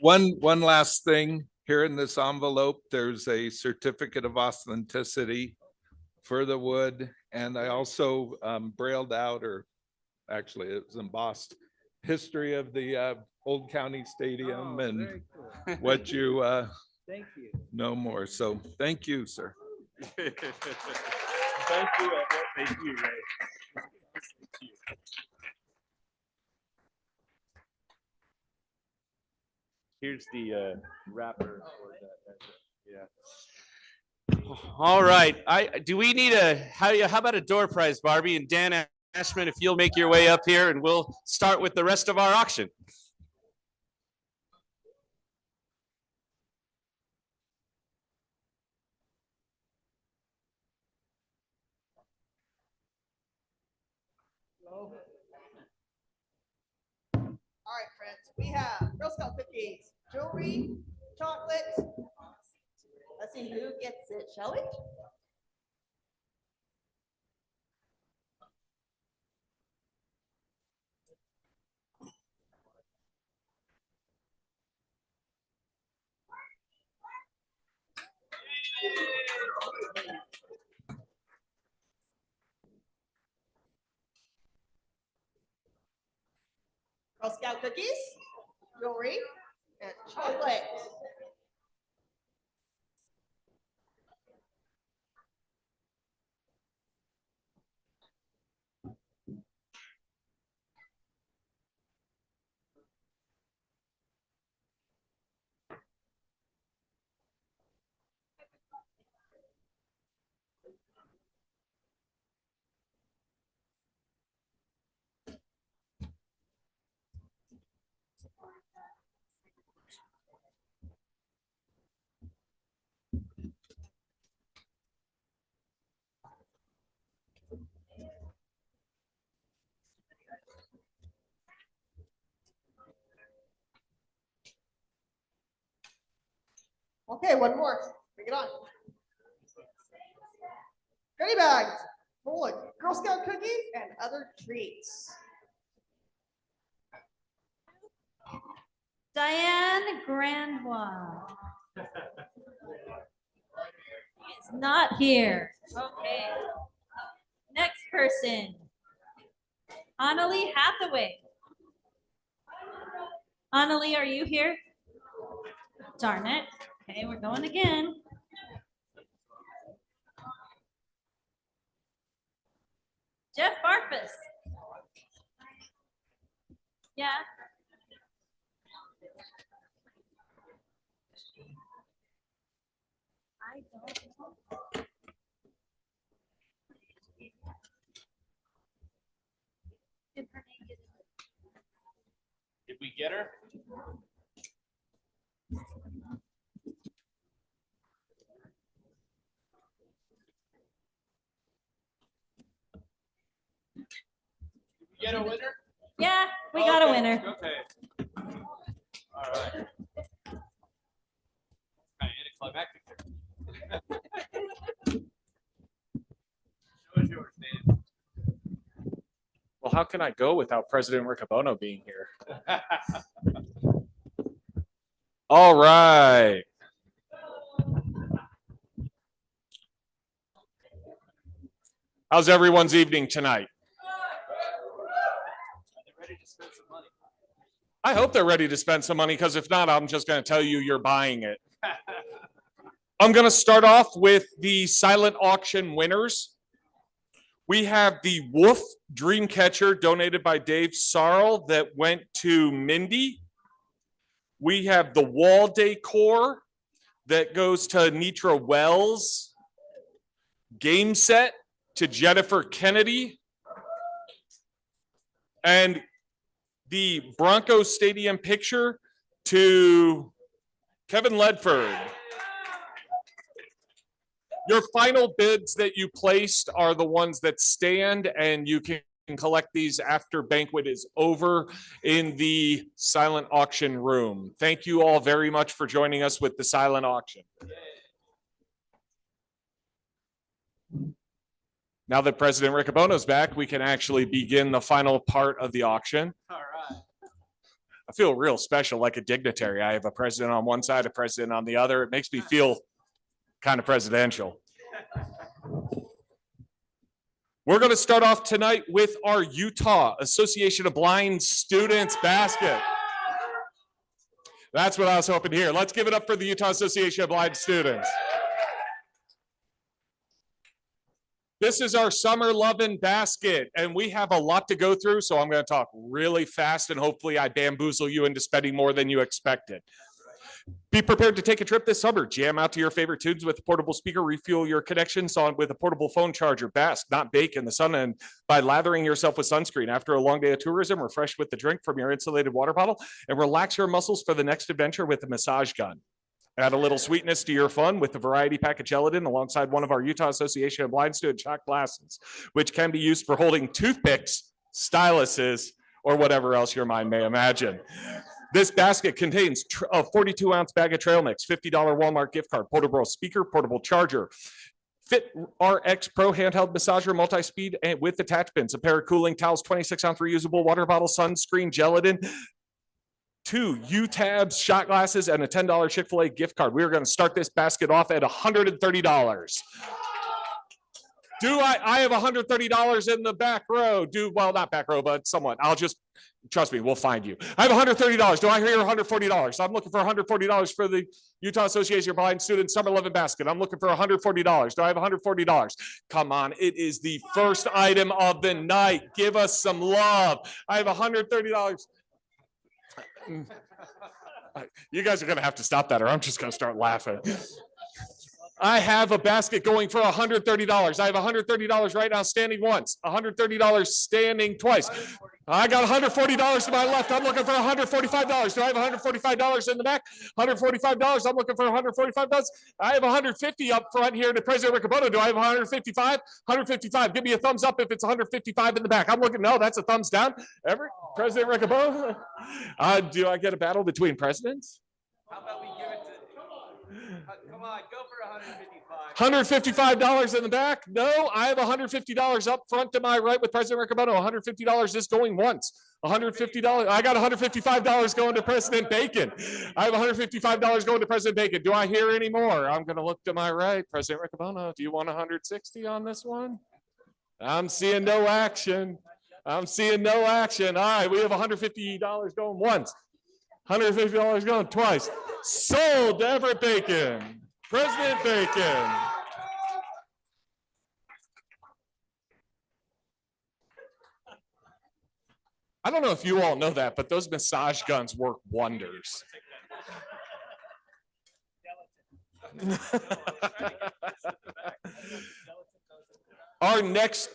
One last thing. Here in this envelope, there's a certificate of authenticity for the wood. And I also brailled out, or actually it was embossed, history of the Old County Stadium and cool. What you thank you. Know more. So thank you, sir. Thank you, Everett. Thank you, Ray. Thank you. Here's the wrapper for that. Yeah. All right. Do we need how about a door prize, Barbie, and Dan Ashman, if you'll make your way up here, and we'll start with the rest of our auction. All right, friends, we have Girl Scout cookies, jewelry, chocolate. Let's see who gets it, shall we? Girl Scout cookies, jewelry, and chocolate. Okay, one more. Bring it on. Goodie bags full of Girl Scout cookies and other treats. Diane Grandois. It's not here. Okay. Next person. Annalie Hathaway. Annalie, are you here? Darn it. Okay, we're going again. Jeff Barfus. Yeah. I don't know. Did we get her? Get a winner? Yeah, we got a winner. Okay. All right. Kind of anticlimactic there. Show us yours, Dan. Well, how can I go without President Riccobono being here? All right. How's everyone's evening tonight? I hope they're ready to spend some money, because if not, I'm just going to tell you you're buying it. I'm going to start off with the silent auction winners. We have the Wolf Dreamcatcher donated by Dave Sarl that went to Mindy. We have the wall decor that goes to Nitra Wells. Game set to Jennifer Kennedy. And the Broncos Stadium picture to Kevin Ledford. Your final bids that you placed are the ones that stand, and you can collect these after banquet is over in the silent auction room. Thank you all very much for joining us with the silent auction. Now that President Riccobono's back, we can actually begin the final part of the auction. All right. I feel real special, like a dignitary. I have a president on one side, a president on the other. It makes me feel kind of presidential. We're going to start off tonight with our Utah Association of Blind Students basket. That's what I was hoping to hear. Let's give it up for the Utah Association of Blind Students. This is our summer loving basket, and we have a lot to go through, so I'm going to talk really fast, and hopefully I bamboozle you into spending more than you expected. Be prepared to take a trip this summer. Jam out to your favorite tunes with a portable speaker. Refuel your connections on with a portable phone charger. Bask, not bake in the sun, and by lathering yourself with sunscreen. After a long day of tourism, refresh with the drink from your insulated water bottle, and relax your muscles for the next adventure with a massage gun. Add a little sweetness to your fun with the variety pack of gelatin alongside one of our Utah Association of Blind Student shot glasses, which can be used for holding toothpicks, styluses, or whatever else your mind may imagine. This basket contains a 42-ounce bag of trail mix, $50 Walmart gift card, portable speaker, portable charger, Fit RX Pro handheld massager, multi-speed and with attachments, a pair of cooling towels, 26-ounce reusable water bottle, sunscreen, gelatin, 2 U-Tabs shot glasses, and a $10 Chick-fil-A gift card. We're going to start this basket off at $130. I have $130 in the back row. Well, not back row, but somewhat. Trust me, we'll find you. I have $130. Do I hear $140? I'm looking for $140 for the Utah Association of Blind Students Summer 11 basket. I'm looking for $140. Do I have $140? Come on, it is the first item of the night. Give us some love. I have $130. You guys are going to have to stop that, or I'm just going to start laughing. I have a basket going for $130. I have $130 right now standing once, $130 standing twice. I got $140 to my left. I'm looking for $145. Do I have $145 in the back? $145. I'm looking for $145. I have $150 up front here to President Riccobono. Do I have $155? $155. Give me a thumbs up if it's $155 in the back. I'm looking. No, that's a thumbs down. President Riccobono. Do I get a battle between presidents? How about we give it to Come on, go for $155 in the back? No, I have $150 up front to my right with President Riccobono. $150 is going once. $150. I got $155 going to President Bacon. I have $155 going to President Bacon. Do I hear any more? I'm going to look to my right. President Riccobono, do you want 160 on this one? I'm seeing no action. I'm seeing no action. All right, we have $150 going once. $150 going twice. Sold to Everett Bacon. President Bacon. I don't know if you all know that, but those massage guns work wonders. Our next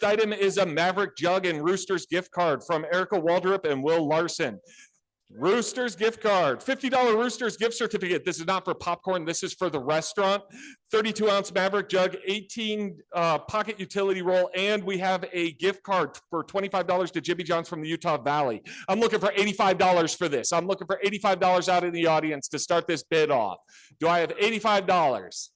item is a Maverick Jug and Roosters gift card from Erica Waldrop and Will Larson. Roosters gift card, $50 Roosters gift certificate. This is not for popcorn. This is for the restaurant. 32-ounce Maverick Jug, 18 pocket utility roll, and we have a gift card for $25 to Jimmy John's from the Utah Valley. I'm looking for $85 for this. I'm looking for $85 out in the audience to start this bid off. Do I have $85?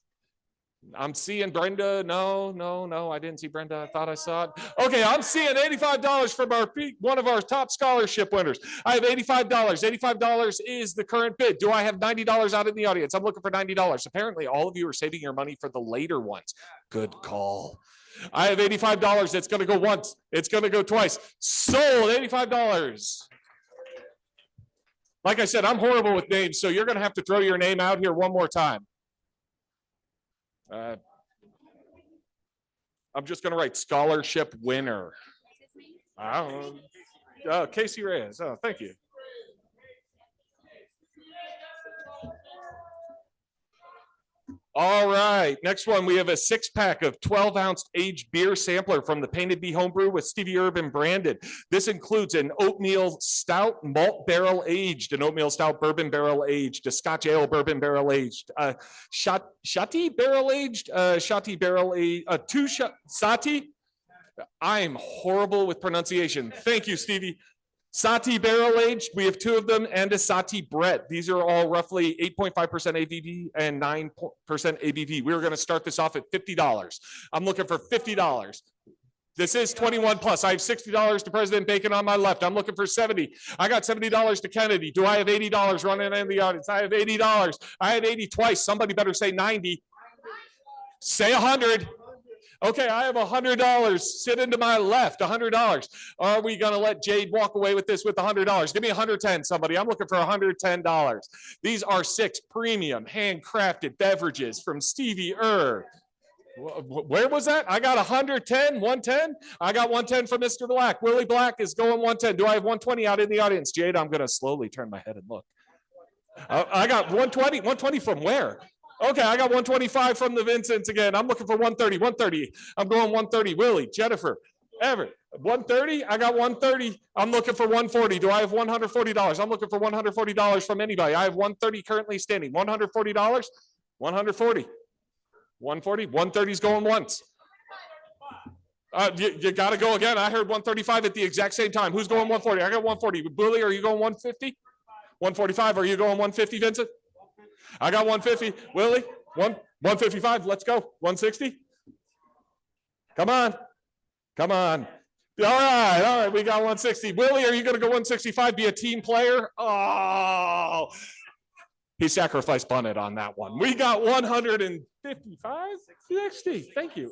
I'm seeing Brenda. No, I didn't see Brenda. I thought I saw it. Okay, I'm seeing $85 from one of our top scholarship winners. I have $85. $85 is the current bid. Do I have $90 out in the audience? I'm looking for $90. Apparently, all of you are saving your money for the later ones. Good call. I have $85. It's going to go once. It's going to go twice. Sold, $85. Like I said, I'm horrible with names, so you're going to have to throw your name out here one more time. I'm just going to write scholarship winner. Oh, Casey Reyes. Oh, thank you. All right, next one, we have a 6-pack of 12-ounce aged beer sampler from the Painted Bee Homebrew with Stevie Urban branded. This includes an oatmeal stout malt barrel aged, an oatmeal stout bourbon barrel aged, a Scotch ale bourbon barrel aged, Sati barrel aged, Sati barrel aged, Sati. I am horrible with pronunciation. Thank you, Stevie. Sati barrel aged, we have 2 of them, and a Sati Brett. These are all roughly 8.5% ABV and 9% ABV. We're going to start this off at $50. I'm looking for $50. This is 21 plus. I have $60 to President Bacon on my left. I'm looking for 70. I got $70 to Kennedy. Do I have $80 running in the audience? I have $80. I had 80 twice. Somebody better say 90. Say 100. Okay, I have $100 sitting to my left, $100. Are we going to let Jade walk away with this with $100? Give me 110, somebody. I'm looking for $110. These are 6 premium handcrafted beverages from Stevie Where was that? I got 110, 110. I got 110 from Mr. Black. Willie Black is going 110. Do I have 120 out in the audience? Jade, I'm going to slowly turn my head and look. I got 120. 120 from where? Okay, I got 125 from the Vincents again. I'm looking for 130, 130. I'm going 130. Willie, Jennifer, Everett, 130. I got 130. I'm looking for 140. Do I have $140? I'm looking for $140 from anybody. I have 130 currently standing. $140, 140, 140, 130 is going once. You got to go again. I heard 135 at the exact same time. Who's going 140? I got 140. Willie, are you going 150? 145. Are you going 150, Vincent? I got 150. Willie, 155. Let's go. 160. Come on. Come on. All right. We got 160. Willie, are you going to go 165? Be a team player? Oh, he sacrificed bunted on that one. We got 155, 60. Thank you.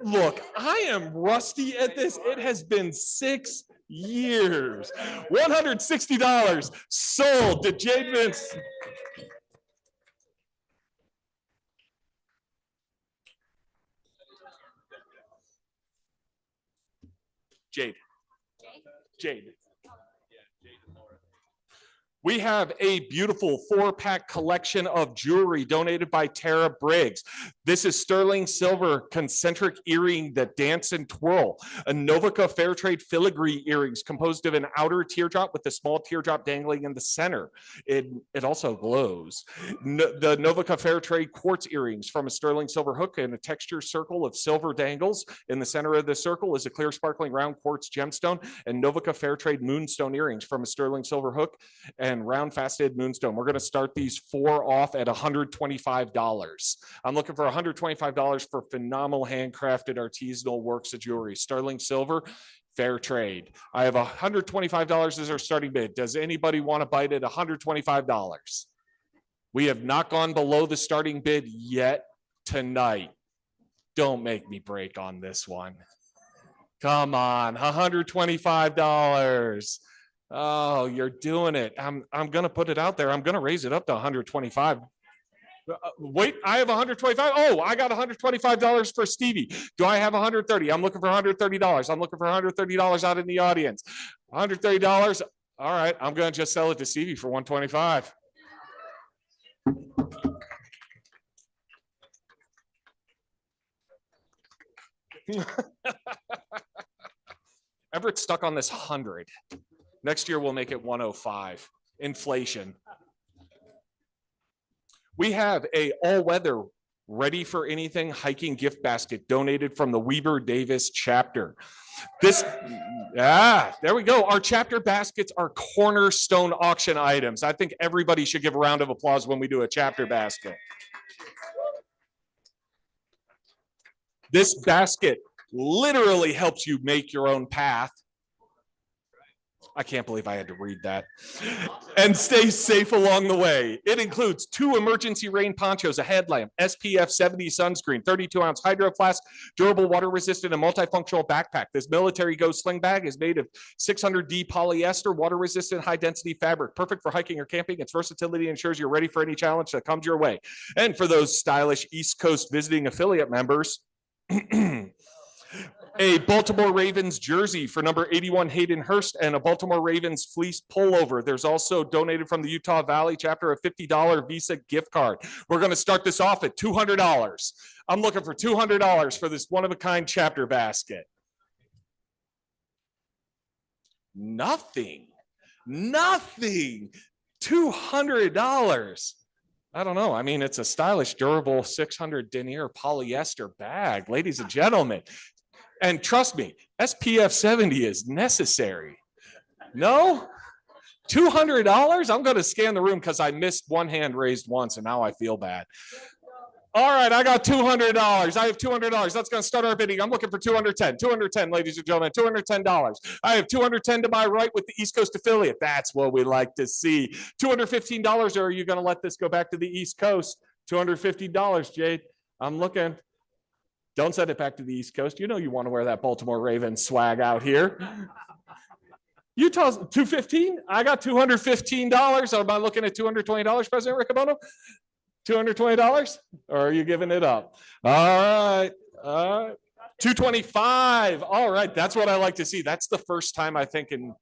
Look, I am rusty at this. It has been 6 years. $160 sold to Jade Vince. Jade. We have a beautiful 4-pack collection of jewelry donated by Tara Briggs. This is sterling silver concentric earring that dance and twirl. A Novica Fairtrade filigree earrings composed of an outer teardrop with a small teardrop dangling in the center. It also glows. The Novica Fairtrade quartz earrings from a sterling silver hook and a textured circle of silver dangles. In the center of the circle is a clear sparkling round quartz gemstone, and Novica Fairtrade moonstone earrings from a sterling silver hook and and round faceted moonstone. We're going to start these 4 off at $125. I'm looking for $125 for phenomenal handcrafted artisanal works of jewelry. Sterling silver, fair trade. I have $125 as our starting bid. Does anybody want to bite at $125? We have not gone below the starting bid yet tonight. Don't make me break on this one. Come on, $125. Oh, you're doing it. I'm going to put it out there. I'm going to raise it up to 125. Wait, I have 125. Oh, I got $125 for Stevie. Do I have 130? I'm looking for $130. I'm looking for $130 out in the audience. $130. All right, I'm going to just sell it to Stevie for 125. Everett's stuck on this 100. Next year, we'll make it 105. Inflation. We have a all-weather, ready for anything hiking gift basket donated from the Weber Davis chapter. There we go. Our chapter baskets are cornerstone auction items. I think everybody should give a round of applause when we do a chapter basket. This basket literally helps you make your own path. I can't believe I had to read that. And stay safe along the way. It includes 2 emergency rain ponchos, a headlamp, SPF 70 sunscreen, 32-ounce hydro flask, durable water-resistant and multifunctional backpack. This military go sling bag is made of 600D polyester, water-resistant, high-density fabric, perfect for hiking or camping. Its versatility ensures you're ready for any challenge that comes your way. And for those stylish East Coast visiting affiliate members, a Baltimore Ravens jersey for number 81 Hayden Hurst and a Baltimore Ravens fleece pullover. There's also donated from the Utah Valley chapter a $50 Visa gift card. We're going to start this off at $200. I'm looking for $200 for this one-of-a-kind chapter basket. Nothing. $200. I don't know. I mean, it's a stylish, durable 600 denier polyester bag, ladies and gentlemen. And trust me, SPF 70 is necessary. No? $200? I'm going to scan the room because I missed one hand raised once and now I feel bad. All right, I got $200. I have $200. That's going to start our bidding. I'm looking for $210. $210, ladies and gentlemen, $210. I have $210 to my right with the East Coast affiliate. That's what we like to see. $215, or are you going to let this go back to the East Coast? $250, Jade. I'm looking. Don't send it back to the East Coast. You know you want to wear that Baltimore Ravens swag out here. Utah's $215. I got $215. Am I looking at $220, President Riccobono? $220? Or are you giving it up? All right. $225. All right. That's what I like to see. That's the first time I think in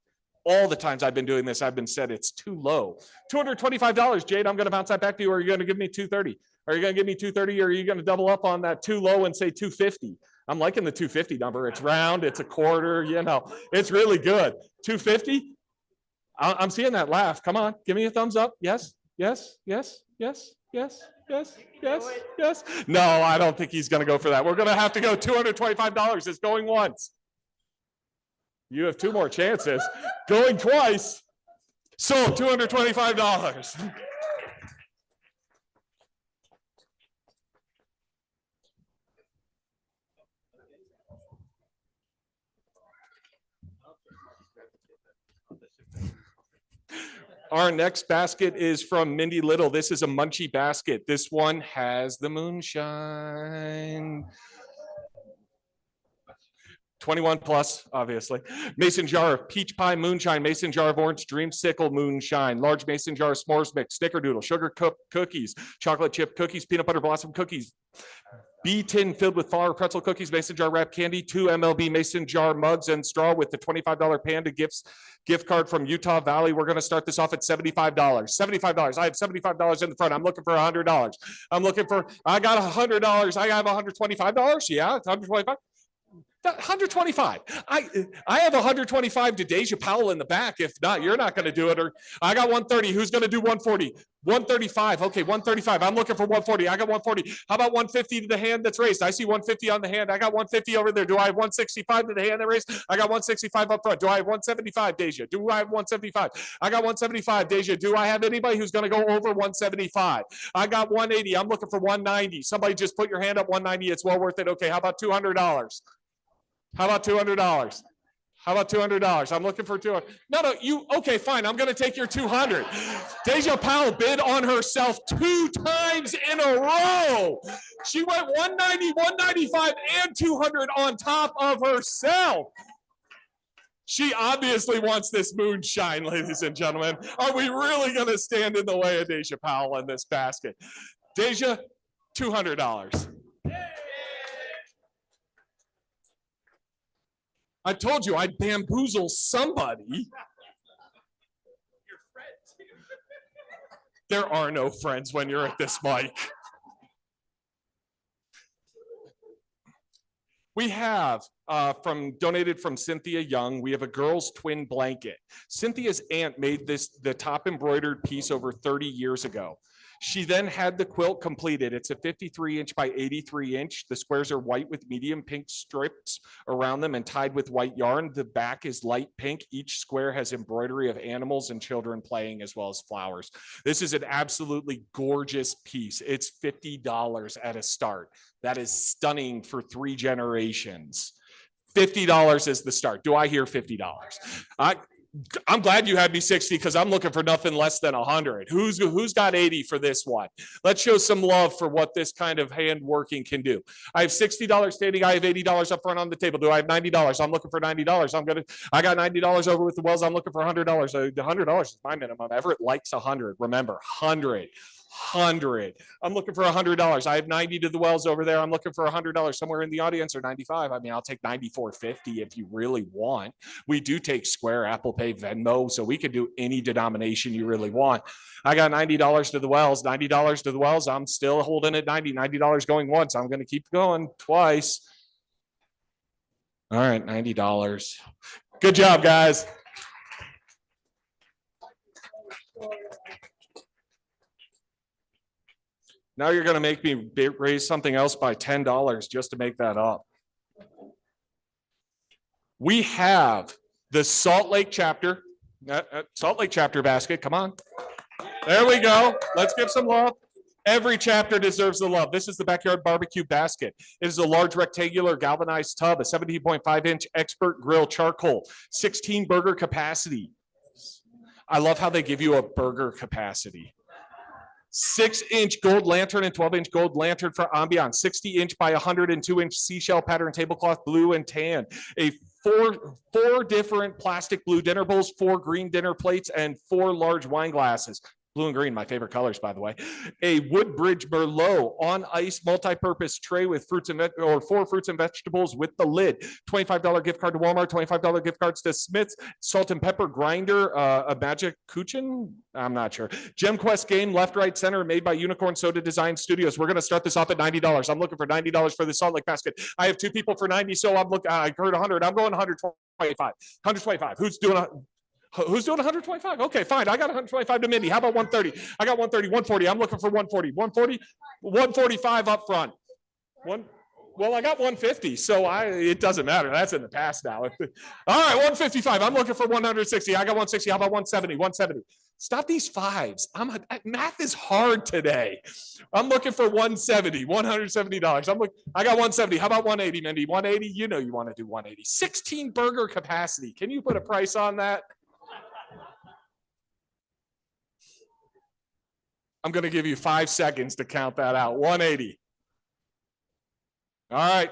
all the times I've been doing this, I've been said it's too low. $225, Jade. I'm going to bounce that back to you, or are you going to give me $230? Are you going to give me $230, or are you going to double up on that too low and say $250? I'm liking the $250 number. It's round, it's a quarter, you know, it's really good. $250? I'm seeing that laugh. Come on, give me a thumbs up. Yes, yes, yes, yes, yes, yes, yes, yes. No, I don't think he's going to go for that. We're going to have to go $225. It's going once. You have 2 more chances. Going twice. Sold $225. Our next basket is from Mindy Little. This is a munchie basket. This one has the moonshine. 21 plus, obviously. Mason jar of peach pie moonshine, mason jar of orange dreamsicle moonshine, large mason jar of s'mores mix, snickerdoodle, sugar cookies, chocolate chip cookies, peanut butter blossom cookies, B tin filled with flour pretzel cookies, mason jar wrapped candy, 2 MLB mason jar mugs and straw with the $25 Panda gift card from Utah Valley. We're going to start this off at $75. $75. I have $75 in the front. I'm looking for $100. I got $100. I have $125. Yeah, $125. 125. I have 125 to Deja Powell in the back. If not, you're not going to do it. Or I got 130. Who's going to do 140? 135. Okay, 135. I'm looking for 140. I got 140. How about 150 to the hand that's raised? I see 150 on the hand. I got 150 over there. Do I have 165 to the hand that raised? I got 165 up front. Do I have 175, Deja? Do I have 175? I got 175, Deja. Do I have anybody who's going to go over 175? I got 180. I'm looking for 190. Somebody just put your hand up. 190. It's well worth it. Okay, how about $200? How about $200? How about $200? I'm looking for 200. No, you, okay, fine. I'm going to take your 200. Deja Powell bid on herself 2 times in a row. She went 190, 195, and 200 on top of herself. She obviously wants this moonshine, ladies and gentlemen. Are we really going to stand in the way of Deja Powell in this basket? Deja, $200. I told you I'd bamboozle somebody. There are no friends when you're at this mic. We have donated from Cynthia Young. We have a girl's twin blanket. Cynthia's aunt made the top embroidered piece over 30 years ago. She then had the quilt completed. It's a 53-inch by 83-inch. The squares are white with medium pink strips around them and tied with white yarn. The back is light pink. Each square has embroidery of animals and children playing as well as flowers. This is an absolutely gorgeous piece. It's $50 at a start. That is stunning for 3 generations. $50 is the start. Do I hear $50? I'm glad you had me 60 because I'm looking for nothing less than 100. Who's got 80 for this one? Let's show some love for what this kind of hand working can do. I have $60 standing. I have $80 up front on the table. Do I have $90? I'm looking for $90. I got $90 over with the Wells. I'm looking for $100. $100 is my minimum. Everett likes 100. Remember, 100. I'm looking for $100. I have 90 to the Wells over there. I'm looking for $100 somewhere in the audience, or 95. I mean, I'll take 94.50 if you really want. We do take Square, Apple Pay, Venmo, so we can do any denomination you really want. I got $90 to the Wells. $90 to the Wells. I'm still holding at $90 going once. I'm going to keep going twice. All right, $90. Good job, guys. Now you're going to make me raise something else by $10 just to make that up. We have the Salt Lake chapter basket. Come on. There we go. Let's give some love. Every chapter deserves the love. This is the backyard barbecue basket. It is a large rectangular galvanized tub, a 17.5-inch expert grill charcoal, 16 burger capacity. I love how they give you a burger capacity. 6-inch gold lantern and 12-inch gold lantern for ambiance, 60-inch by 102-inch seashell pattern tablecloth, blue and tan, a four different plastic blue dinner bowls, 4 green dinner plates, and 4 large wine glasses. Blue and green, my favorite colors, by the way. A Woodbridge Merlot on ice multi-purpose tray with 4 fruits and vegetables with the lid. $25 gift card to Walmart, $25 gift cards to Smith's, salt and pepper grinder, a magic kuchen, I'm not sure. GemQuest game, left, right, center, made by Unicorn Soda Design Studios. We're going to start this off at $90. I'm looking for $90 for the Salt Lake basket. I have 2 people for 90, so I heard 100. I'm going 125. 125. Who's doing 125? Okay, fine. I got 125 to Mindy. How about 130? I got 130, 140. I'm looking for 140. 140, 145 up front. Well, I got 150, so it doesn't matter. That's in the past now. All right, 155. I'm looking for 160. I got 160. How about 170? 170. Stop these fives. Math is hard today. I'm looking for 170, $170. I got 170. How about 180, Mindy? 180. You know you want to do 180. 16 burger capacity. Can you put a price on that? I'm going to give you 5 seconds to count that out. 180. All right,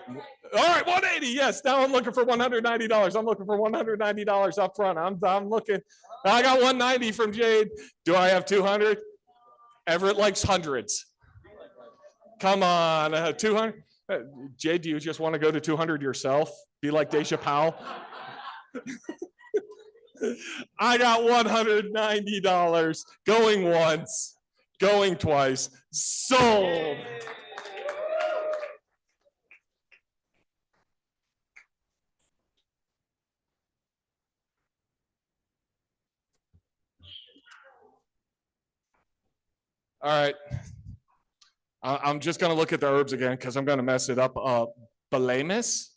180. Yes, now I'm looking for $190. I'm looking for $190 up front. I'm looking. I got 190 from Jade. Do I have 200? Everett likes hundreds. Come on, 200. Jade, do you just want to go to 200 yourself? Be like Deja Powell. I got $190 going once. Going twice. Sold. All right. I'm just gonna look at the herbs again because I'm gonna mess it up. Belemis?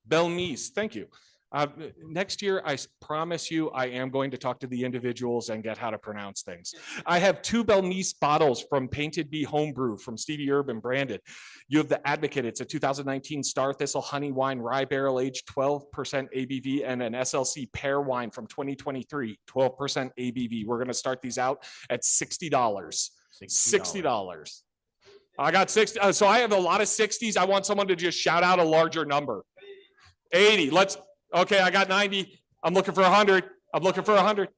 Belmise, thank you. Next year, I promise you, I am going to talk to the individuals and get how to pronounce things. I have 2 Belmise bottles from Painted Bee Homebrew from Stevie Urban branded. You have the Advocate. It's a 2019 Star Thistle Honey Wine Rye Barrel Aged 12% ABV and an SLC Pear Wine from 2023, 12% ABV. We're going to start these out at $60. $60. I got 60. So I have a lot of 60s. I want someone to just shout out a larger number. 80. Okay, I got 90. I'm looking for 100. I'm looking for 100.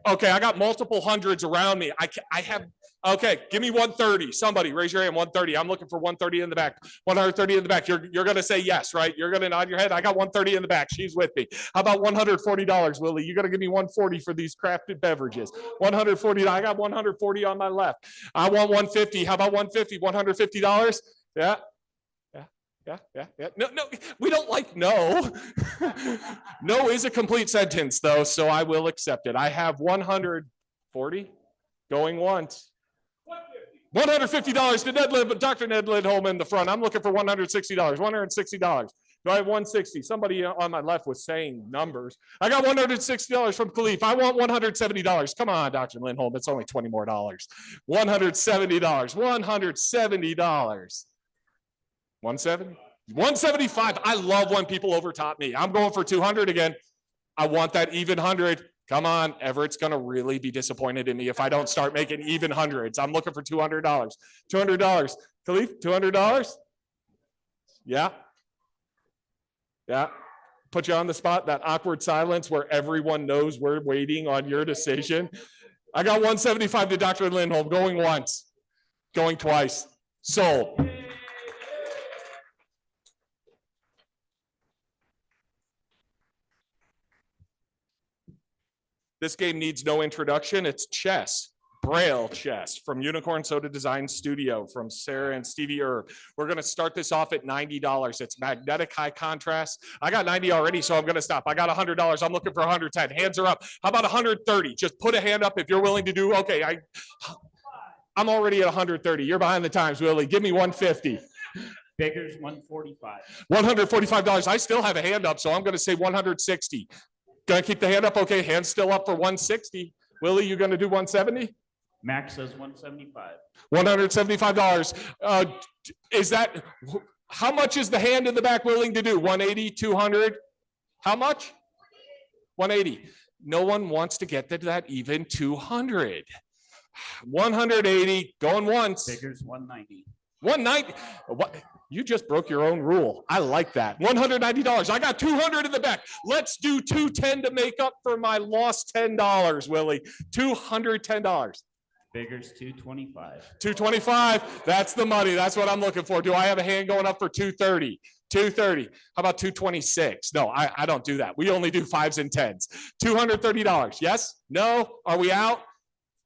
Okay, I got multiple hundreds around me. I have, okay, give me 130. Somebody raise your hand, 130. I'm looking for 130 in the back. 130 in the back. You're going to say yes, right? You're going to nod your head. I got 130 in the back. She's with me. How about $140, Willie? You're going to give me 140 for these crafted beverages. 140. I got 140 on my left. I want 150. How about 150? $150? Yeah. Yeah. No, we don't like no. No is a complete sentence though, so I will accept it. I have 140 going once. $150 to Dr. Ned Lindholm in the front. I'm looking for $160. $160. Do I have 160? Somebody on my left was saying numbers. I got $160 from Khalif. I want $170. Come on, Dr. Lindholm. It's only $20 more. $170. $170. 170? 175. I love when people overtop me. I'm going for 200 again. I want that even 100. Come on, Everett's going to really be disappointed in me if I don't start making even hundreds. I'm looking for $200. $200. Khalif, $200? Yeah. Yeah. Put you on the spot, that awkward silence where everyone knows we're waiting on your decision. I got 175 to Dr. Lindholm, going once, going twice. Sold. This game needs no introduction. It's chess, Braille chess from Unicorn Soda Design Studio from Sarah and Stevie Erb. We're going to start this off at $90. It's magnetic high contrast. I got 90 already, so I'm going to stop. I got $100. I'm looking for 110. Hands are up. How about 130? Just put a hand up if you're willing to do. Okay, I'm already at 130. You're behind the times, Willie. Give me 150. Baker's 145. $145. I still have a hand up, so I'm going to say 160. Gonna keep the hand up. Okay, hand's still up for 160. Willie, you gonna do 170? Max says 175. $175. Is that, how much is the hand in the back willing to do? 180, 200? How much? 180. No one wants to get to that even 200. 180, going once. Baker's 190. 190. What? You just broke your own rule. I like that. $190. I got 200 in the back. Let's do 210 to make up for my lost $10, Willie. $210. Baker's 225. 225. That's the money. That's what I'm looking for. Do I have a hand going up for 230? 230. How about 226? No, I don't do that. We only do 5s and 10s. $230. Yes? No? Are we out?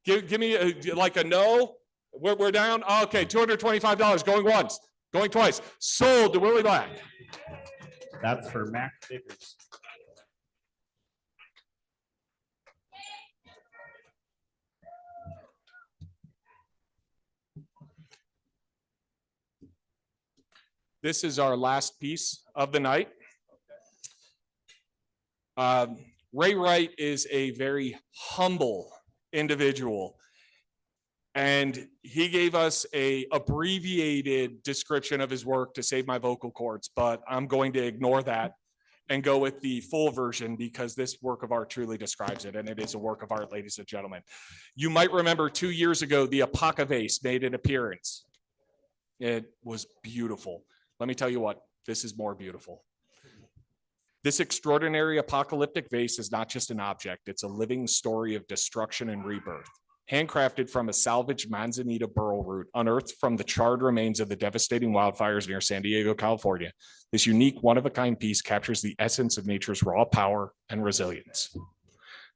Give me like a no. We're down. Okay, $225 going once. Going twice. Sold to Willie Black. That's for Max Bickers. This is our last piece of the night. Ray Wright is a very humble individual. And he gave us a abbreviated description of his work to save my vocal cords, but I'm going to ignore that and go with the full version because this work of art truly describes it, and it is a work of art, ladies and gentlemen. You might remember 2 years ago, the Apoca vase made an appearance. It was beautiful. Let me tell you what, this is more beautiful. This extraordinary apocalyptic vase is not just an object, it's a living story of destruction and rebirth. Handcrafted from a salvaged manzanita burl root unearthed from the charred remains of the devastating wildfires near San Diego, California, this unique one-of-a-kind piece captures the essence of nature's raw power and resilience.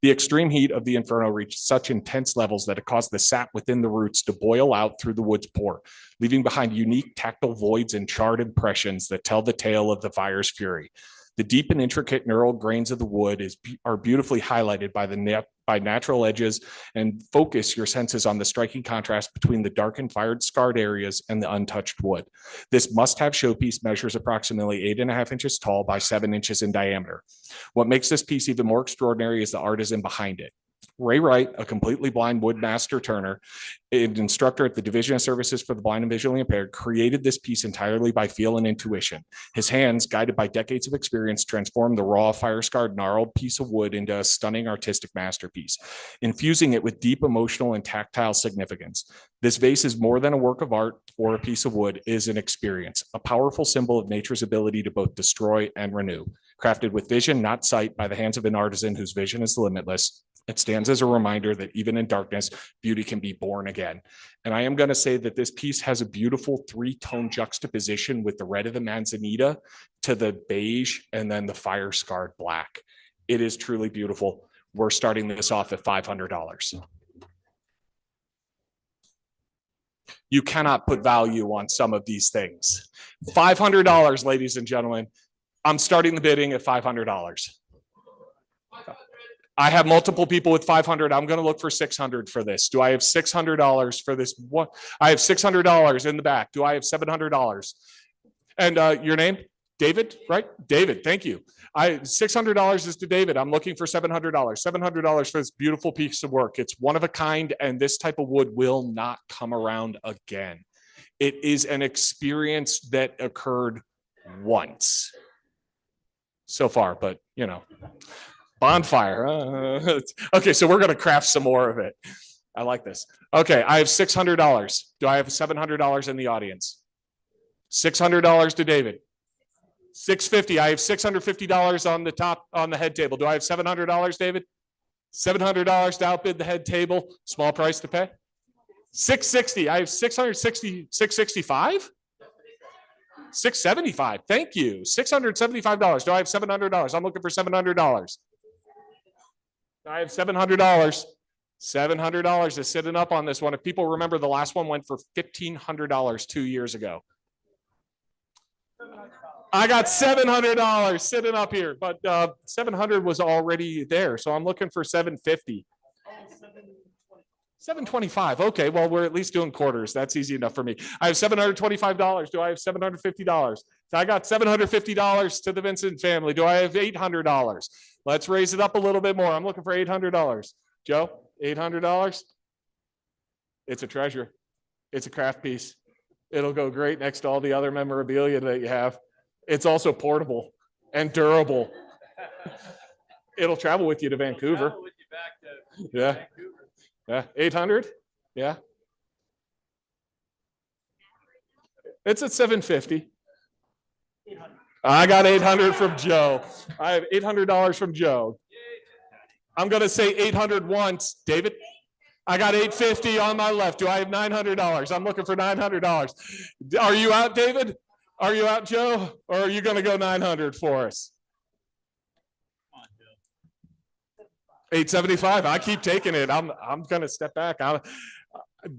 The extreme heat of the inferno reached such intense levels that it caused the sap within the roots to boil out through the wood's pore, leaving behind unique tactile voids and charred impressions that tell the tale of the fire's fury. The deep and intricate knurled grains of the wood are beautifully highlighted by natural edges, and focus your senses on the striking contrast between the darkened fired scarred areas and the untouched wood. This must-have showpiece measures approximately 8.5 inches tall by 7 inches in diameter. What makes this piece even more extraordinary is the artisan behind it. Ray Wright, a completely blind wood master turner, an instructor at the Division of Services for the Blind and Visually Impaired, created this piece entirely by feel and intuition. His hands, guided by decades of experience, transformed the raw, fire-scarred, gnarled piece of wood into a stunning artistic masterpiece, infusing it with deep emotional and tactile significance. This vase is more than a work of art or a piece of wood. It is an experience, a powerful symbol of nature's ability to both destroy and renew. Crafted with vision, not sight, by the hands of an artisan whose vision is limitless, it stands as a reminder that even in darkness, beauty can be born again. And I am going to say that this piece has a beautiful 3-tone juxtaposition with the red of the manzanita to the beige and then the fire-scarred black. It is truly beautiful. We're starting this off at $500. You cannot put value on some of these things. $500, ladies and gentlemen. I'm starting the bidding at $500. I have multiple people with 500. I'm going to look for 600 for this. Do I have $600 for this? What? I have $600 in the back. Do I have $700? And your name? David, right? David, thank you. $600 is to David. I'm looking for $700. $700 for this beautiful piece of work. It's one of a kind, and this type of wood will not come around again. It is an experience that occurred once so far, but you know. Bonfire. Okay, so we're going to craft some more of it. I like this. Okay, I have $600. Do I have $700 in the audience? $600 to David. $650. I have $650 on the top, on the head table. Do I have $700, David? $700 to outbid the head table. Small price to pay. $660. I have $660. $665? $675. Thank you. $675. Do I have $700? I'm looking for $700. I have $700. $700 is sitting up on this one. If people remember, the last one went for $1,500 2 years ago. I got $700 sitting up here, but 700 was already there. So I'm looking for 750. 725. Okay, well, we're at least doing quarters. That's easy enough for me. I have $725. Do I have $750? So I got $750 to the Vincent family. Do I have $800? Let's raise it up a little bit more. I'm looking for $800. Joe, $800? It's a treasure. It's a craft piece. It'll go great next to all the other memorabilia that you have. It's also portable and durable. It'll travel with you to Vancouver. Yeah. Yeah, 800. Yeah. It's at 750. I got 800 from Joe. I have $800 from Joe. I'm going to say 800 once. David, I got 850 on my left. Do I have $900? I'm looking for $900. Are you out, David? Are you out, Joe? Or are you going to go 900 for us? 875. I keep taking it. I'm going to step back.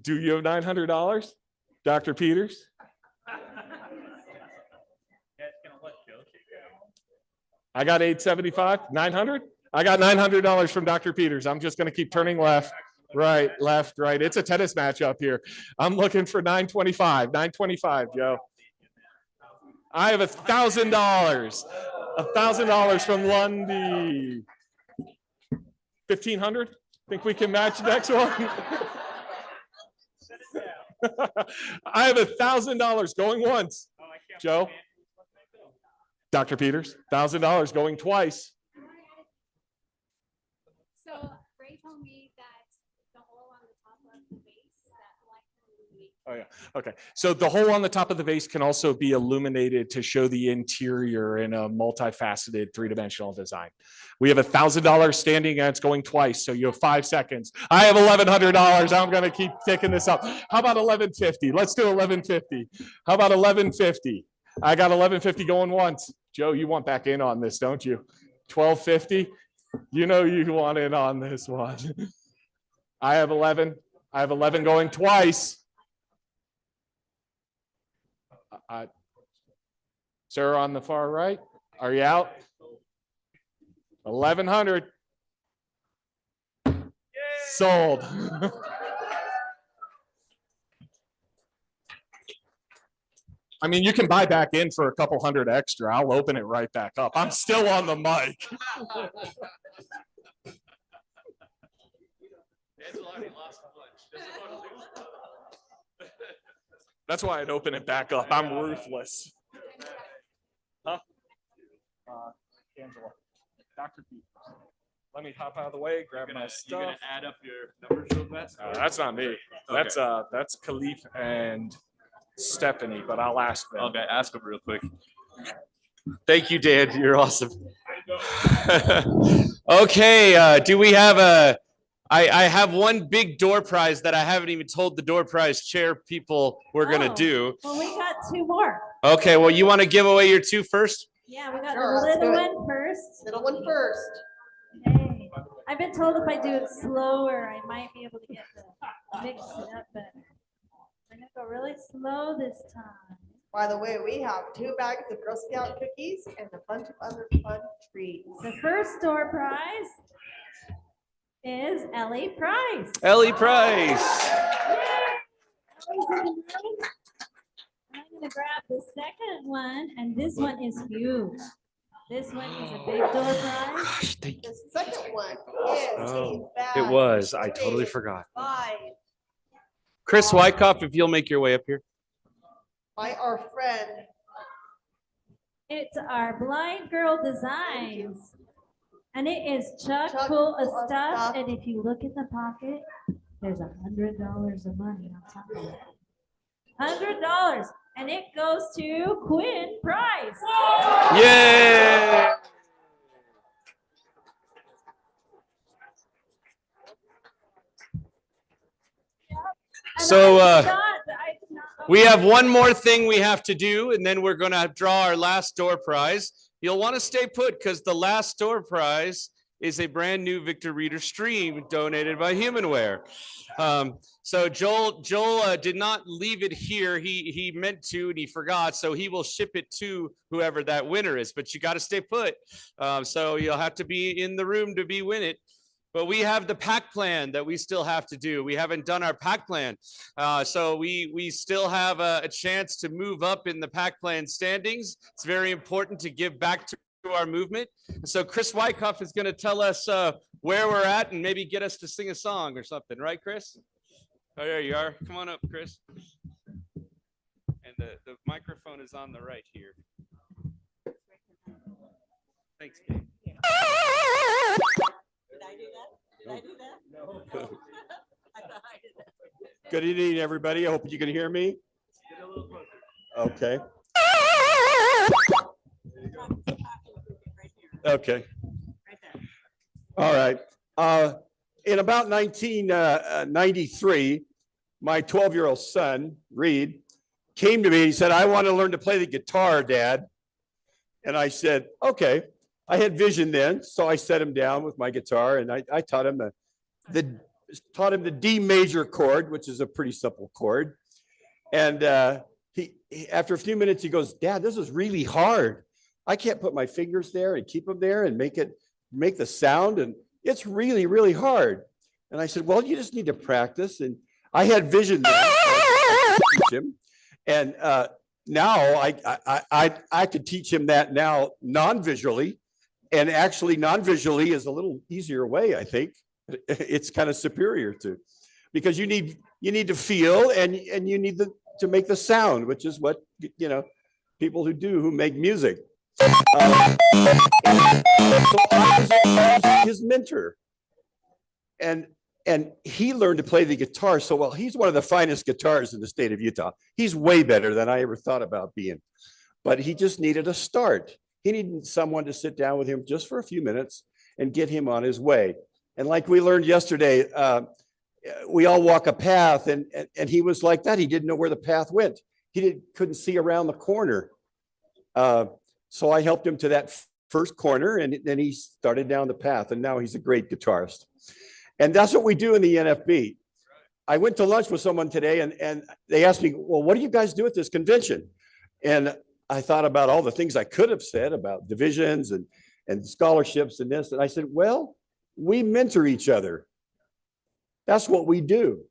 Do you have $900, Dr. Peters? I got 875. 900. I got $900 from Dr. Peters. I'm just going to keep turning left, right, left, right. It's a tennis match up here. I'm looking for 925. 925, Joe. I have $1,000. $1,000 from Lundy. 1,500. Think we can match the next one? I have $1,000 going once. Joe. Dr. Peters, $1,000 going twice. So Ray told me that the hole on the top of the base, that light will illuminate. Oh yeah. Okay. So the hole on the top of the vase can also be illuminated to show the interior in a multifaceted 3-dimensional design. We have $1,000 standing and it's going twice. So you have 5 seconds. I have $1,100. I'm going to keep ticking this up. How about $1,150? Let's do $1,150. How about $1,150? I got $1,150 going once. Joe, you want back in on this, don't you? $1,250. You know you want in on this one. I have 11. I have 11 going twice. Sir on the far right. Are you out? 1,100. Sold. I mean, you can buy back in for a couple hundred extra. I'll open it right back up. I'm still on the mic. That's why I'd open it back up. I'm ruthless. Huh? Angela, Dr. Pete. Let me hop out of the way, grab my stuff. You're gonna add up your numbers real fast? That's not me. That's Khalif and Stephanie, but I'll ask them. Okay, ask them real quick. Thank you, Dan. You're awesome. Okay, do we have I have one big door prize that I haven't even told the door prize chair people we're gonna do. Well, we got two more. Okay, well, you want to give away your two first? Yeah, we got Sure, the let's do little it. one first. Little one first. Hey, I've been told if I do it slower, I might be able to get the mix it up better. I'm gonna go really slow this time. By the way, we have 2 bags of Girl Scout cookies and a bunch of other fun treats. The first door prize is Ellie Price. Ellie Price. Ellie's in the room. I'm gonna grab the second one, and this one is huge. This one is a big door prize. The second one is a bag. It was. I totally forgot. By Chris Wyckoff, if you'll make your way up here. our friend. It's our Blind Girl Designs. And it is chock Chock full of full of stuff. stuff. And if you look in the pocket, there's $100 of money on top of it. $100. And it goes to Quinn Price. Yay! So we have one more thing we have to do, and then we're going to draw our last door prize. You'll want to stay put because the last door prize is a brand new Victor Reader stream donated by Humanware. So Joel did not leave it here. He meant to, and he forgot. So he will ship it to whoever that winner is. But you got to stay put. So you'll have to be in the room to win it. But we have the pack plan that we still have to do. We haven't done our pack plan. So we still have a chance to move up in the pack plan standings. It's very important to give back to our movement. So Chris Wyckoff is going to tell us where we're at and maybe get us to sing a song or something. Right, Chris? Oh, there you are. Come on up, Chris. And the microphone is on the right here. Thanks, Kate. Did I do that? Did I do that? No. I thought I did that. Good evening, everybody. I hope you can hear me. Get a little closer. Okay. Okay. All right. In about 1993, my 12-year-old son, Reed, came to me and he said, I want to learn to play the guitar, Dad. And I said, okay. I had vision then, so I set him down with my guitar and I taught him the D major chord, which is a pretty simple chord. And he after a few minutes, he goes, Dad, this is really hard. I can't put my fingers there and keep them there and make the sound. And it's really, really hard. And I said, well, you just need to practice. And I had vision then, so I could teach him. And now I could teach him that now non-visually. And actually non-visually is a little easier way, I think. It's kind of superior to, because you need to feel and you need to make the sound, which is what, people who make music. So I was his mentor. And he learned to play the guitar so well. He's one of the finest guitarists in the state of Utah. He's way better than I ever thought about being. But he just needed a start. He needed someone to sit down with him just for a few minutes and get him on his way. And like we learned yesterday, we all walk a path, and he was like that. He didn't know where the path went. He couldn't see around the corner. So I helped him to that first corner, and then he started down the path, and now he's a great guitarist. And that's what we do in the NFB. I went to lunch with someone today, and they asked me, well, what do you guys do at this convention? And I thought about all the things I could have said about divisions and scholarships and this. And I said, well, we mentor each other. That's what we do.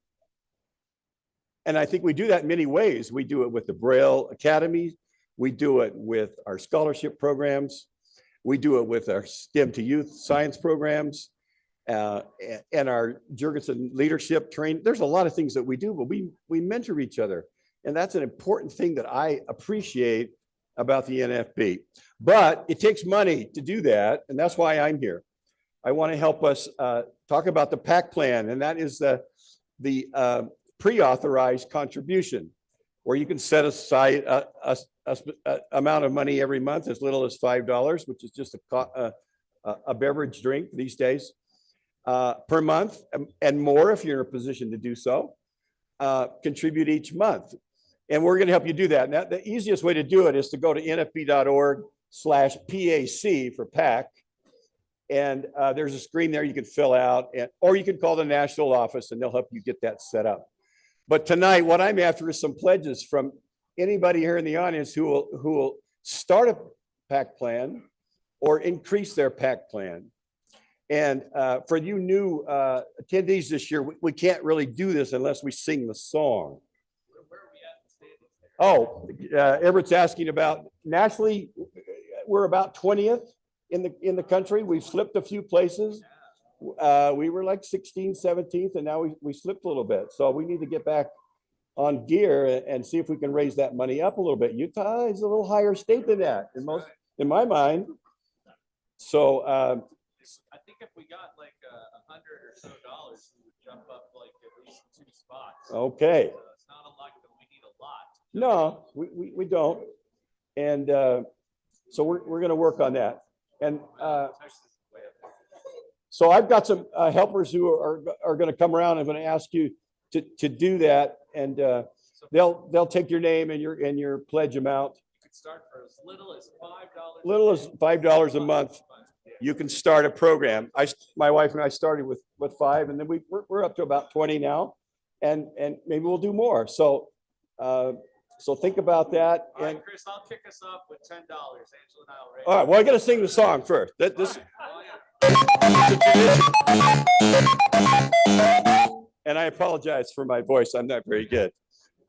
And I think we do that in many ways. We do it with the Braille Academy. We do it with our scholarship programs. We do it with our STEM to Youth science programs and our Jurgensen leadership training. There's a lot of things that we do, but we mentor each other. And that's an important thing that I appreciate about the NFB. But it takes money to do that, and that's why I'm here. I want to help us talk about the PAC plan, and that is the pre-authorized contribution, where you can set aside a amount of money every month, as little as $5, which is just a beverage drink these days, per month, and more if you're in a position to do so. Contribute each month. And we're going to help you do that. Now, the easiest way to do it is to go to nfb.org/PAC for PAC. And there's a screen there you can fill out, or you can call the national office and they'll help you get that set up. But tonight, what I'm after is some pledges from anybody here in the audience who will start a PAC plan or increase their PAC plan. And for you new attendees this year, we can't really do this unless we sing the song. Oh, Everett's asking about nationally, we're about 20th in the country. We've slipped a few places. We were like 16th, 17th, and now we slipped a little bit. So we need to get back on gear and see if we can raise that money up a little bit. Utah is a little higher state than that in my mind. So I think if we got like $100 or so, we would jump up like at least 2 spots. Okay. It's not a lot, but we need a lot. No, we don't. And so we're going to work on that. And so I've got some helpers who are going to come around. I'm going to ask you to do that, and they'll take your name and your pledge amount. You could start for as little as $5. Little as $5 a month. You can start a program. My wife and I started with 5, and then we're up to about 20 now, and maybe we'll do more. So think about that. All right, Chris, I'll kick us off with $10. Angela and I will raise. All right. Well, I got to sing the song first. And I apologize for my voice. I'm not very good.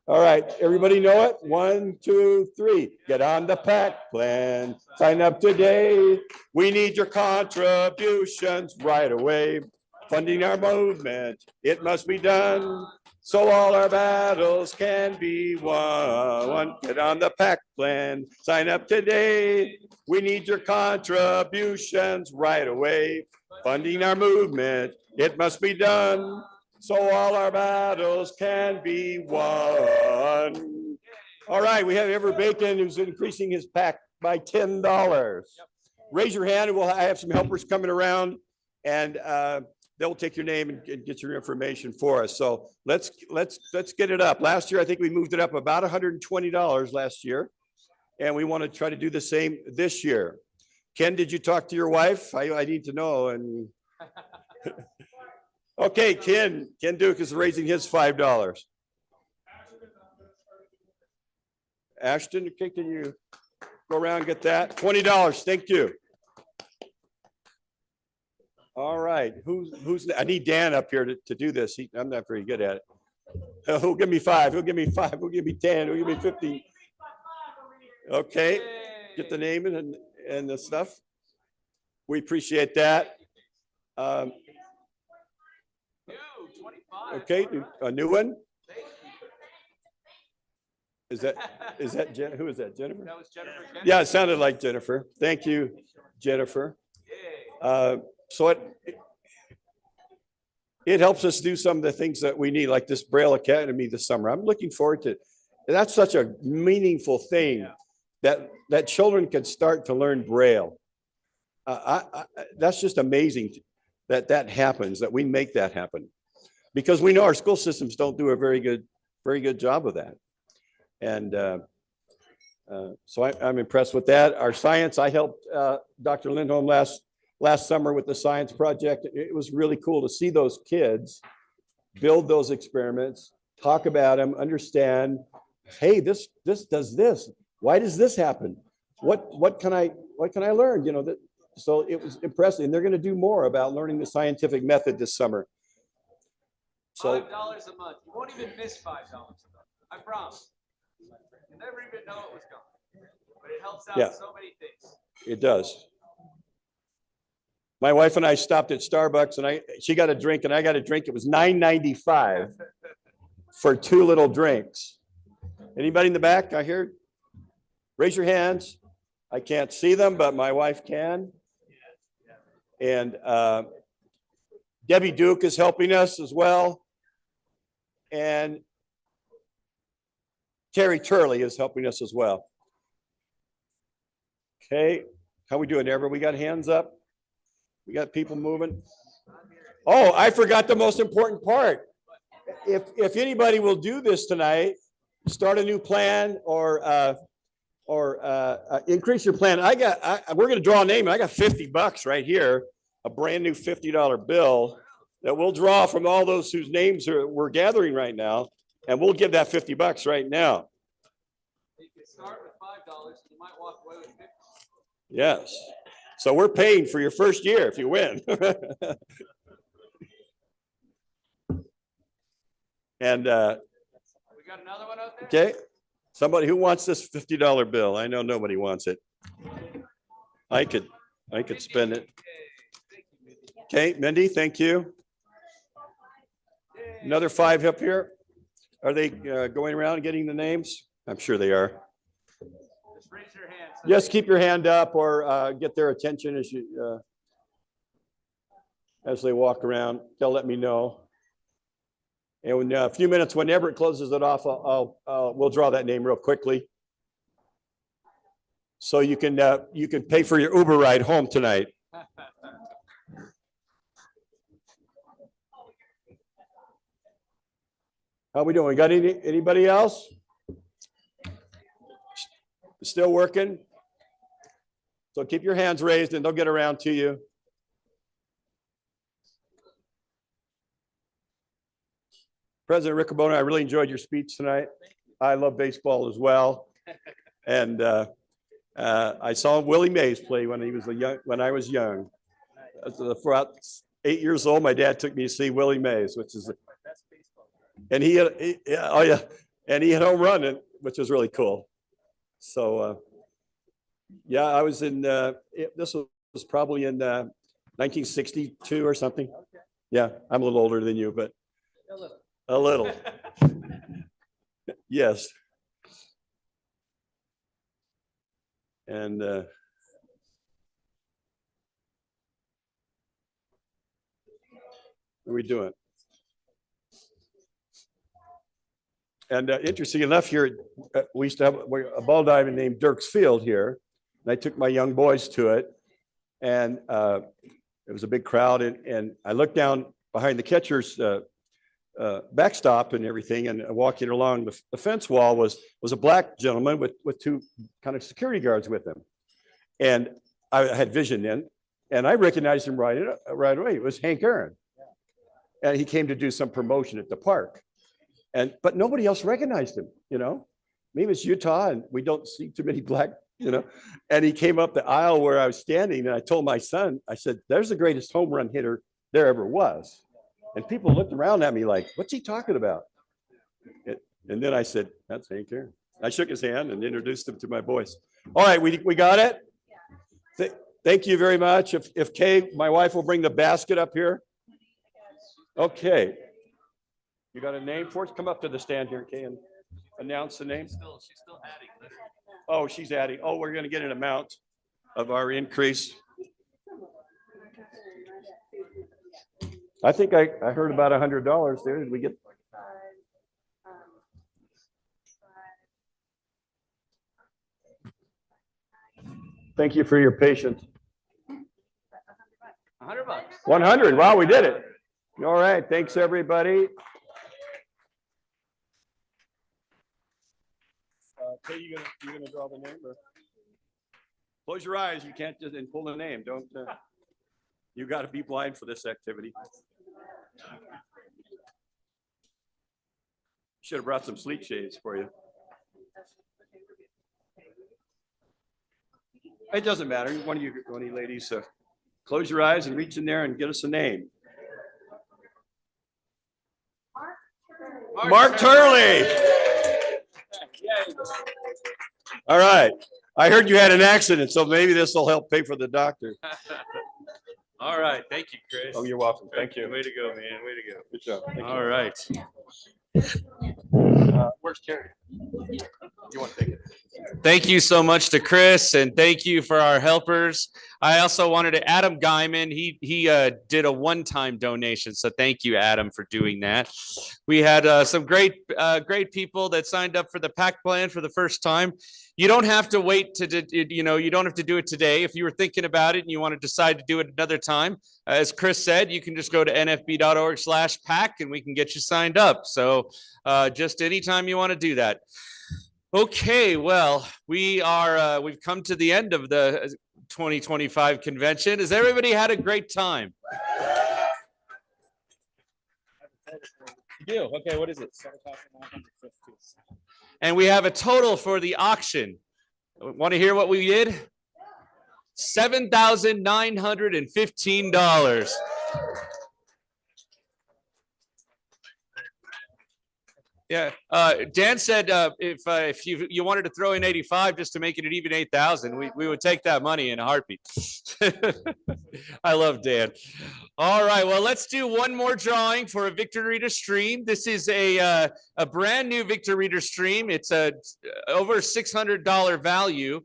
All right. Everybody know it? 1, 2, 3. Get on the PAC plan. Sign up today. We need your contributions right away. Funding our movement. It must be done, so all our battles can be won. Get on the PAC plan. Sign up today. We need your contributions right away. Funding our movement. It must be done, so all our battles can be won. All right, we have Everett Bacon, who's increasing his PAC by $10. Raise your hand, and I have some helpers coming around, and they'll take your name and get your information for us. So let's get it up. Last year, I think we moved it up about $120 last year, and we want to try to do the same this year. Ken, did you talk to your wife? I need to know. And okay, Ken Duke is raising his $5. Ashton, okay, can you go around and get that? $20. Thank you. All right, who's I need Dan up here to do this. I'm not very good at it. Who'll give me 5? Who'll give me 5? Who'll give me 10? Who'll give me 15? Okay, get the name and the stuff. We appreciate that. Okay, a new one. Is that Jen? Who is that? Jennifer? That was Jennifer. Yeah, it sounded like Jennifer. Thank you, Jennifer. So it helps us do some of the things that we need, like this Braille Academy this summer. I'm looking forward to it. That's such a meaningful thing that children can start to learn Braille. That's just amazing that happens, that we make that happen, because we know our school systems don't do a very good job of that. And so I'm impressed with that. Our science, I helped Dr. Lindholm last summer with the science project. It was really cool to see those kids build those experiments, talk about them, understand, hey, this does this. Why does this happen? What can I learn? You know, that, so it was impressive. And they're going to do more about learning the scientific method this summer. So $5 a month. You won't even miss $5 a month. I promise. You never even know it was gone. But it helps out Yeah. so many things. it does. My wife and I stopped at Starbucks and she got a drink and I got a drink. It was $9.95 for 2 little drinks. Anybody in the back? I hear. Raise your hands. I can't see them, but my wife can. And Debbie Duke is helping us as well. And Terry Turley is helping us as well. Okay, how we doing, Ever? We got hands up? We got people moving? Oh, I forgot the most important part. If anybody will do this tonight, start a new plan or increase your plan. We're going to draw a name. I got $50 right here, a brand new $50 bill that we'll draw from all those whose names we're gathering right now, and we'll give that $50 right now. You can start with $5 and you might walk away with $50. Yes. So we're paying for your first year if you win. And We got another one out there? okay, somebody who wants this $50 bill? I know nobody wants it. I could spend it. Okay, Mindy, thank you. Another 5 up here. Are they going around and getting the names? I'm sure they are. Just raise your hand. Just keep your hand up or get their attention as they walk around. They'll let me know. And in a few minutes, whenever it closes it off, we'll draw that name real quickly. So you can pay for your Uber ride home tonight. How we doing? Got anybody else? Still working? So keep your hands raised and they'll get around to you. President Riccobono, I really enjoyed your speech tonight. I love baseball as well. And I saw Willie Mays play when I was young. For about 8 years old, my dad took me to see Willie Mays, which is, and he had home run, which was really cool. So yeah, I was in, this was probably in 1962 or something. Yeah, I'm a little older than you, but a little. Yes. And what are we doing? And interesting enough here, we used to have a ball diamond named Dirks Field here. And I took my young boys to it. And it was a big crowd. And I looked down behind the catcher's backstop and everything, and walking along the fence wall was a black gentleman with 2 kind of security guards with him. And I had vision then, and I recognized him right away. It was Hank Aaron. And he came to do some promotion at the park. But nobody else recognized him, you know. Maybe it's Utah and we don't see too many black, you know. And he came up the aisle where I was standing, and I told my son, I said, there's the greatest home run hitter there ever was. And people looked around at me like, what's he talking about? And then I said, that's Hank Aaron. I shook his hand and introduced him to my boys. All right, we got it? Thank you very much. If Kay, my wife, will bring the basket up here. Okay. You got a name for it? Come up to the stand here, Kay, and announce the name. She's still adding. Oh, she's adding. Oh, we're going to get an amount of our increase. I think I heard about $100 there. Did we get? Thank you for your patience. $100. 100. Wow, we did it. All right. Thanks, everybody. Okay, you gonna draw the name? Or? Close your eyes. You can't just pull the name. Don't. You got to be blind for this activity. Should have brought some sleep shades for you. It doesn't matter. One of you ladies, close your eyes and reach in there and get us a name. Mark Turley. All right. I heard you had an accident, so maybe this will help pay for the doctor. All right, thank you, Chris. Oh, you're welcome. Thank you. Way to go, man. Way to go. Good job. Thank you. All right. Where's Terry? You want to take it? Thank you so much to Chris, and thank you for our helpers. I also wanted to Adam Guyman. He did a one-time donation, so thank you, Adam, for doing that. We had some great people that signed up for the PAC plan for the first time. You don't have to wait to you don't have to do it today. If you were thinking about it and you want to decide to do it another time, as Chris said, you can just go to nfb.org/PAC and we can get you signed up. So just anytime you want to do that. Okay, well, we've come to the end of the 2025 convention. Has everybody had a great time? You do? Okay, what is it? And we have a total for the auction. Want to hear what we did? $7,915. Yeah, Dan said if you wanted to throw in 85 just to make it an even 8,000, we would take that money in a heartbeat. I love Dan. All right, well, let's do one more drawing for a Victor Reader stream. This is a brand new Victor Reader stream. It's a over $600 value.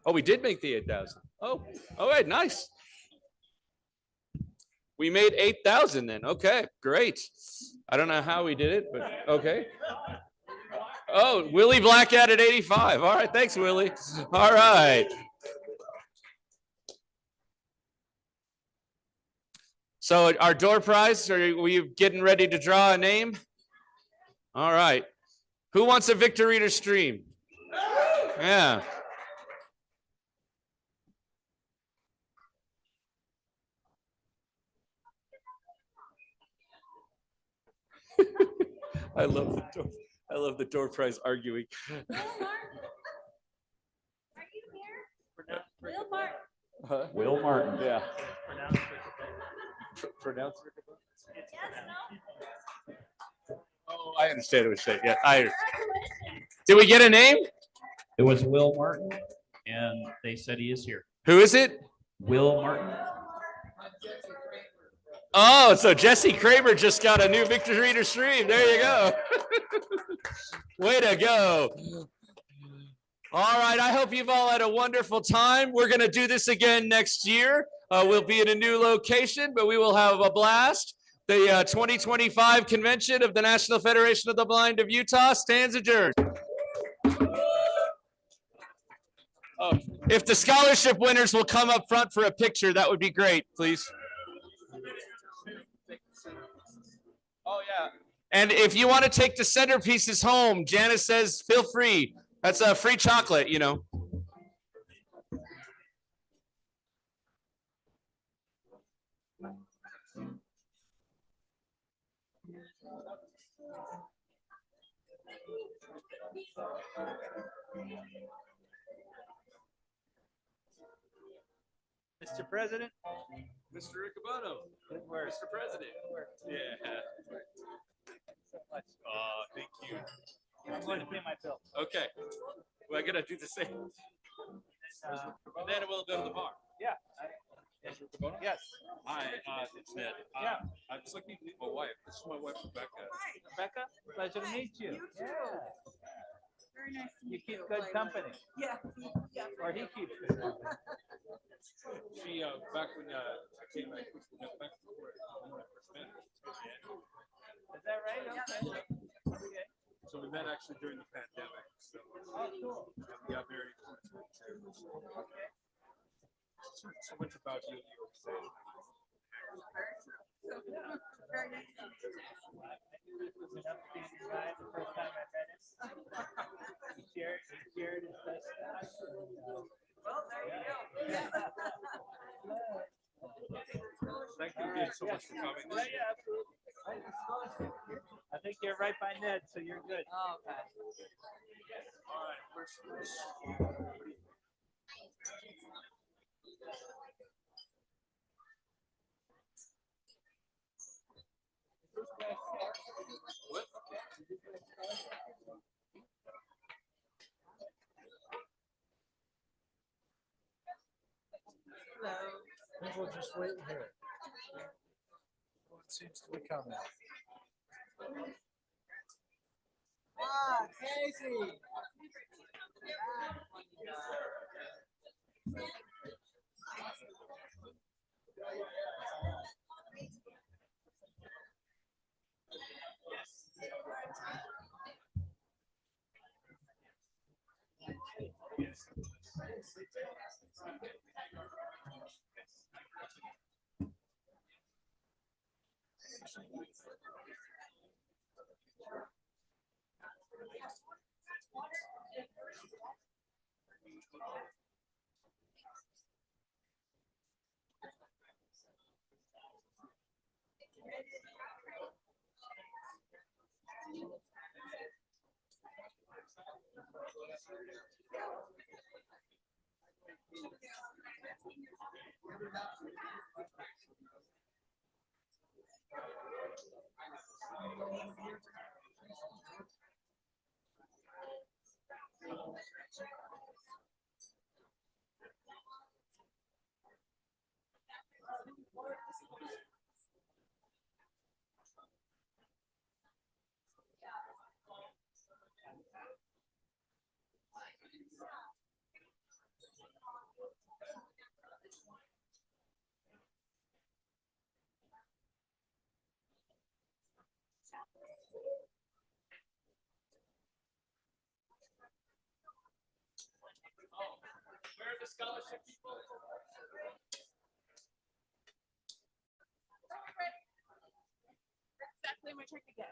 Oh, we did make the 8,000. Oh, all right, nice. We made 8,000 then. Okay, great. I don't know how we did it, but okay. Oh, Willie Black added 85. All right, thanks, Willie. All right. So our door prize, are we getting ready to draw a name? All right. Who wants a Victor Reader stream? Yeah. I love the door prize arguing. Will Martin. Huh? Will Martin. Yeah. Pronounce it. Oh, I understand what you're saying. Yeah, did we get a name? It was Will Martin, and they said he is here. Who is it? Will Martin. Oh, so Jesse Kramer just got a new Victor Reader stream. There you go. Way to go. All right, I hope you've all had a wonderful time. We're going to do this again next year. We'll be in a new location, but we will have a blast. The 2025 convention of the National Federation of the Blind of Utah stands adjourned. Oh, if the scholarship winners will come up front for a picture, that would be great, please. Oh, yeah. And if you want to take the centerpieces home, Janice says, feel free. That's a free chocolate, you know. Mr. President. Mr. Riccobono. Mr. President. Yeah. Oh, thank you. I'm going to pay my bill. Okay. Well, I gotta do the same. And then we'll go to the bar. Yeah. Mr. Riccobono? Yes. Hi, it's Ned. Yeah. I was looking to meet my wife. This is my wife, Rebecca. Rebecca, pleasure to meet you. You too. Very nice to You meet you. keep good company. Yeah. Or he keeps good company. She, back when I came back, when I first met her. Is that right? Okay. Okay. So we met actually during the pandemic. So, Oh, cool. we got married. Okay. So much about you in New York City. Very nice to meet you. I knew this was an upstanding guy the first time I met him. He shared his best stuff. Well, there you go. Yeah. Thank you again so much for coming. Yeah, absolutely. I think you're right by Ned, so you're good. Oh, okay. We'll just wait here. What seems to be coming? Ah, Casey. Where are the scholarship people? Exactly my turn to go.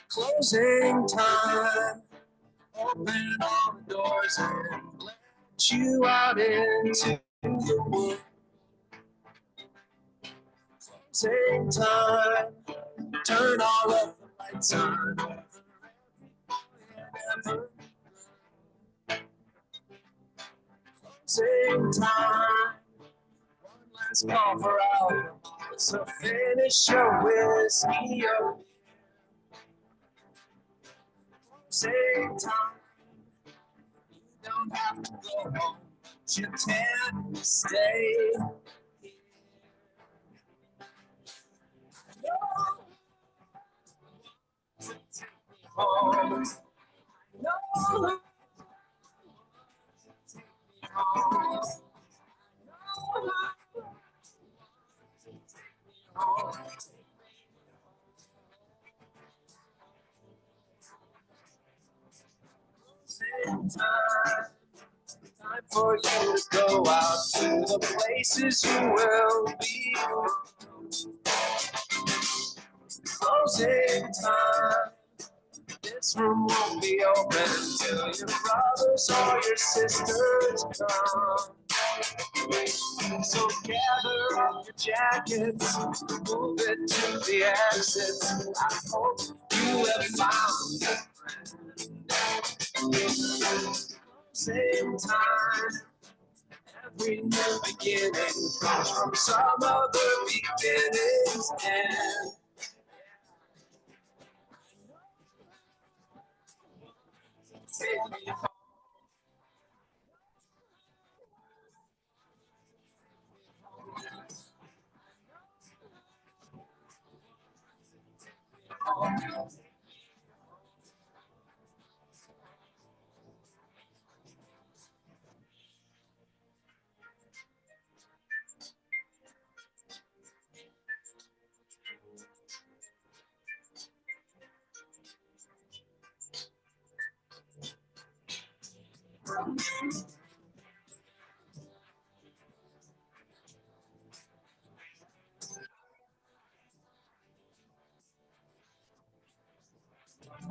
Closing time. Open all the doors and let you out into the world. Closing time. Turn all of the lights on. Closing time. One last call for alcohol. So finish your whiskey up. Closing time. You don't have to go home. You can stay. Home. No. Time for you to go out to the places you will be. Closing time. This room won't be open till your brothers or your sisters come. So gather up your jackets, move it to the exits. I hope you have found a friend. Same time, every new beginning comes from some other beginnings. And take me home.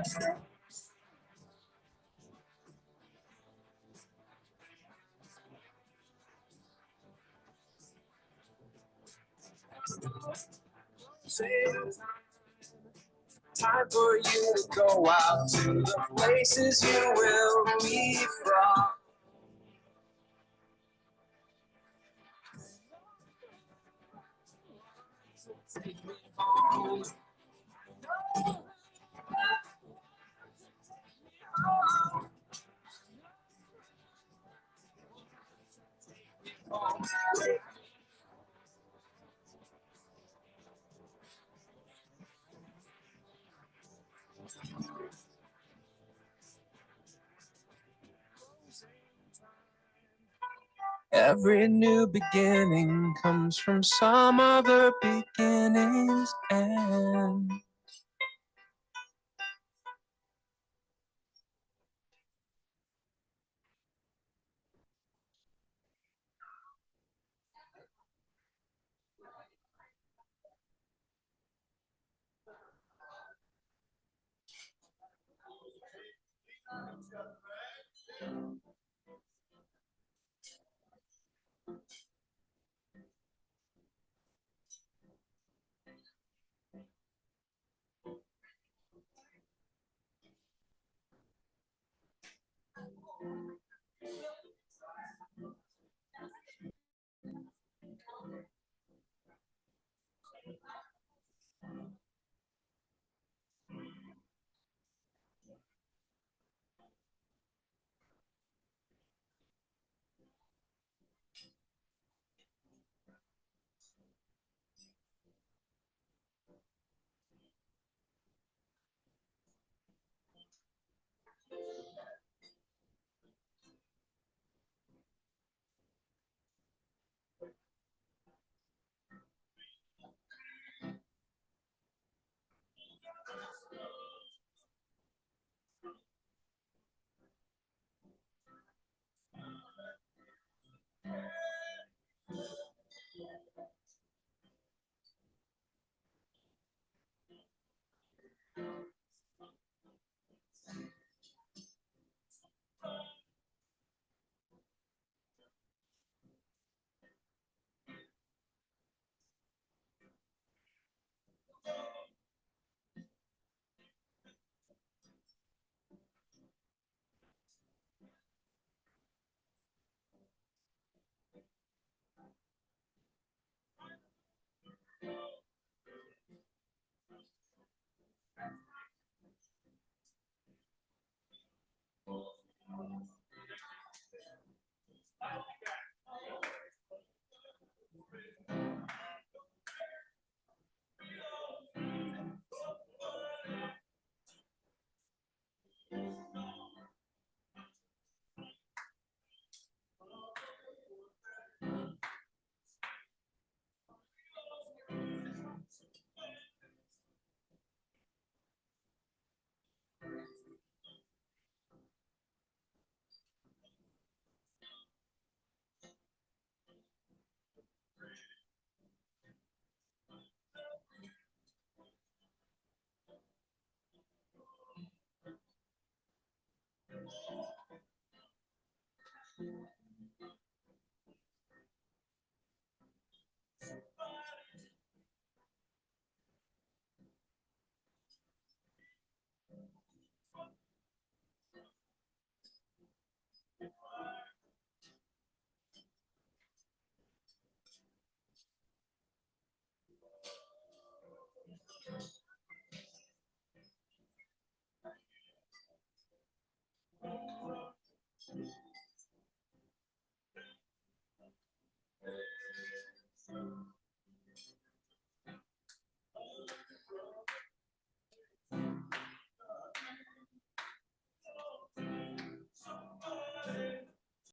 Time for you to go out to the places you will be from. Take me home. Every new beginning comes from some other beginning's end.